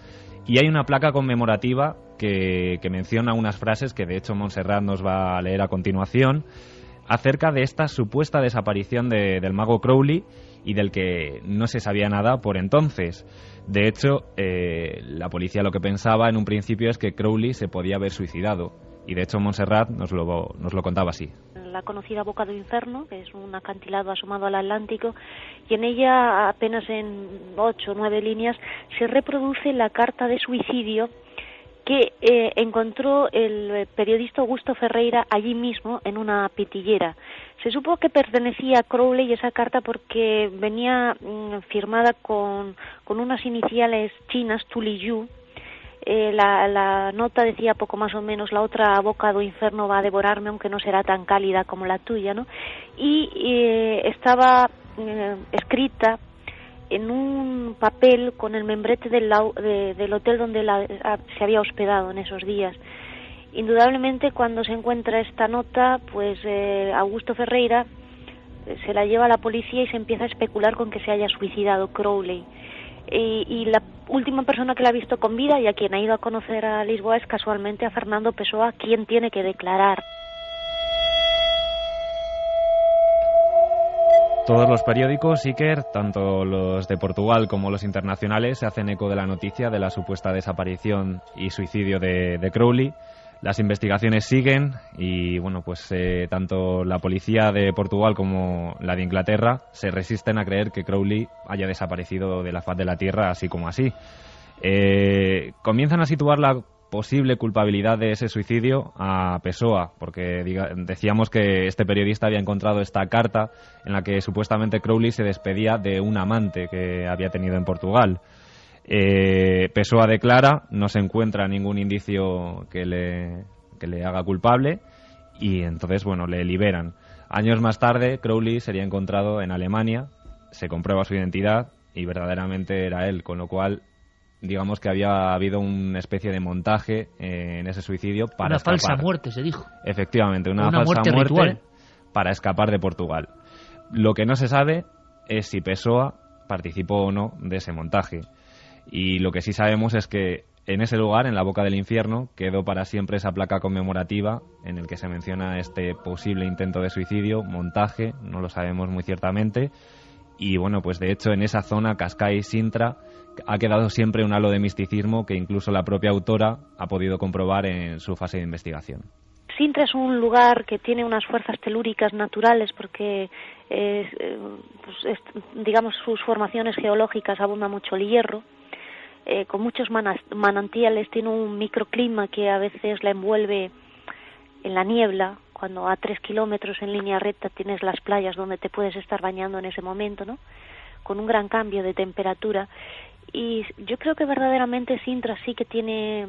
Y hay una placa conmemorativa que menciona unas frases que de hecho Montserrat nos va a leer a continuación acerca de esta supuesta desaparición del mago Crowley y del que no se sabía nada por entonces. De hecho, la policía lo que pensaba en un principio es que Crowley se podía haber suicidado y de hecho Montserrat nos lo contaba así. La conocida Boca del Infierno, que es un acantilado asomado al Atlántico, y en ella apenas en 8 o 9 líneas se reproduce la carta de suicidio que encontró el periodista Augusto Ferreira allí mismo en una pitillera. Se supo que pertenecía a Crowley esa carta porque venía firmada con unas iniciales chinas, Tuliyu. La nota decía poco más o menos: la otra boca do inferno va a devorarme, aunque no será tan cálida como la tuya, ¿no? Y estaba escrita en un papel con el membrete del hotel donde se había hospedado en esos días. Indudablemente, cuando se encuentra esta nota, pues Augusto Ferreira se la lleva a la policía y se empieza a especular con que se haya suicidado Crowley. Y la última persona que la ha visto con vida y a quien ha ido a conocer a Lisboa es casualmente a Fernando Pessoa, quien tiene que declarar. Todos los periódicos, Iker, tanto los de Portugal como los internacionales, se hacen eco de la noticia de la supuesta desaparición y suicidio de Crowley. Las investigaciones siguen y bueno, pues tanto la policía de Portugal como la de Inglaterra se resisten a creer que Crowley haya desaparecido de la faz de la tierra así como así. Comienzan a situar la posible culpabilidad de ese suicidio a Pessoa, porque decíamos que este periodista había encontrado esta carta en la que supuestamente Crowley se despedía de un amante que había tenido en Portugal. Pessoa declara, no se encuentra ningún indicio que le haga culpable y entonces, bueno, le liberan. Años más tarde, Crowley sería encontrado en Alemania, se comprueba su identidad y verdaderamente era él, con lo cual digamos que había habido una especie de montaje en ese suicidio para una escapar. Falsa muerte, se dijo. Efectivamente, una falsa muerte ritual para escapar de Portugal. Lo que no se sabe es si Pessoa participó o no de ese montaje. Y lo que sí sabemos es que en ese lugar, en la Boca del Infierno, quedó para siempre esa placa conmemorativa en el que se menciona este posible intento de suicidio, montaje, no lo sabemos muy ciertamente. Y bueno, pues de hecho en esa zona, Cascais, Sintra, ha quedado siempre un halo de misticismo que incluso la propia autora ha podido comprobar en su fase de investigación. Sintra es un lugar que tiene unas fuerzas telúricas naturales porque, digamos, sus formaciones geológicas abunda mucho el hierro. Con muchos manantiales, tiene un microclima que a veces la envuelve en la niebla, cuando a 3 kilómetros en línea recta tienes las playas donde te puedes estar bañando en ese momento, ¿no? Con un gran cambio de temperatura. Y yo creo que verdaderamente Sintra sí que tiene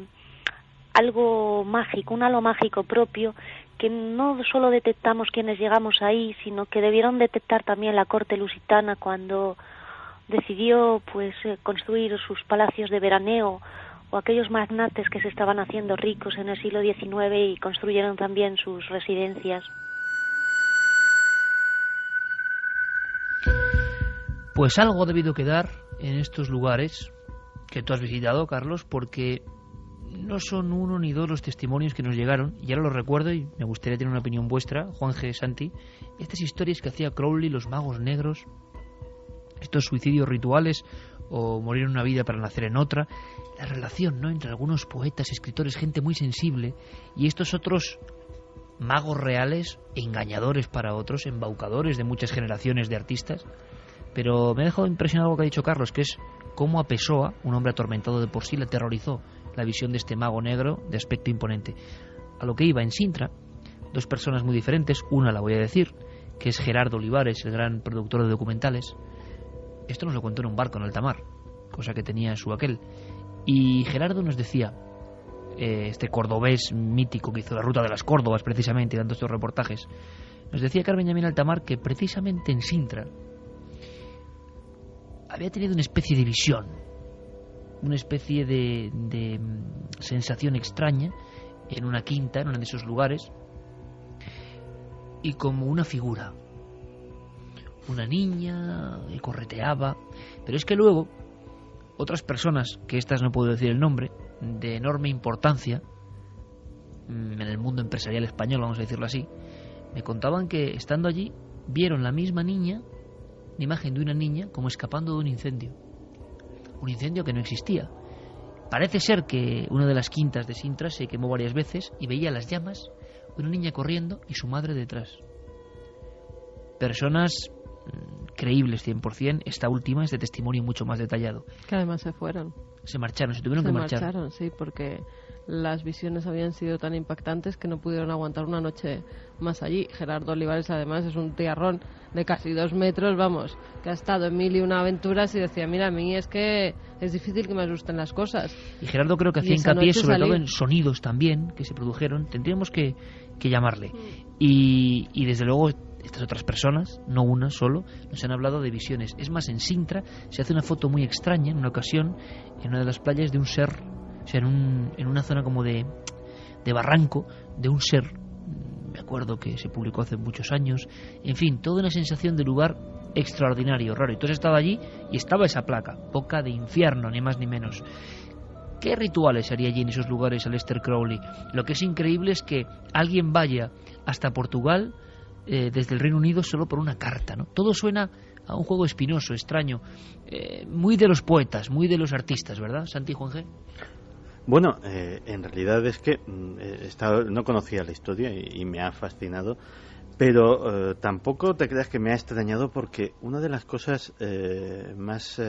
algo mágico, un halo mágico propio, que no solo detectamos quienes llegamos ahí, sino que debieron detectar también la corte lusitana cuando decidió construir sus palacios de veraneo, o aquellos magnates que se estaban haciendo ricos en el siglo XIX y construyeron también sus residencias. Pues algo ha debido quedar en estos lugares que tú has visitado, Carlos, porque no son uno ni dos los testimonios que nos llegaron, y ahora lo recuerdo y me gustaría tener una opinión vuestra, Juan G. Santi, estas historias que hacía Crowley, los magos negros, estos suicidios rituales o morir en una vida para nacer en otra, la relación, ¿no?, entre algunos poetas, escritores, gente muy sensible, y estos otros magos reales, engañadores para otros, embaucadores de muchas generaciones de artistas. Pero me ha dejado impresionado lo que ha dicho Carlos, que es cómo a Pessoa, un hombre atormentado de por sí, le aterrorizó la visión de este mago negro de aspecto imponente. A lo que iba, en Sintra, dos personas muy diferentes, una la voy a decir, que es Gerardo Olivares, el gran productor de documentales. Esto nos lo contó en un barco en alta mar, cosa que tenía su aquel. Y Gerardo nos decía, este cordobés mítico que hizo la Ruta de las Córdobas precisamente, dando estos reportajes, nos decía Carmen Yamín Altamar que precisamente en Sintra había tenido una especie de visión, una especie de sensación extraña en una quinta, en uno de esos lugares, y como una figura, una niña que correteaba. Pero es que luego otras personas, que estas no puedo decir el nombre, de enorme importancia en el mundo empresarial español, vamos a decirlo así, me contaban que estando allí vieron la misma niña, la imagen de una niña como escapando de un incendio que no existía. Parece ser que una de las quintas de Sintra se quemó varias veces y veía las llamas, una niña corriendo y su madre detrás. Personas creíbles 100%, esta última es de testimonio mucho más detallado. Que además se fueron. Se marcharon, se tuvieron que marchar. Se marcharon, sí, porque las visiones habían sido tan impactantes que no pudieron aguantar una noche más allí. Gerardo Olivares, además, es un tiarrón de casi 2 metros, vamos, que ha estado en 1000 y una aventuras y decía, mira, a mí es que es difícil que me asusten las cosas. Y Gerardo creo que hacía hincapié sobre todo en sonidos también que se produjeron, tendríamos que llamarle. Y desde luego estas otras personas, no una solo, nos han hablado de visiones. Es más, en Sintra se hace una foto muy extraña en una ocasión, en una de las playas, de un ser, o sea, en una zona como de barranco, de un ser, me acuerdo que se publicó hace muchos años, en fin, toda una sensación de lugar extraordinario, raro. Y tú has estado allí y estaba esa placa, boca de infierno, ni más ni menos. ¿Qué rituales haría allí en esos lugares Aleister Crowley? Lo que es increíble es que alguien vaya hasta Portugal desde el Reino Unido solo por una carta, ¿no? Todo suena a un juego espinoso, extraño, muy de los poetas, muy de los artistas, ¿verdad, Santi, Juan G? Bueno, en realidad es que no conocía la historia y me ha fascinado, pero tampoco te creas que me ha extrañado, porque una de las cosas más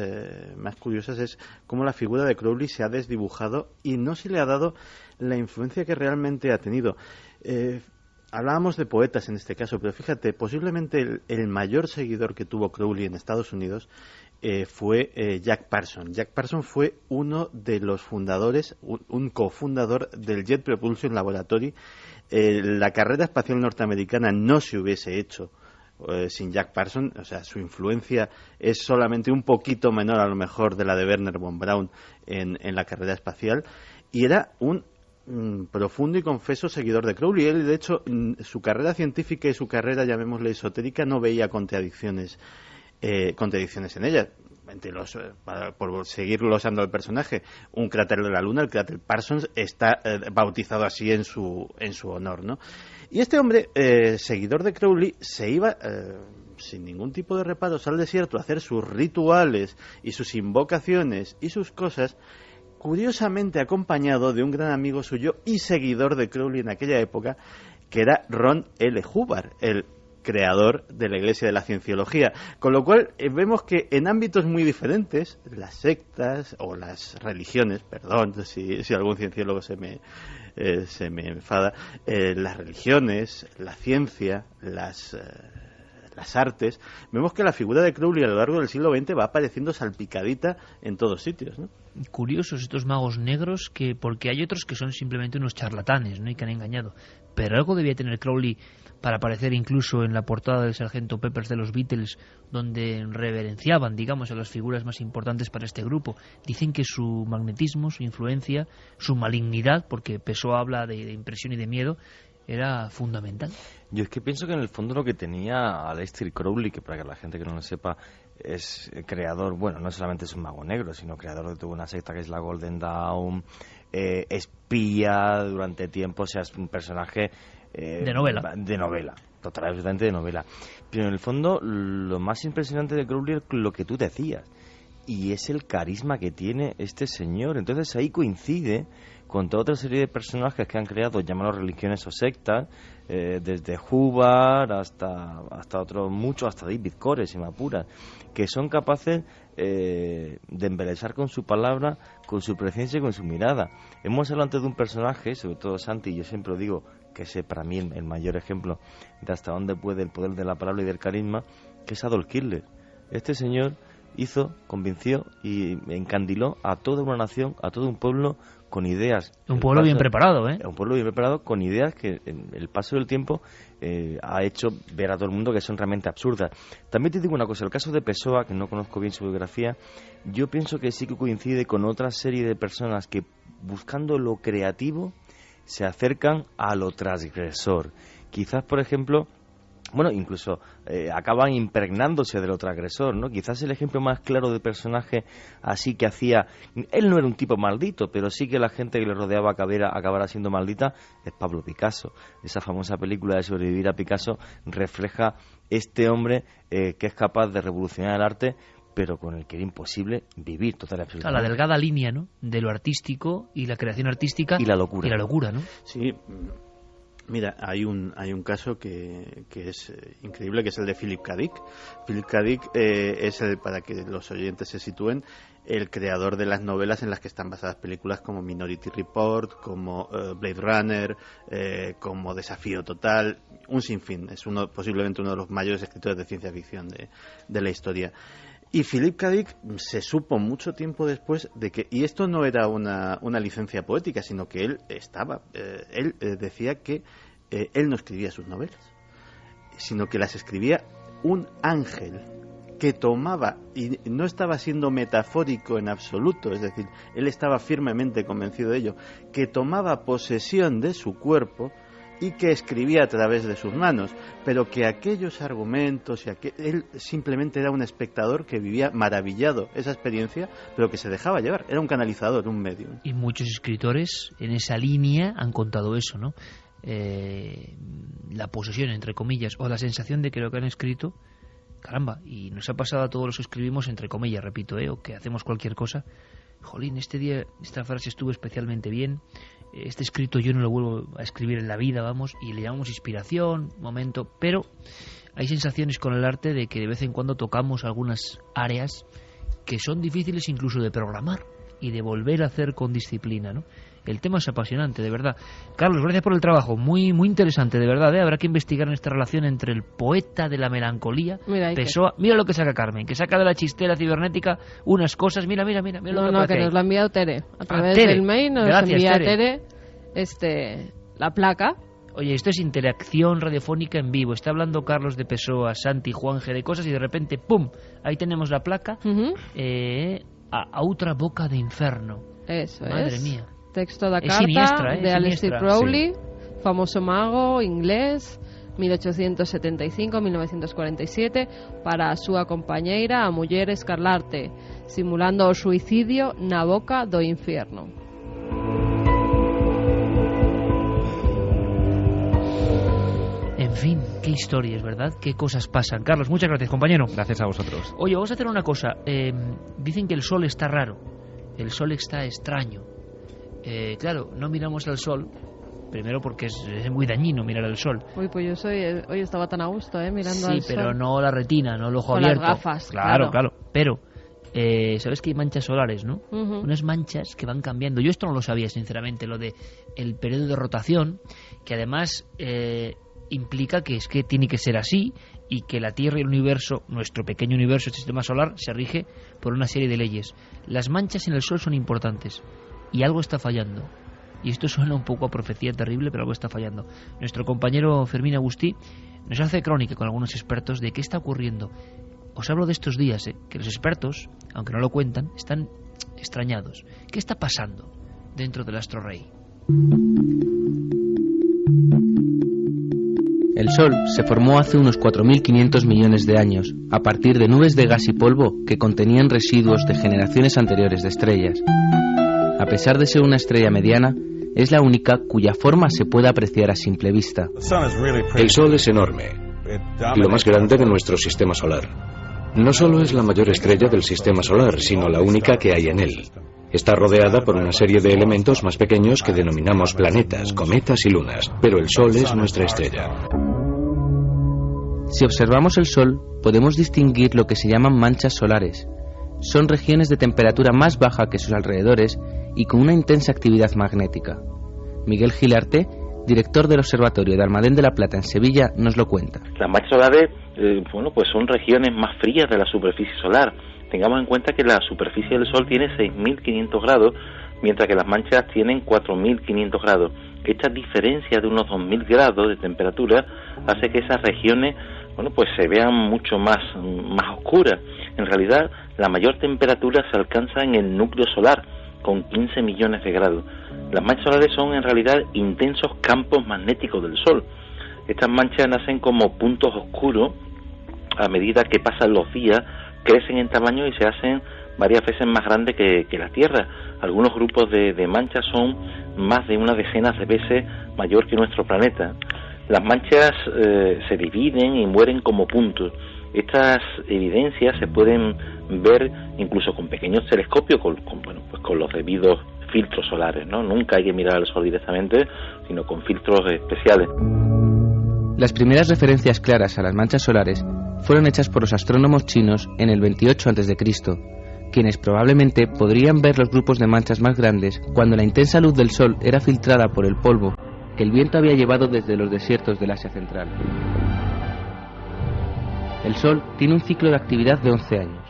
curiosas es cómo la figura de Crowley se ha desdibujado y no se le ha dado la influencia que realmente ha tenido. Hablábamos de poetas en este caso, pero fíjate, posiblemente el mayor seguidor que tuvo Crowley en Estados Unidos fue Jack Parsons. Jack Parsons fue uno de los fundadores, un cofundador del Jet Propulsion Laboratory. La carrera espacial norteamericana no se hubiese hecho sin Jack Parsons, o sea, su influencia es solamente un poquito menor a lo mejor de la de Wernher von Braun en la carrera espacial, y era un profundo y confeso seguidor de Crowley. Él, de hecho, su carrera científica y su carrera, llamémosle esotérica, no veía contradicciones en ella. Por seguir glosando al personaje, un cráter de la Luna, el cráter Parsons, está bautizado así en su honor, ¿no? Y este hombre, seguidor de Crowley, se iba sin ningún tipo de reparos al desierto a hacer sus rituales y sus invocaciones y sus cosas, curiosamente acompañado de un gran amigo suyo y seguidor de Crowley en aquella época, que era Ron L. Hubbard, el creador de la Iglesia de la Cienciología. Con lo cual vemos que en ámbitos muy diferentes, las sectas o las religiones, perdón si algún cienciólogo se me enfada, las religiones, la ciencia, las artes, vemos que la figura de Crowley a lo largo del siglo XX va apareciendo salpicadita en todos sitios, ¿no? Curiosos estos magos negros, porque hay otros que son simplemente unos charlatanes, ¿no?, y que han engañado. Pero algo debía tener Crowley para aparecer incluso en la portada del Sargento Peppers de los Beatles, donde reverenciaban, digamos, a las figuras más importantes para este grupo. Dicen que su magnetismo, su influencia, su malignidad, porque Pessoa habla de impresión y de miedo, era fundamental. Yo es que pienso que en el fondo lo que tenía Aleister Crowley, que para que la gente que no lo sepa es creador, bueno, no solamente es un mago negro, sino creador de toda una secta que es la Golden Dawn, espía durante tiempo, o sea, es un personaje de novela. De novela, total, absolutamente de novela. Pero en el fondo lo más impresionante de Crowley es lo que tú decías, y es el carisma que tiene este señor. Entonces ahí coincide con toda otra serie de personajes que han creado, llámalos religiones o sectas, desde Hubbard hasta otros muchos, hasta David Core, si me apuras, que son capaces de embelesar con su palabra, con su presencia y con su mirada. Hemos hablado antes de un personaje, sobre todo Santi, y yo siempre lo digo, que es para mí el mayor ejemplo de hasta dónde puede el poder de la palabra y del carisma, que es Adolf Hitler. Este señor convenció y encandiló a toda una nación, a todo un pueblo con ideas. Un pueblo bien preparado, Un pueblo bien preparado con ideas que en el paso del tiempo ha hecho ver a todo el mundo que son realmente absurdas. También te digo una cosa, el caso de Pessoa, que no conozco bien su biografía, yo pienso que sí que coincide con otra serie de personas que buscando lo creativo se acercan a lo transgresor. Quizás, por ejemplo, bueno, incluso acaban impregnándose del otro agresor, ¿no? Quizás el ejemplo más claro de personaje así que hacía... Él no era un tipo maldito, pero sí que la gente que le rodeaba acabara siendo maldita, es Pablo Picasso. Esa famosa película de Sobrevivir a Picasso refleja este hombre que es capaz de revolucionar el arte, pero con el que era imposible vivir total y absolutamente. La delgada línea, ¿no?, de lo artístico y la creación artística... Y la locura. Y la locura, ¿no? Sí. Mira, hay un caso que es increíble, que es el de Philip K. Dick. Philip K. Dick es, para que los oyentes se sitúen, el creador de las novelas en las que están basadas películas como Minority Report, como Blade Runner, como Desafío Total, un sinfín. Es posiblemente uno de los mayores escritores de ciencia ficción de la historia. Y Philip K. Dick se supo mucho tiempo después de que, y esto no era una licencia poética, sino que él decía que él no escribía sus novelas, sino que las escribía un ángel que tomaba, y no estaba siendo metafórico en absoluto, es decir, él estaba firmemente convencido de ello, que tomaba posesión de su cuerpo y que escribía a través de sus manos, pero que aquellos argumentos él simplemente era un espectador que vivía maravillado esa experiencia, pero que se dejaba llevar, era un canalizador, un medio. Y muchos escritores en esa línea han contado eso, ¿no? La posesión, entre comillas, o la sensación de que lo que han escrito, caramba, y nos ha pasado a todos los que escribimos, entre comillas, repito, o que hacemos cualquier cosa, jolín, este día esta frase estuvo especialmente bien, este escrito yo no lo vuelvo a escribir en la vida, vamos, y le llamamos inspiración, momento, pero hay sensaciones con el arte de que de vez en cuando tocamos algunas áreas que son difíciles incluso de programar y de volver a hacer con disciplina, ¿no? El tema es apasionante, de verdad. Carlos, gracias por el trabajo, muy muy interesante, de verdad, ¿eh? Habrá que investigar en esta relación entre el poeta de la melancolía, Pessoa. Mira lo que saca Carmen, que saca de la chistera cibernética unas cosas, mira lo que que nos lo ha enviado Tere, a través del mail nos envía Tere la placa. Oye, esto es interacción radiofónica en vivo. Está hablando Carlos de Pessoa, Santi, Juanje de cosas y de repente, ¡pum!, ahí tenemos la placa, a otra boca de inferno. Eso Madre mía. Texto da es carta siniestra, de Aleister Crowley, famoso mago inglés, 1875-1947, para a súa compañeira, a muller Escarlate, simulando o suicidio na boca do infierno. En fin, qué historias, ¿verdad? Qué cosas pasan. Carlos, muchas gracias, compañero. Gracias a vosotros. Oye, vamos a hacer una cosa. Dicen que el sol está raro, el sol está extraño. Claro, no miramos al sol, primero porque es muy dañino mirar al sol. Uy, pues hoy estaba tan a gusto, mirando al sol. Sí, pero no la retina, no el ojo con abierto. Las gafas, claro. Pero, ¿sabes que hay manchas solares, no? Unas manchas que van cambiando. Yo esto no lo sabía, sinceramente, lo de el periodo de rotación, que además implica que es que tiene que ser así y que la Tierra y el universo, nuestro pequeño universo, el sistema solar, se rige por una serie de leyes. Las manchas en el sol son importantes. Y algo está fallando. Y esto suena un poco a profecía terrible, pero algo está fallando. Nuestro compañero Fermín Agustí nos hace crónica con algunos expertos de qué está ocurriendo. Os hablo de estos días, que los expertos, aunque no lo cuentan, están extrañados. ¿Qué está pasando dentro del astro rey? El Sol se formó hace unos 4.500 millones de años, a partir de nubes de gas y polvo que contenían residuos de generaciones anteriores de estrellas. A pesar de ser una estrella mediana, es la única cuya forma se puede apreciar a simple vista. El Sol es enorme, lo más grande de nuestro sistema solar. No solo es la mayor estrella del sistema solar, sino la única que hay en él. Está rodeada por una serie de elementos más pequeños que denominamos planetas, cometas y lunas, pero el Sol es nuestra estrella. Si observamos el Sol, podemos distinguir lo que se llaman manchas solares. Son regiones de temperatura más baja que sus alrededores y con una intensa actividad magnética. Miguel Gilarte, director del Observatorio de Almadén de la Plata en Sevilla, nos lo cuenta. Las manchas solares, pues son regiones más frías de la superficie solar. Tengamos en cuenta que la superficie del Sol tiene 6.500 grados, mientras que las manchas tienen 4.500 grados. Esta diferencia de unos 2.000 grados de temperatura hace que esas regiones, pues se vean mucho más oscuras. En realidad, la mayor temperatura se alcanza en el núcleo solar, con 15 millones de grados. Las manchas solares son en realidad intensos campos magnéticos del Sol. Estas manchas nacen como puntos oscuros. A medida que pasan los días, crecen en tamaño y se hacen varias veces más grandes que la Tierra. Algunos grupos de manchas son más de una decena de veces mayor que nuestro planeta. Las manchas se dividen y mueren como puntos. Estas evidencias se pueden ver incluso con pequeños telescopios, con los debidos filtros solares, ¿no? Nunca hay que mirar al Sol directamente, sino con filtros especiales. Las primeras referencias claras a las manchas solares fueron hechas por los astrónomos chinos en el 28 a.C., quienes probablemente podrían ver los grupos de manchas más grandes cuando la intensa luz del Sol era filtrada por el polvo que el viento había llevado desde los desiertos del Asia Central. El Sol tiene un ciclo de actividad de 11 años,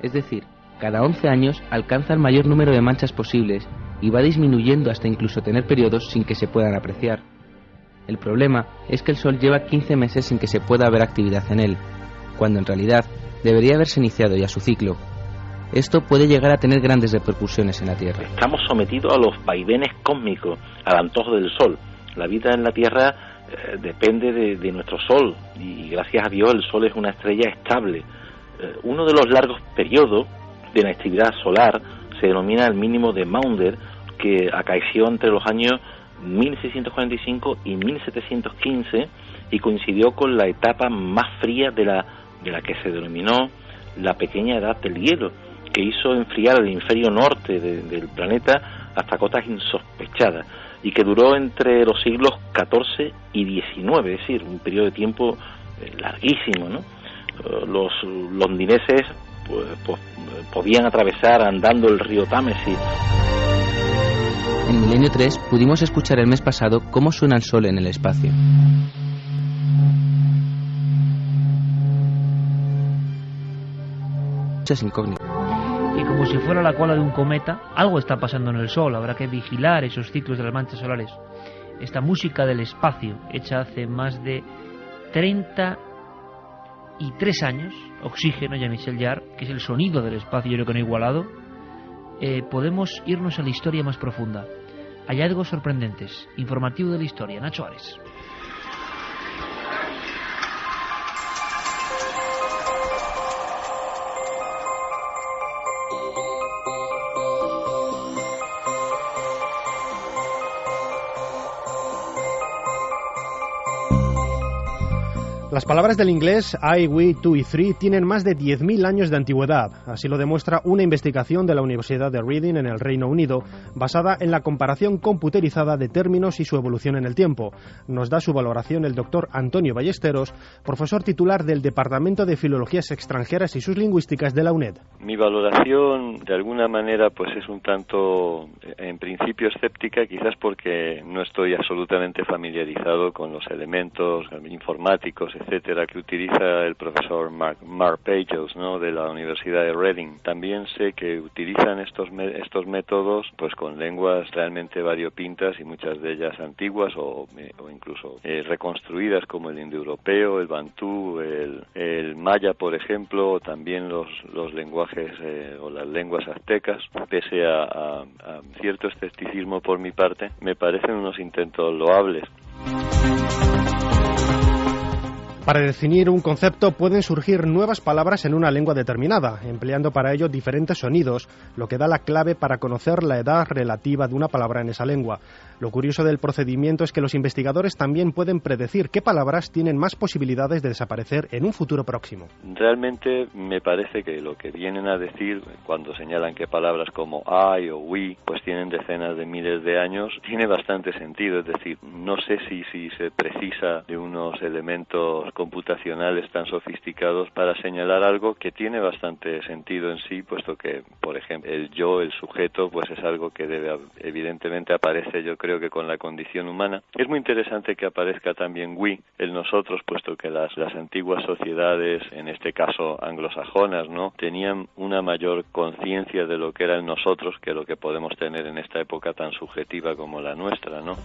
es decir, cada 11 años alcanza el mayor número de manchas posibles y va disminuyendo hasta incluso tener periodos sin que se puedan apreciar. El problema es que el Sol lleva 15 meses sin que se pueda ver actividad en él, cuando en realidad debería haberse iniciado ya su ciclo. Esto puede llegar a tener grandes repercusiones en la Tierra. Estamos sometidos a los vaivenes cósmicos, al antojo del Sol. La vida en la Tierra depende de nuestro Sol y gracias a Dios el Sol es una estrella estable. Uno de los largos periodos de la actividad solar se denomina el mínimo de Maunder, que acaeció entre los años 1645 y 1715 y coincidió con la etapa más fría de la que se denominó la pequeña edad del hielo, que hizo enfriar el hemisferio norte del planeta hasta cotas insospechadas y que duró entre los siglos XIV y XIX, es decir, un periodo de tiempo larguísimo, ¿no? Los londinenses pues podían atravesar andando el río Támesis. En Milenio 3 pudimos escuchar el mes pasado cómo suena el Sol en el espacio. Muchas incógnitas. Y como si fuera la cola de un cometa, algo está pasando en el Sol. Habrá que vigilar esos ciclos de las manchas solares. Esta música del espacio, hecha hace más de 33 años, Oxígeno, Jean-Michel Jarre, que es el sonido del espacio, yo creo que no igualado, podemos irnos a la historia más profunda. Hallazgos sorprendentes. Informativo de la historia. Nacho Ares. Las palabras del inglés I, we, tú y three tienen más de 10.000 años de antigüedad. Así lo demuestra una investigación de la Universidad de Reading en el Reino Unido, basada en la comparación computerizada de términos y su evolución en el tiempo. Nos da su valoración el doctor Antonio Ballesteros, profesor titular del Departamento de Filologías Extranjeras y sus Lingüísticas de la UNED. Mi valoración, de alguna manera, pues es un tanto, en principio, escéptica, quizás porque no estoy absolutamente familiarizado con los elementos informáticos, etcétera, que utiliza el profesor Mark Pagels, ¿no?, de la Universidad de Reading. También sé que utilizan estos métodos pues con lenguas realmente variopintas y muchas de ellas antiguas o incluso reconstruidas, como el indoeuropeo, el bantú, el maya, por ejemplo, o también los lenguajes o las lenguas aztecas. Pese a cierto escepticismo por mi parte, me parecen unos intentos loables. Para definir un concepto pueden surgir nuevas palabras en una lengua determinada, empleando para ello diferentes sonidos, lo que da la clave para conocer la edad relativa de una palabra en esa lengua. Lo curioso del procedimiento es que los investigadores también pueden predecir qué palabras tienen más posibilidades de desaparecer en un futuro próximo. Realmente me parece que lo que vienen a decir cuando señalan que palabras como I o we pues tienen decenas de miles de años, tiene bastante sentido. Es decir, no sé si se precisa de unos elementos computacionales tan sofisticados para señalar algo que tiene bastante sentido en sí, puesto que, por ejemplo, el yo, el sujeto, pues es algo que evidentemente aparece, yo creo que con la condición humana. Es muy interesante que aparezca también we, el nosotros, puesto que las antiguas sociedades, en este caso anglosajonas, ¿no?, tenían una mayor conciencia de lo que era el nosotros que lo que podemos tener en esta época tan subjetiva como la nuestra, ¿no?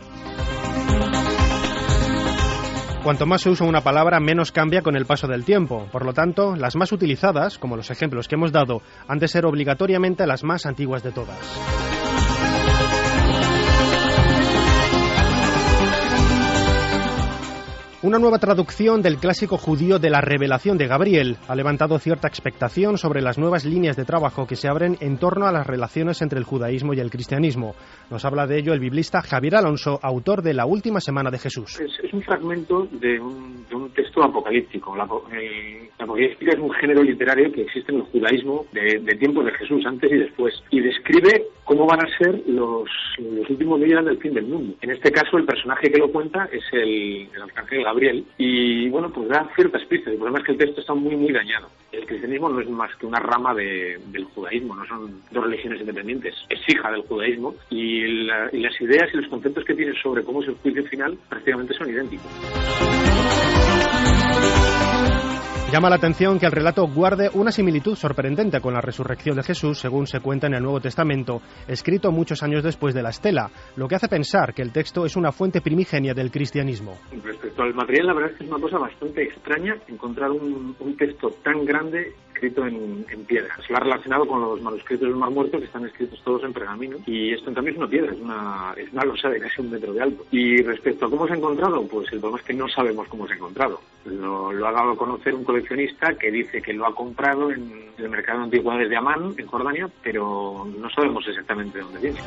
Cuanto más se usa una palabra, menos cambia con el paso del tiempo. Por lo tanto, las más utilizadas, como los ejemplos que hemos dado, han de ser obligatoriamente las más antiguas de todas. Una nueva traducción del clásico judío de la Revelación de Gabriel ha levantado cierta expectación sobre las nuevas líneas de trabajo que se abren en torno a las relaciones entre el judaísmo y el cristianismo. Nos habla de ello el biblista Javier Alonso, autor de La Última Semana de Jesús. Es un fragmento de un texto apocalíptico. La apocalíptica es un género literario que existe en el judaísmo de tiempos de Jesús, antes y después, y describe cómo van a ser los últimos días del fin del mundo. En este caso, el personaje que lo cuenta es el arcángel Gabriel, y bueno, pues da ciertas pistas. El problema es que el texto está muy dañado. El cristianismo no es más que una rama del judaísmo, no son dos religiones independientes, es hija del judaísmo, y las ideas y los conceptos que tiene sobre cómo es el juicio final prácticamente son idénticos. Llama la atención que el relato guarde una similitud sorprendente con la resurrección de Jesús, según se cuenta en el Nuevo Testamento, escrito muchos años después de la estela, lo que hace pensar que el texto es una fuente primigenia del cristianismo. Respecto al material, la verdad es que es una cosa bastante extraña encontrar un texto tan grande escrito en piedra. Se lo ha relacionado con los manuscritos del Mar Muerto, que están escritos todos en pergamino, y esto también es una piedra, es una losa de casi 1 metro de alto. Y respecto a cómo se ha encontrado, pues el problema es que no sabemos cómo se ha encontrado. Lo ha dado a conocer un coleccionista que dice que lo ha comprado en el mercado de antigüedades de Amán, en Jordania, pero no sabemos exactamente de dónde viene.